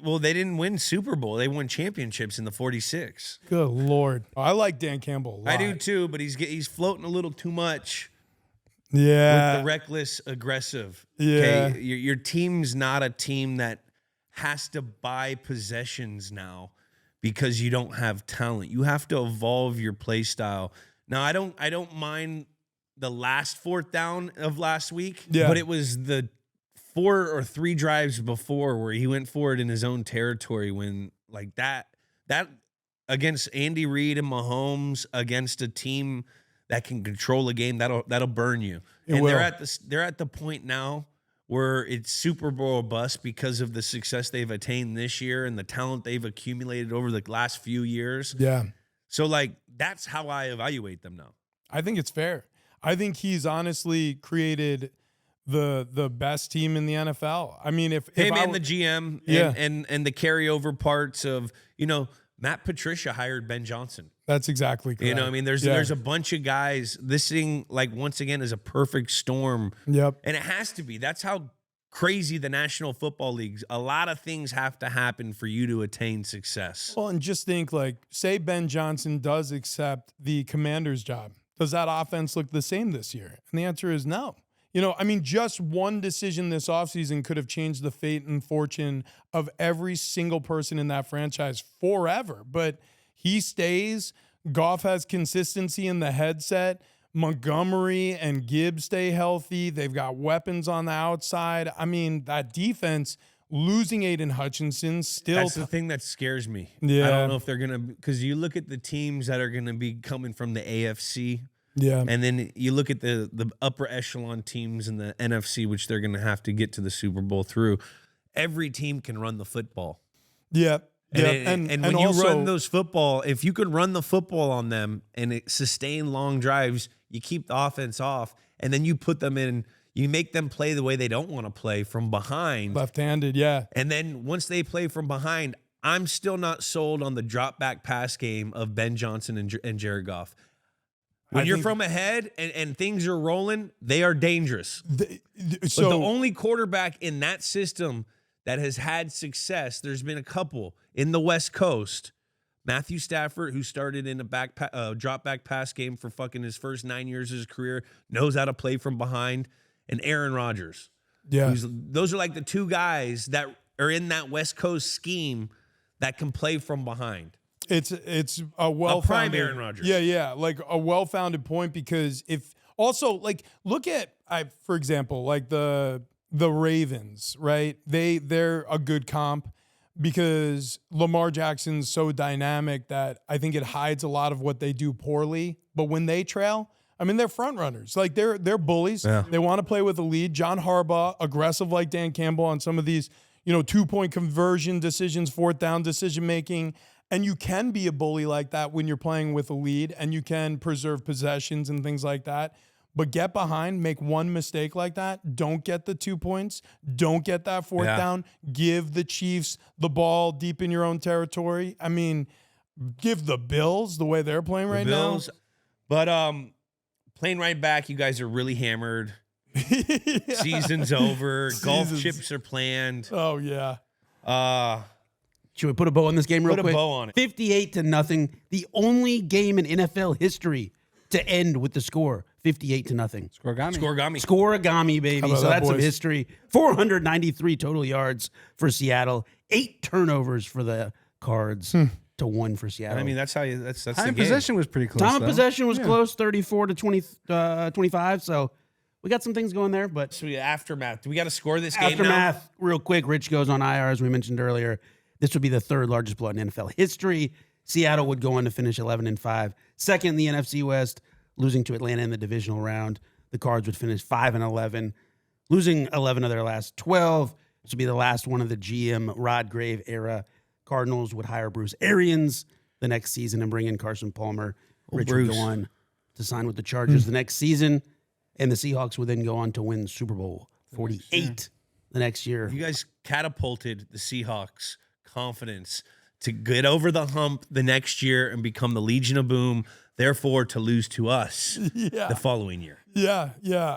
Well, they didn't win Super Bowl. They won championships in the 46. Good Lord. I like Dan Campbell a lot. I do too, but he's floating a little too much. Yeah. With the reckless aggressive. Yeah. Okay? Your team's not a team that has to buy possessions now because you don't have talent. You have to evolve your play style. Now, I don't mind the last 4th down of last week, but it was the 4 or 3 drives before where he went forward in his own territory when like that against Andy Reid and Mahomes, against a team that can control a game, that'll burn you. They're at the point now where it's Super Bowl bust because of the success they've attained this year and the talent they've accumulated over the last few years. Yeah. So like that's how I evaluate them now. I think it's fair. I think he's honestly created the best team in the NFL. I mean, the GM and the carryover parts of, Matt Patricia hired Ben Johnson. That's exactly correct. I mean, there's a bunch of guys. This thing, like, once again, is a perfect storm. Yep. And it has to be. That's how crazy the National Football League's. A lot of things have to happen for you to attain success. Well, and just think, like, say Ben Johnson does accept the Commander's job. Does that offense look the same this year? And the answer is no. I mean, just one decision this offseason could have changed the fate and fortune of every single person in that franchise forever. But he stays. Goff has consistency in the headset. Montgomery and Gibbs stay healthy. They've got weapons on the outside. I mean, that defense losing Aiden Hutchinson still. That's the thing that scares me. Yeah. I don't know if they're going to, because you look at the teams that are going to be coming from the AFC. Yeah. And then you look at the upper echelon teams in the NFC, which they're going to have to get to the Super Bowl through. Every team can run the football. Yeah. And when you also, run those football, if you can run the football on them and sustain long drives, you keep the offense off, and then you put them in, you make them play the way they don't want to play from behind. left-handed, yeah. And then once they play from behind, I'm still not sold on the drop back pass game of Ben Johnson and Jared Goff. When you're from ahead and things are rolling, they are dangerous. But the only quarterback in that system that has had success, there's been a couple in the West Coast. Matthew Stafford, who started in a drop back pass game for fucking his first 9 years of his career, knows how to play from behind, and Aaron Rodgers. Yeah. Those are like the two guys that are in that West Coast scheme that can play from behind. It's a well-founded prime Aaron Rodgers. Yeah, like a well-founded point, because if also like look at for example, like the Ravens, right? They're a good comp because Lamar Jackson's so dynamic that I think it hides a lot of what they do poorly. But when they trail, I mean, they're front runners. Like they're bullies. Yeah. They want to play with the lead. John Harbaugh, aggressive like Dan Campbell on some of these, 2-point conversion decisions, fourth down decision making. And you can be a bully like that when you're playing with a lead, and you can preserve possessions and things like that. But get behind, make one mistake like that, don't get the 2 points, don't get that fourth down, give the Chiefs the ball deep in your own territory. I mean, give the Bills the way they're playing right now. But playing right back, you guys are really hammered. Season's over. Golf chips are planned. Oh, yeah. Should we put a bow on this game real quick? Put a bow on it. 58-0. The only game in NFL history to end with the score 58-0. Scoregami, baby. How about So that, that's some boys? history. 493 total yards for Seattle. 8 turnovers for the Cards to 1 for Seattle. I mean, that's how you. That's Time the of game. possession was pretty close. time of though. possession was close, 34 to 25. So we got some things going there, but So aftermath. Do we got to score this game now? aftermath, real quick. Rich goes on IR, as we mentioned earlier. This would be the third largest blowout in NFL history. Seattle would go on to finish 11-5, second in the NFC West, losing to Atlanta in the divisional round. The Cards would finish 5-11, losing 11 of their last 12. This would be the last one of the GM Rod Grave era. Cardinals would hire Bruce Arians the next season and bring in Carson Palmer. Rich would go on to sign with the Chargers the next season, and the Seahawks would then go on to win Super Bowl 48 the next year. You guys catapulted the Seahawks' confidence to get over the hump the next year and become the Legion of Boom, therefore to lose to us the following year. Yeah.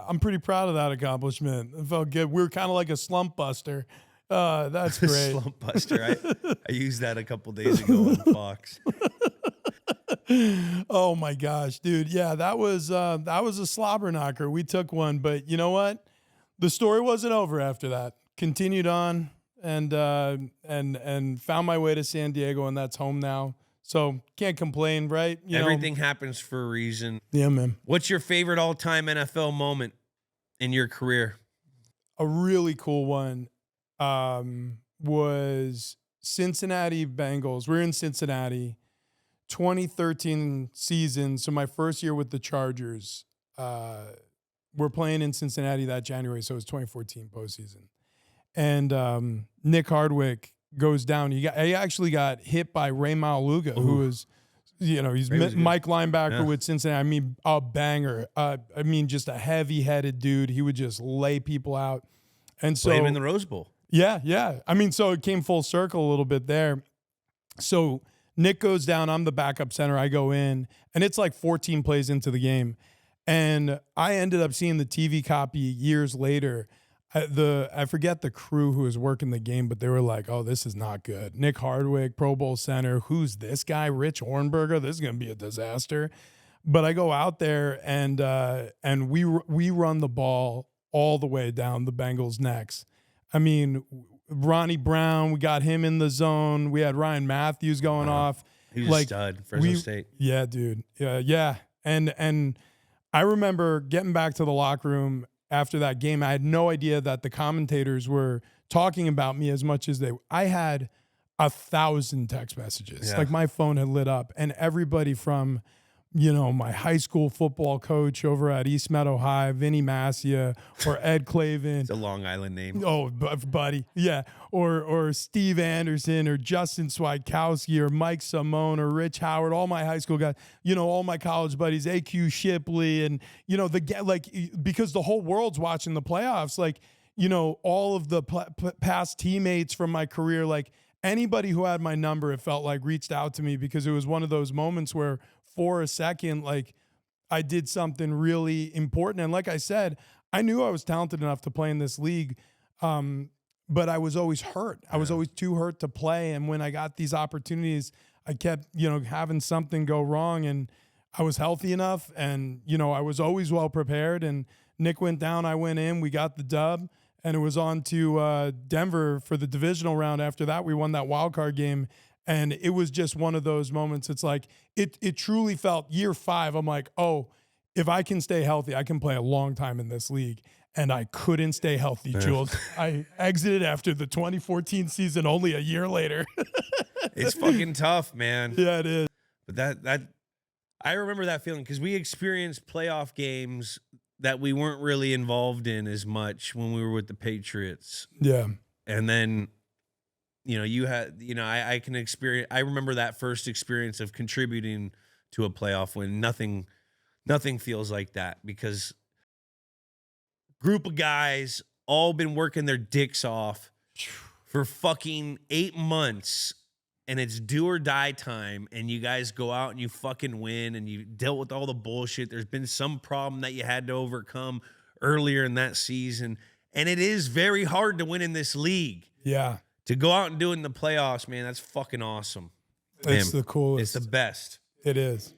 I'm pretty proud of that accomplishment. It felt good. We were kind of like a slump buster. That's great. Slump buster. I used that a couple days ago on Fox. Oh my gosh, dude. Yeah, that was a slobber knocker. We took one, but you know what? The story wasn't over after that. Continued on and found my way to San Diego, and that's home now. So can't complain, right? Everything happens for a reason. Yeah, man. What's your favorite all-time NFL moment in your career? A really cool one was Cincinnati Bengals. We're in Cincinnati, 2013 season. So my first year with the Chargers. We're playing in Cincinnati that January, so it was 2014 postseason. And Nick Hardwick goes down. He actually got hit by Ray Maluga, who was, he's Mike linebacker with Cincinnati. I mean, a banger. Just a heavy-headed dude. He would just lay people out. And so Played him in the Rose Bowl. Yeah. I mean, so it came full circle a little bit there. So Nick goes down. I'm the backup center. I go in, and it's like 14 plays into the game. And I ended up seeing the TV copy years later. I forget the crew who was working the game, but they were like, oh, this is not good. Nick Hardwick, Pro Bowl center. Who's this guy? Rich Ohrnberger. This is going to be a disaster. But I go out there, and we run the ball all the way down the Bengals' necks. I mean, Ronnie Brown, we got him in the zone. We had Ryan Matthews going off. He was a stud, Fresno State. Yeah, dude. Yeah. And I remember getting back to the locker room after that game. I had no idea that the commentators were talking about me as much as I had 1,000 text messages. Yeah. Like my phone had lit up, and everybody from, my high school football coach over at East Meadow High, Vinny Massia, or Ed Clavin. It's a Long Island name. Oh, buddy. Yeah. Or Steve Anderson or Justin Swikowski or Mike Simone or Rich Howard, all my high school guys, all my college buddies, AQ Shipley, and, because the whole world's watching the playoffs, all of the past teammates from my career, anybody who had my number, it felt like reached out to me, because it was one of those moments where for a second, I did something really important. And like I said, I knew I was talented enough to play in this league, but I was always hurt. I was always too hurt to play. And when I got these opportunities, I kept, having something go wrong, and I was healthy enough, and, I was always well prepared. And Nick went down, I went in, we got the dub, and it was on to Denver for the divisional round. After that, we won that wild card game. And it was just one of those moments. It's like, it truly felt year 5. I'm like, oh, if I can stay healthy, I can play a long time in this league. And I couldn't stay healthy, Jules. I exited after the 2014 season only a year later. It's fucking tough, man. Yeah, it is. But that I remember that feeling, because we experienced playoff games that we weren't really involved in as much when we were with the Patriots. Yeah. And then, you had, I can experience, I remember that first experience of contributing to a playoff when nothing feels like that, because group of guys all been working their dicks off for fucking 8 months, and it's do or die time, and you guys go out and you fucking win, and you dealt with all the bullshit. There's been some problem that you had to overcome earlier in that season, and it is very hard to win in this league. Yeah. To go out and do it in the playoffs, man, that's fucking awesome. It's the coolest. It's the best. It is.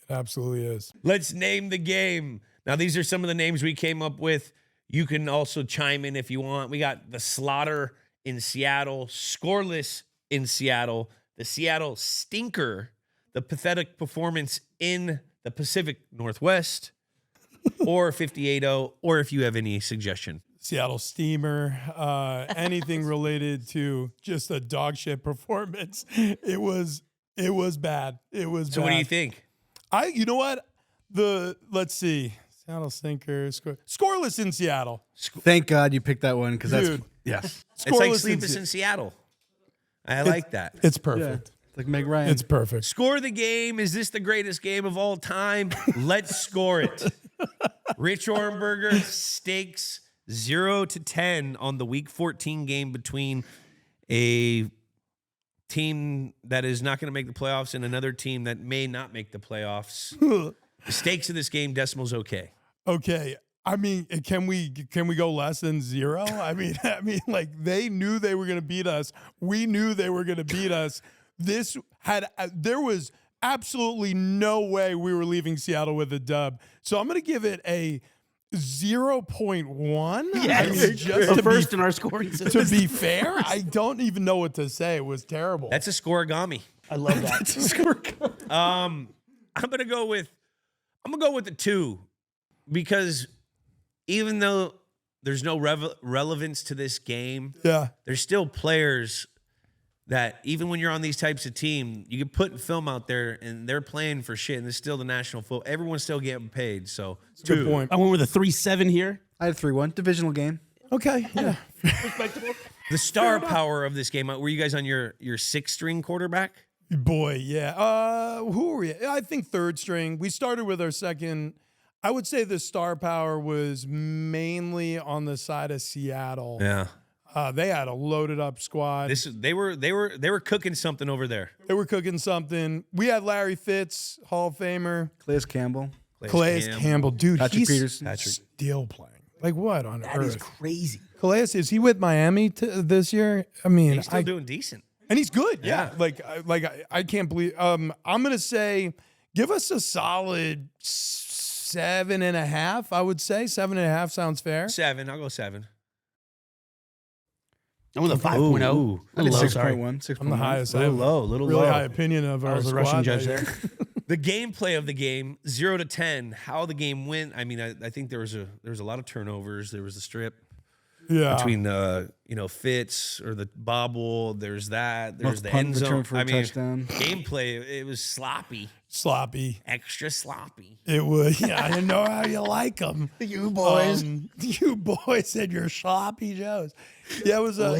It absolutely is. Let's name the game. Now, these are some of the names we came up with. You can also chime in if you want. We got the Slaughter in Seattle, Scoreless in Seattle, the Seattle Stinker, the Pathetic Performance in the Pacific Northwest, or 58-0, or if you have any suggestion. Seattle Steamer, anything related to just a dog shit performance. It was bad. It was So bad. what do you think? You know what? Let's see. Seattle Stinker, scoreless in Seattle. Thank God you picked that one, because that's Dude. yes. It's like Scoreless Sleepless in Seattle. I like that. It's perfect. It's like Meg Ryan. It's perfect. Score the game. Is this the greatest game of all time? Let's score it. Rich Ohrnberger, stakes 0-10 on the Week 14 game between a team that is not going to make the playoffs and another team that may not make the playoffs. The stakes of this game, decimals okay. Okay. I mean, can we go less than 0? I mean, they knew they were going to beat us. We knew they were going to beat us. There was absolutely no way we were leaving Seattle with a dub. So I'm going to give it a 0.1. Yes. I mean, just The to first in our scoring system. to be fair, I don't even know what to say. It was terrible. That's a scoregami. I love that. I'm gonna go with the 2, because even though there's no relevance to this game, yeah. there's still players that even when you're on these types of team, you can put film out there and they're playing for shit, and it's still the national football. Everyone's still getting paid. So Good point. I went with a 3-7 here. I had 3-1 divisional game. Okay. Yeah. the star power of this game. Were you guys on your 6th-string quarterback? Boy, yeah. Who were we? I think 3rd string. We started with our second. I would say the star power was mainly on the side of Seattle. Yeah. They had a loaded up squad. They were cooking something over there. They were cooking something. We had Larry Fitz, Hall of Famer. Calais Campbell. Calais Campbell. Dude, Patrick he's Peterson. still playing. Like, what on That earth? is crazy. Calais, is he with Miami this year? I mean, He's still doing decent. and he's good. Yeah. I can't believe. I'm gonna say, give us a solid 7.5. I would say 7.5 sounds fair. 7. I'll go 7. I'm with a 5.0. Ooh. I did Low, sorry. 6.1. 6.1. I'm the highest. A I little have low. A little really low. high opinion of I our was a squad Russian judge that there. year. The gameplay of the game, 0 to 10, how the game went. I mean, I think there was a lot of turnovers. There was a strip between Fitz or the bobble. There's that. There's Most the punt end zone. return for a touchdown. Gameplay, it was sloppy, extra sloppy. It was. Yeah, I know how you like them, You boys. you boys and your sloppy joes. Yeah, it was a.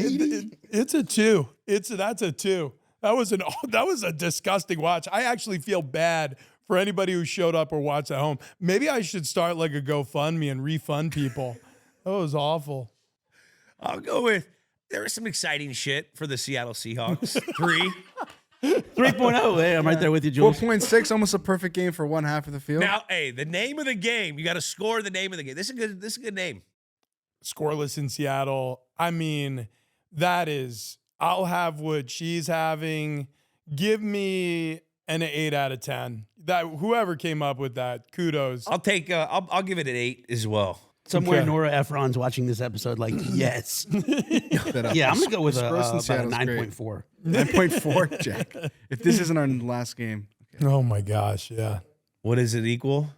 It's a 2. That's a 2. That was a disgusting watch. I actually feel bad for anybody who showed up or watched at home. Maybe I should start like a GoFundMe and refund people. That was awful. I'll go with, there was some exciting shit for the Seattle Seahawks. 3. 3.0. Hey, I'm right there with you, Jules. 4.6, almost a perfect game for one half of the field. Now, hey, the name of the game, you got to score the name of the game. This is a good name. Scoreless in Seattle. I mean, that is, I'll have what she's having. Give me an 8 out of 10. That whoever came up with that, kudos. I'll take. I'll give it an 8 as well. Somewhere Okay. Nora Ephron's watching this episode like, yes. Yeah, I'm going to go with Scoreless in about a Seattle's great. 9.4. 9.4, Jack. If this isn't our last game. Oh my gosh, yeah. What does it equal?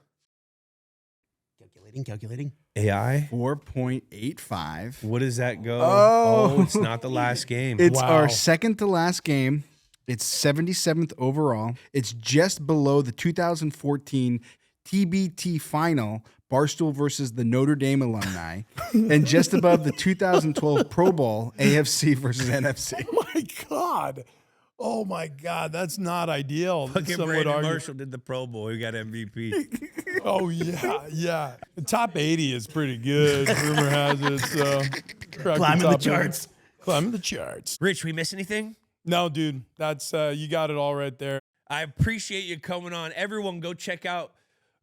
Calculating. AI. 4.85. What does that go? Oh. It's not the last game. It's Wow. our second to last game. It's 77th overall. It's just below the 2014 TBT final, Barstool versus the Notre Dame alumni, and just above the 2012 Pro Bowl, AFC versus NFC. Oh my God, that's not ideal. Fucking Some would Brandon argue. Marshall did the Pro Bowl. He got MVP. Oh yeah. The top 80 is pretty good. Rumor has it. So crack Climbing the top 80. charts. Climbing the charts. Rich, we miss anything? No, dude, that's you got it all right there. I appreciate you coming on. Everyone, go check out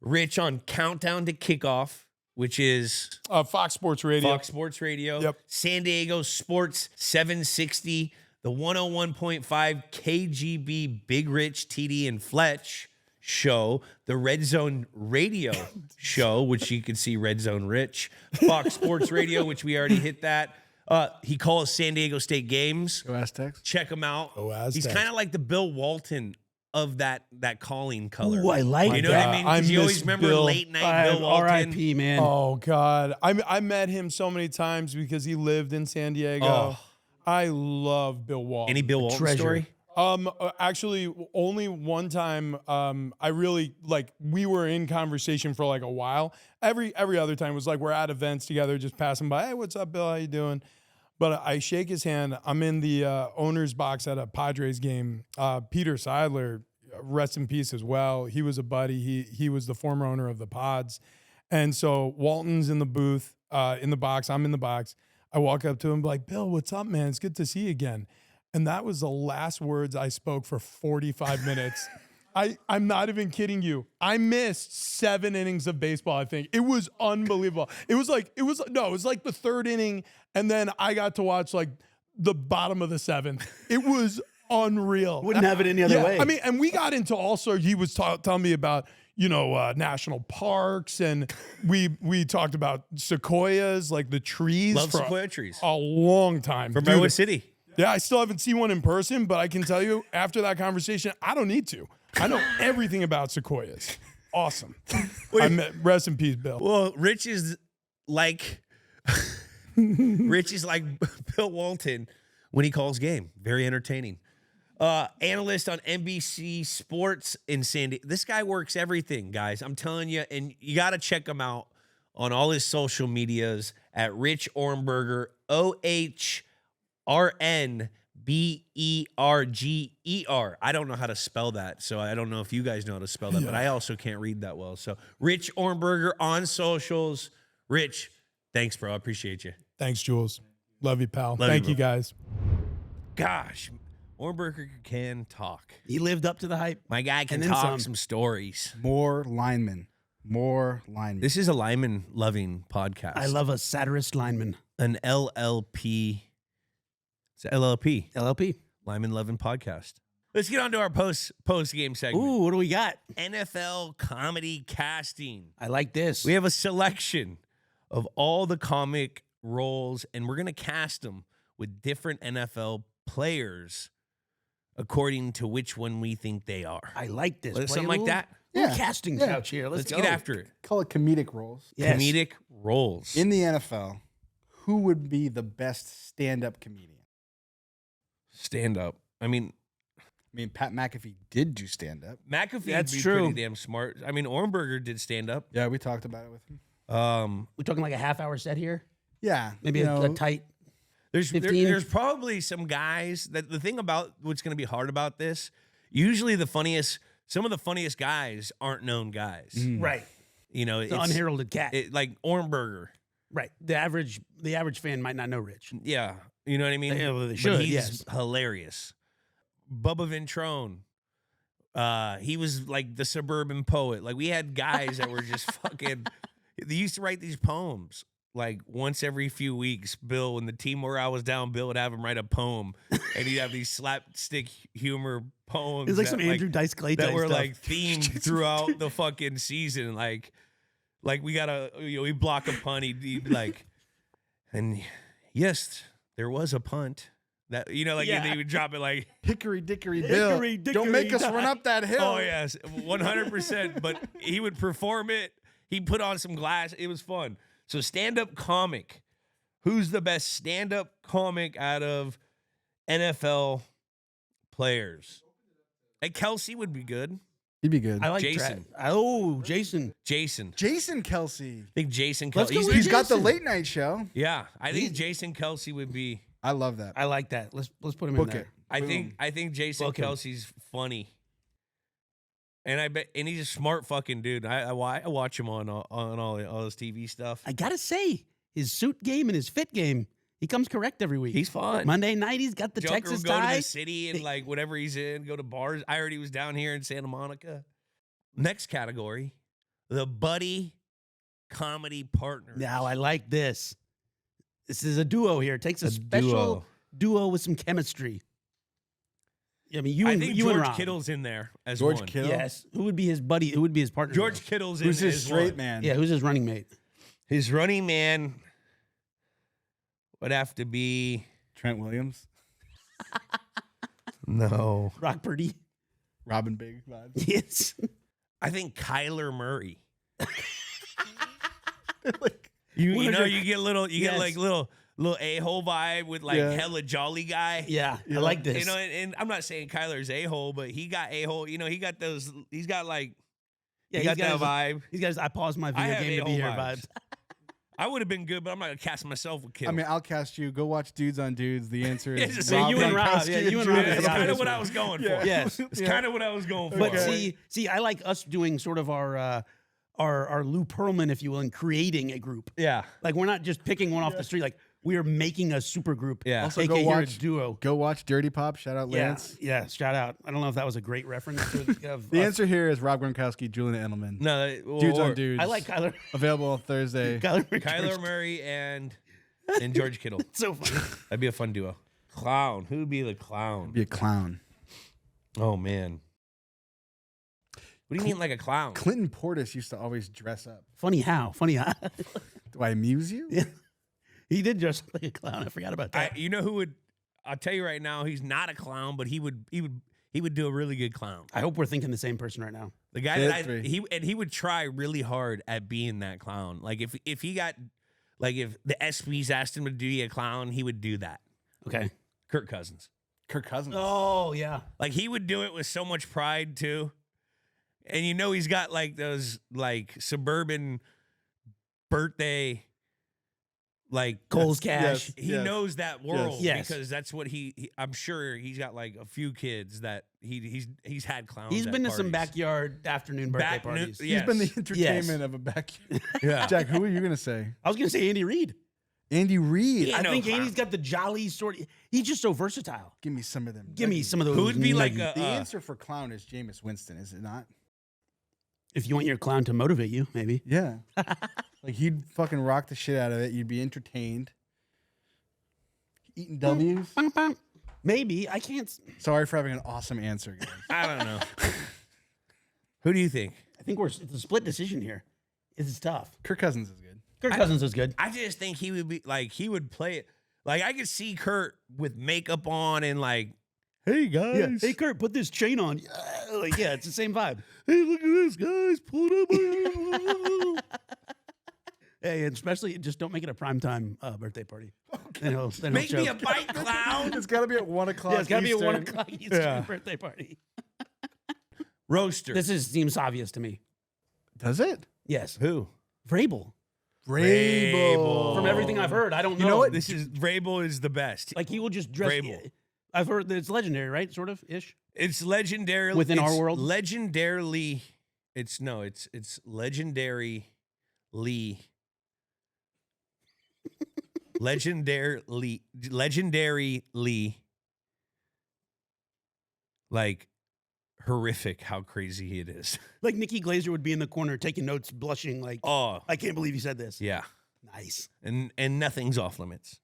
Rich on Countdown to Kickoff, which is Fox Sports Radio. Fox Sports Radio. Yep. San Diego Sports 760, the 101.5 KGB Big Rich, TD, and Fletch show, the Red Zone Radio show, which you can see Red Zone Rich, Fox Sports Radio, which we already hit that. He calls San Diego State games. Go Aztecs. Check him out. Go Aztecs. He's kind of like the Bill Walton of that calling color. Ooh, I like You know what I that. mean? I 'Cause you always miss remember Bill. late night Bill Walton. R.I.P., man. Oh God, I met him so many times because he lived in San Diego. Oh. I love Bill Walton. Any Bill Walton treasure. story? Actually, only one time. I really we were in conversation for like a while. Every other time was like we're at events together, just passing by. Hey, what's up, Bill? How you doing? But I shake his hand. I'm in the owner's box at a Padres game. Peter Seidler, rest in peace as well. He was a buddy. He was the former owner of the Pods, and so Walton's in the booth, in the box. I'm in the box. I walk up to him like, Bill, what's up, man? It's good to see you again. And that was the last words I spoke for 45 minutes. I'm not even kidding you. I missed 7 innings of baseball, I think. It was unbelievable. It was like the 3rd inning, and then I got to watch like the bottom of the 7th. It was unreal. Wouldn't have it any other way. I mean, and we got into also, he was telling me about, national parks, and we talked about sequoias, like the trees. Love for sequoia trees. a long time. From Dude, Redwood City. yeah, I still haven't seen one in person, but I can tell you after that conversation, I don't need to. I know everything about sequoias. Awesome. Rest in peace, Bill. Well, Rich is like Bill Walton when he calls game. Very entertaining. Analyst on NBC Sports in San Diego. This guy works everything, guys. I'm telling you, and you got to check him out on all his social medias at Rich Ohrnberger, OHRNBERGER. I don't know how to spell that, so I don't know if you guys know how to spell that, but I also can't read that well. So Rich Ohrnberger on socials. Rich, thanks, bro. I appreciate you. Thanks, Jules. Love you, pal. Love Thank you, you, guys. Gosh, Ohrnberger can talk. He lived up to the hype. My guy can And then talk some. some stories. More linemen. This is a lineman-loving podcast. I love a satirist lineman. an LLP. It's LLP. LLP. Lineman-loving podcast. Let's get on to our post-game segment. Ooh, what do we got? NFL comedy casting. I like this. We have a selection of all the comic roles, and we're going to cast them with different NFL players according to which one we think they are. I like this. Play Something a like little- that. little Yeah. casting Yeah. couch here. Let's go. get after it. Call it comedic roles. Yes. Comedic roles. In the NFL, who would be the best stand-up comedian? Stand up. I mean, Pat McAfee did do stand-up. McAfee That's would be true. pretty damn smart. I mean, Ohrnberger did stand up. Yeah, we talked about it with him. We're talking like a half-hour set here. Yeah, Maybe you a know, tight. There's 15? there's probably some guys that the thing about what's going to be hard about this. Usually, some of the funniest guys aren't known guys. Right. You know, The unheralded cat. like Ohrnberger. right. The average fan might not know Rich. Yeah, you know what I mean. They But should, he's yes. hilarious. Bubba Ventrone. He was like the suburban poet. Like we had guys that were just fucking. They used to write these poems like once every few weeks. Bill, when the team morale was down, Bill would have him write a poem, and he'd have these slapstick humor poems. It's like that, some Andrew Dice Clay that type were stuff. like themed throughout the fucking season. Like we gotta, we block a punt. He'd like, and yes, there was a punt. That and then he would drop it like, Hickory Dickory Bill. Hickory Don't Dickory make us Dock. run up that hill. oh yes, 100%. But he would perform it. He put on some glass. It was fun. So stand-up comic. Who's the best stand-up comic out of NFL players? Like Kelsey would be good. He'd be good. I like Jason. Jason. Jason. Jason Kelsey. I think Jason Let's Kelsey. go with He's got the Jason. late night show. Yeah, I think Jason Kelsey would be. I love that. I like that. Let's put him Book in there. it. I Boom. think Jason Book him. Kelsey's funny. And he's a smart fucking dude. I watch him on all his TV stuff. I gotta say, his suit game and his fit game, he comes correct every week. He's fun. Monday night, he's got the Joker Texas will go to tie. the city and like whatever he's in, go to bars. I heard he was down here in Santa Monica. Next category, the buddy comedy partner. Now I like this. This is a duo here. It takes a special duo with some chemistry. I mean, I and think you and George Rob. Kittle's in there as George one. Kittle. Yes. Who would be his buddy? Who would be his partner? George Kittle's in Who's his as straight one. man? Yeah. Who's his running mate? His running man would have to be Trent Williams. no. Brock Purdy. Robin Big vibes. Yes. I think Kyler Murray. Like, You One of know your- you get Yes. like little a-hole vibe with like Yeah. hella jolly guy. Yeah. I like this. You know, and I'm not saying Kyler's a-hole, but he got a-hole. You know, he got like yeah, he got that his, vibe. He's got his I paused my I video have game to be here a-hole vibes. I would have been good, but I'm not gonna cast myself with Kittle. I mean, I'll cast you. Go watch Dudes on Dudes. The answer Yeah, is just say you and Rob. Gronkowski Yeah, you and Julian Rob. that's Yeah, kind Edelman. of what I was going for. Yes. It's kind of what I was going for. But Okay. see, I like us doing sort of our Lou Pearlman, if you will, and creating a group. Yeah. Like we're not just picking one off the street. Like we are making a super group. Yeah. Also, AKA go here a watch duo. Go watch Dirty Pop. Shout out Yeah, Lance. yeah. Shout out. I don't know if that was a great reference. Of The us. answer here is Rob Gronkowski, Julian Edelman. No, Dudes or on Dudes. I like Kyler. Available Thursday. Kyler Murray and George Kittle. So funny. That'd be a fun duo. Clown. Who would be the clown? Be a clown. Oh man. What do you mean like a clown? Clinton Portis used to always dress up. Funny how? Funny how? Do I amuse you? Yeah. He did dress like a clown. I forgot about that. You know who would? I'll tell you right now. He's not a clown, but he would do a really good clown. I hope we're thinking the same person right now. The guy That's right. he would try really hard at being that clown. Like if he got like if the ESPYs asked him to be a clown, he would do that. Okay. Kirk Cousins. Kirk Cousins. Oh yeah. Like he would do it with so much pride too. And you know he's got like those like suburban birthday like Cole's cash. yes. he knows that world Yes. because that's what he I'm sure he's got like a few kids that he's had clowns. He's at been to some parties. backyard afternoon birthday Back- parties. yeah. He's been the Yes. entertainment of a back. Yeah. Jack, who are you gonna say? I was gonna say Andy Reid. Andy Reid. Yeah. I no think clown. Andy's got the jolly sort. He's just so versatile. Give me some of them. Give me some of those. Who would be like nuggies. a The answer for clown is Jameis Winston, is it not? if you want your clown to motivate you, maybe. Yeah. Like he'd fucking rock the shit out of it. You'd be entertained. Eating W's. Bang, bang. Maybe I can't. Sorry for having an awesome answer, guys. I don't know. Who do you think? I think it's a split decision here. It's tough. Kirk Cousins is good. Kirk Cousins is good. I just think he would be like he would play it. Like I could see Kurt with makeup on and like Hey guys. Yeah. Hey, Kurt, put this chain on. Like, yeah, it's the same vibe. Hey, look at this, guys. Pull it up. Hey, and especially just don't make it a primetime birthday party. Then he'll Make me a choke. bite clown. It's got to be at 1 o'clock. Yeah, it's got to be a 1 Eastern. o'clock Eastern Yeah. birthday party. Roaster. Seems obvious to me. Does it? Yes. Who? Vrabel. Vrabel. From everything I've heard, I don't know. You know what? This is Vrabel is the best. Like he will just dress. Vrabel. I've heard that it's legendary, right? Sort of ish. It's legendary Within our world? Legendarily, it's legendarily, legendarily, like horrific how crazy it is. Like Nikki Glazer would be in the corner taking notes, blushing, like, Oh, I can't believe you said this. yeah, Nice. and nothing's off limits.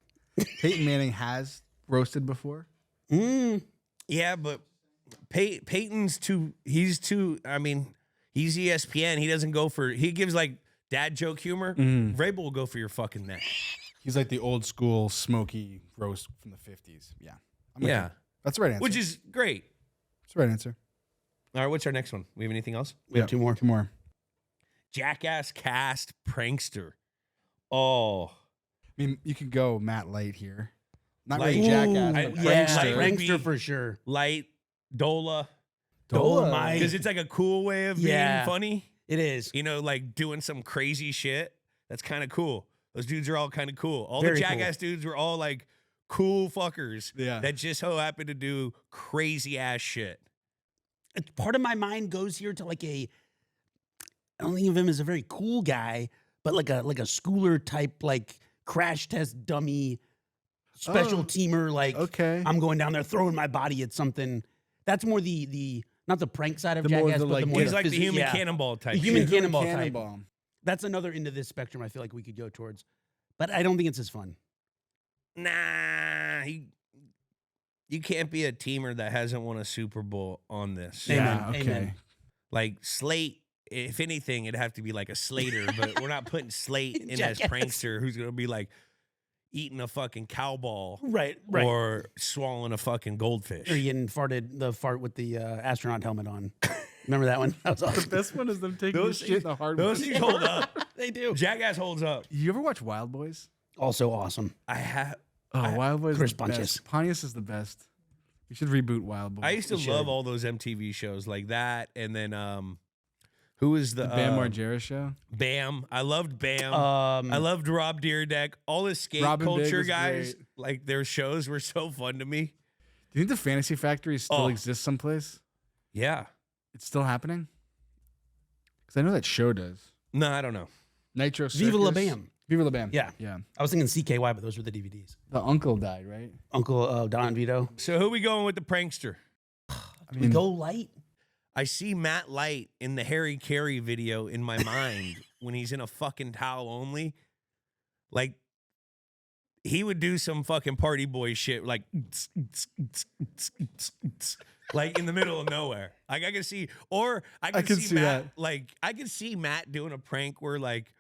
Peyton Manning has roasted before. Yeah, but Peyton's too. He's too. I mean, he's ESPN. He doesn't go for. He gives like dad joke humor. Vrabel will go for your fucking neck. He's like the old school smoky roast from the 50s. Yeah. Yeah, That's the right answer. which is great. That's the right answer. All right, what's our next one? We have anything else? We have two more. Two more. Jackass cast prankster. Oh, I mean, you could go Matt Light here. Not Light. really jackass, I- but Yeah, prankster. Light. prankster for sure. Light Dola, Dolomite. because it's like a cool way of Yeah. being funny. It is. You know, like doing some crazy shit. That's kind of cool. Those dudes are all kind of cool. All Very the cool. Jackass dudes were all like cool fuckers Yeah. that just so happen to do crazy ass shit. Part of my mind goes here to like I don't think of him as a very cool guy, but like a schooler type, like crash test dummy, special Oh, teamer. Like Okay. I'm going down there throwing my body at something. That's more the not the prank side of The more Jackass, the, but like, the more He's like the physical- human yeah. cannonball type. The human shit. cannonball type. Cannonball. That's another end of this spectrum. I feel like we could go towards, but I don't think it's as fun. Nah, you can't be a teamer that hasn't won a Super Bowl on this. Amen. Yeah, okay. Amen. Like Slate, if anything, it'd have to be like a Slater, but we're not putting Slate in as Jackass. prankster who's gonna be like eating a fucking cow ball Right. or swallowing a fucking goldfish. Or you getting the fart with the astronaut helmet on. Remember that one? That was awesome. Best one is them taking Those shit in the hard Those one. things hold up. They do. Jackass holds up. You ever watch Wild Boys? Also awesome. I have. Oh, Wild Boys. Chris is the best. Bunches. Pontius is the best. We should reboot Wild Boys. I used to You should. love all those MTV shows like that, and then who was the the Bam Margera show. Bam? I loved Bam. I loved Rob Dyrdek. All the skate Robin Big culture was guys, great. like their shows were so fun to me. Do you think the Fantasy Factory still Oh. exists someplace? Yeah. It's still happening? Because I know that show does. No, I don't know. Nitro Circus. Viva La Bam. Viva La Bam. Yeah. Yeah. I was thinking CKY, but those were the DVDs. The uncle died, right? Uncle Don Vito. So who we going with the prankster? I We go light. I see Matt Light in the Harry Carey video in my mind when he's in a fucking towel only. Like, he would do some fucking party boy shit, like in the middle of nowhere. Like I could see, or I could see Matt. that. Like I could see Matt doing a prank where like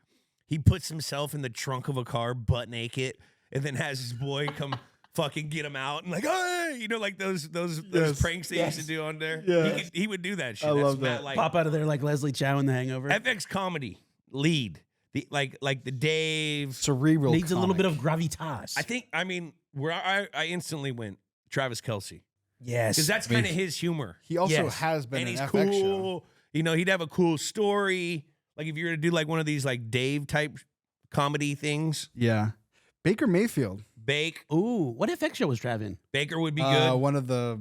he puts himself in the trunk of a car butt naked, and then has his boy come fucking get him out and like, hey, you know, like those Yes, pranks they used to do on there. Yeah. He would do that shit. I That's love Matt that. Light. Pop out of there like Leslie Chow in The Hangover. FX comedy lead. The like the Dave. Cerebral. Needs a little bit comic. of gravitas. I mean, where I instantly went Travis Kelce. Yes. Because that's kind of his humor. He also Yes. has been And an he's FX show. cool. You know, he'd have a cool story. Like if you were to do like one of these like Dave type comedy things. Yeah. Baker Mayfield. Ooh, what FX show was Trav in? Baker would be good. One of the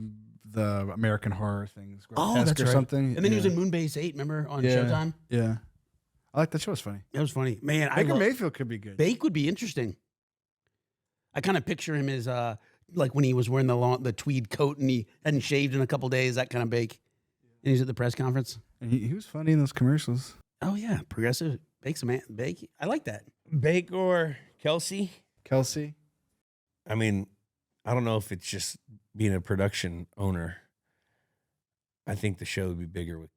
American Horror things. Oh, Grotesque that's or right. something. And then he was Yeah. in Moonbase 8, remember, on Yeah. Showtime? Yeah. I like that show. It's funny. That was funny. Man, Baker Mayfield could be good. Bake would be interesting. I kind of picture him as like when he was wearing the tweed coat and he hadn't shaved in a couple days, that kind of Bake. And he's at the press conference. And he was funny in those commercials. Oh yeah, progressive Bake's a man. Bake. I like that. Bake or Kelsey. Kelsey. I mean, I don't know if it's just being a production owner. I think the show would be bigger with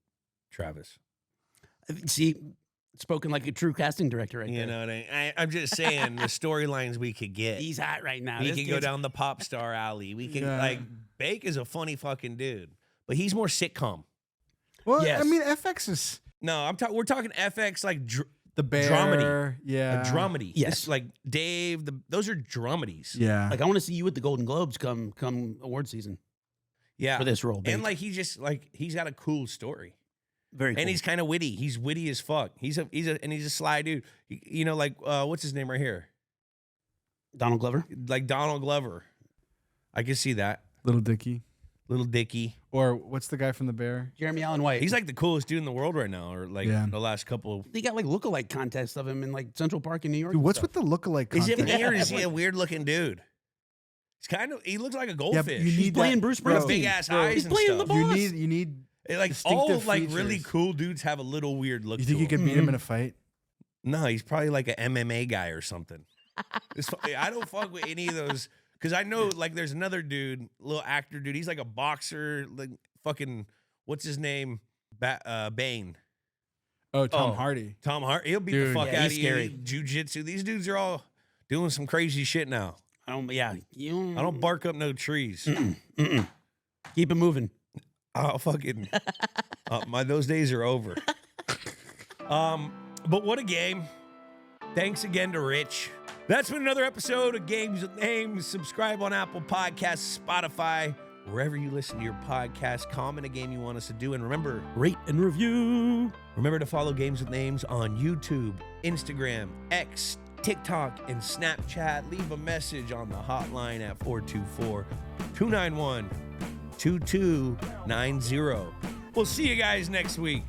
Travis. See, Spoken like a true casting director, right You there. know what I'm just saying the storylines we could get. He's hot right now. We This could go dude's- down the pop star alley. We can Yeah. like Bake is a funny fucking dude, but he's more sitcom. Well, Yes. I mean, FX is No, we're talking FX like the bear. Dramedy. Yeah. a dramedy. Yes. It's like Dave. Those are dramedies. Yeah. Like I want to see you with the Golden Globes come award season Yeah, for this role. Bake. and like he's got a cool story. very cool. And he's kind of witty. He's witty as fuck. He's a sly dude. You know, like what's his name right here? Donald Glover. Like Donald Glover. I can see that. Little Dicky. Little Dicky. Or what's the guy from the bear? Jeremy Allen White. He's like the coolest dude in the world right now, or like Yeah. the last couple of. they got like lookalike contests of him in like Central Park in New York. Dude, and what's stuff. with the lookalike Is it contest? me or is he a weird looking dude? He looks like a Yeah, goldfish. but you He's need playing that, Bruce bro, Springsteen. big ass bro, eyes He's and playing stuff. the You boss. need Like all distinctive like really features. cool dudes have a little weird look. You think to you could them. beat him in a fight? No, he's probably like an MMA guy or something. I don't fuck with any of those because I know like there's another dude, little actor dude. He's like a boxer, like fucking what's his name? Bane. Oh, Tom Oh. Hardy. Tom Hart. He'll beat the Dude, fuck yeah, out of he's you. scary. Jiu-jitsu. These dudes are all doing some crazy shit now. I don't bark up no trees. Keep it moving. I'll fucking those days are over. But what a game. Thanks again to Rich. That's been another episode of Games with Names. Subscribe on Apple Podcasts, Spotify, wherever you listen to your podcast. Comment a game you want us to do. And remember Rate and review. to follow Games with Names on YouTube, Instagram, X, TikTok, and Snapchat. Leave a message on the hotline at 424-291-2290. We'll see you guys next week.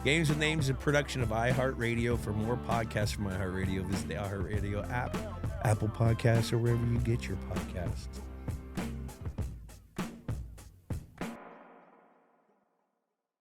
Games with Names is a production of iHeartRadio. For more podcasts from iHeartRadio, visit the iHeartRadio app, Apple Podcasts, or wherever you get your podcasts.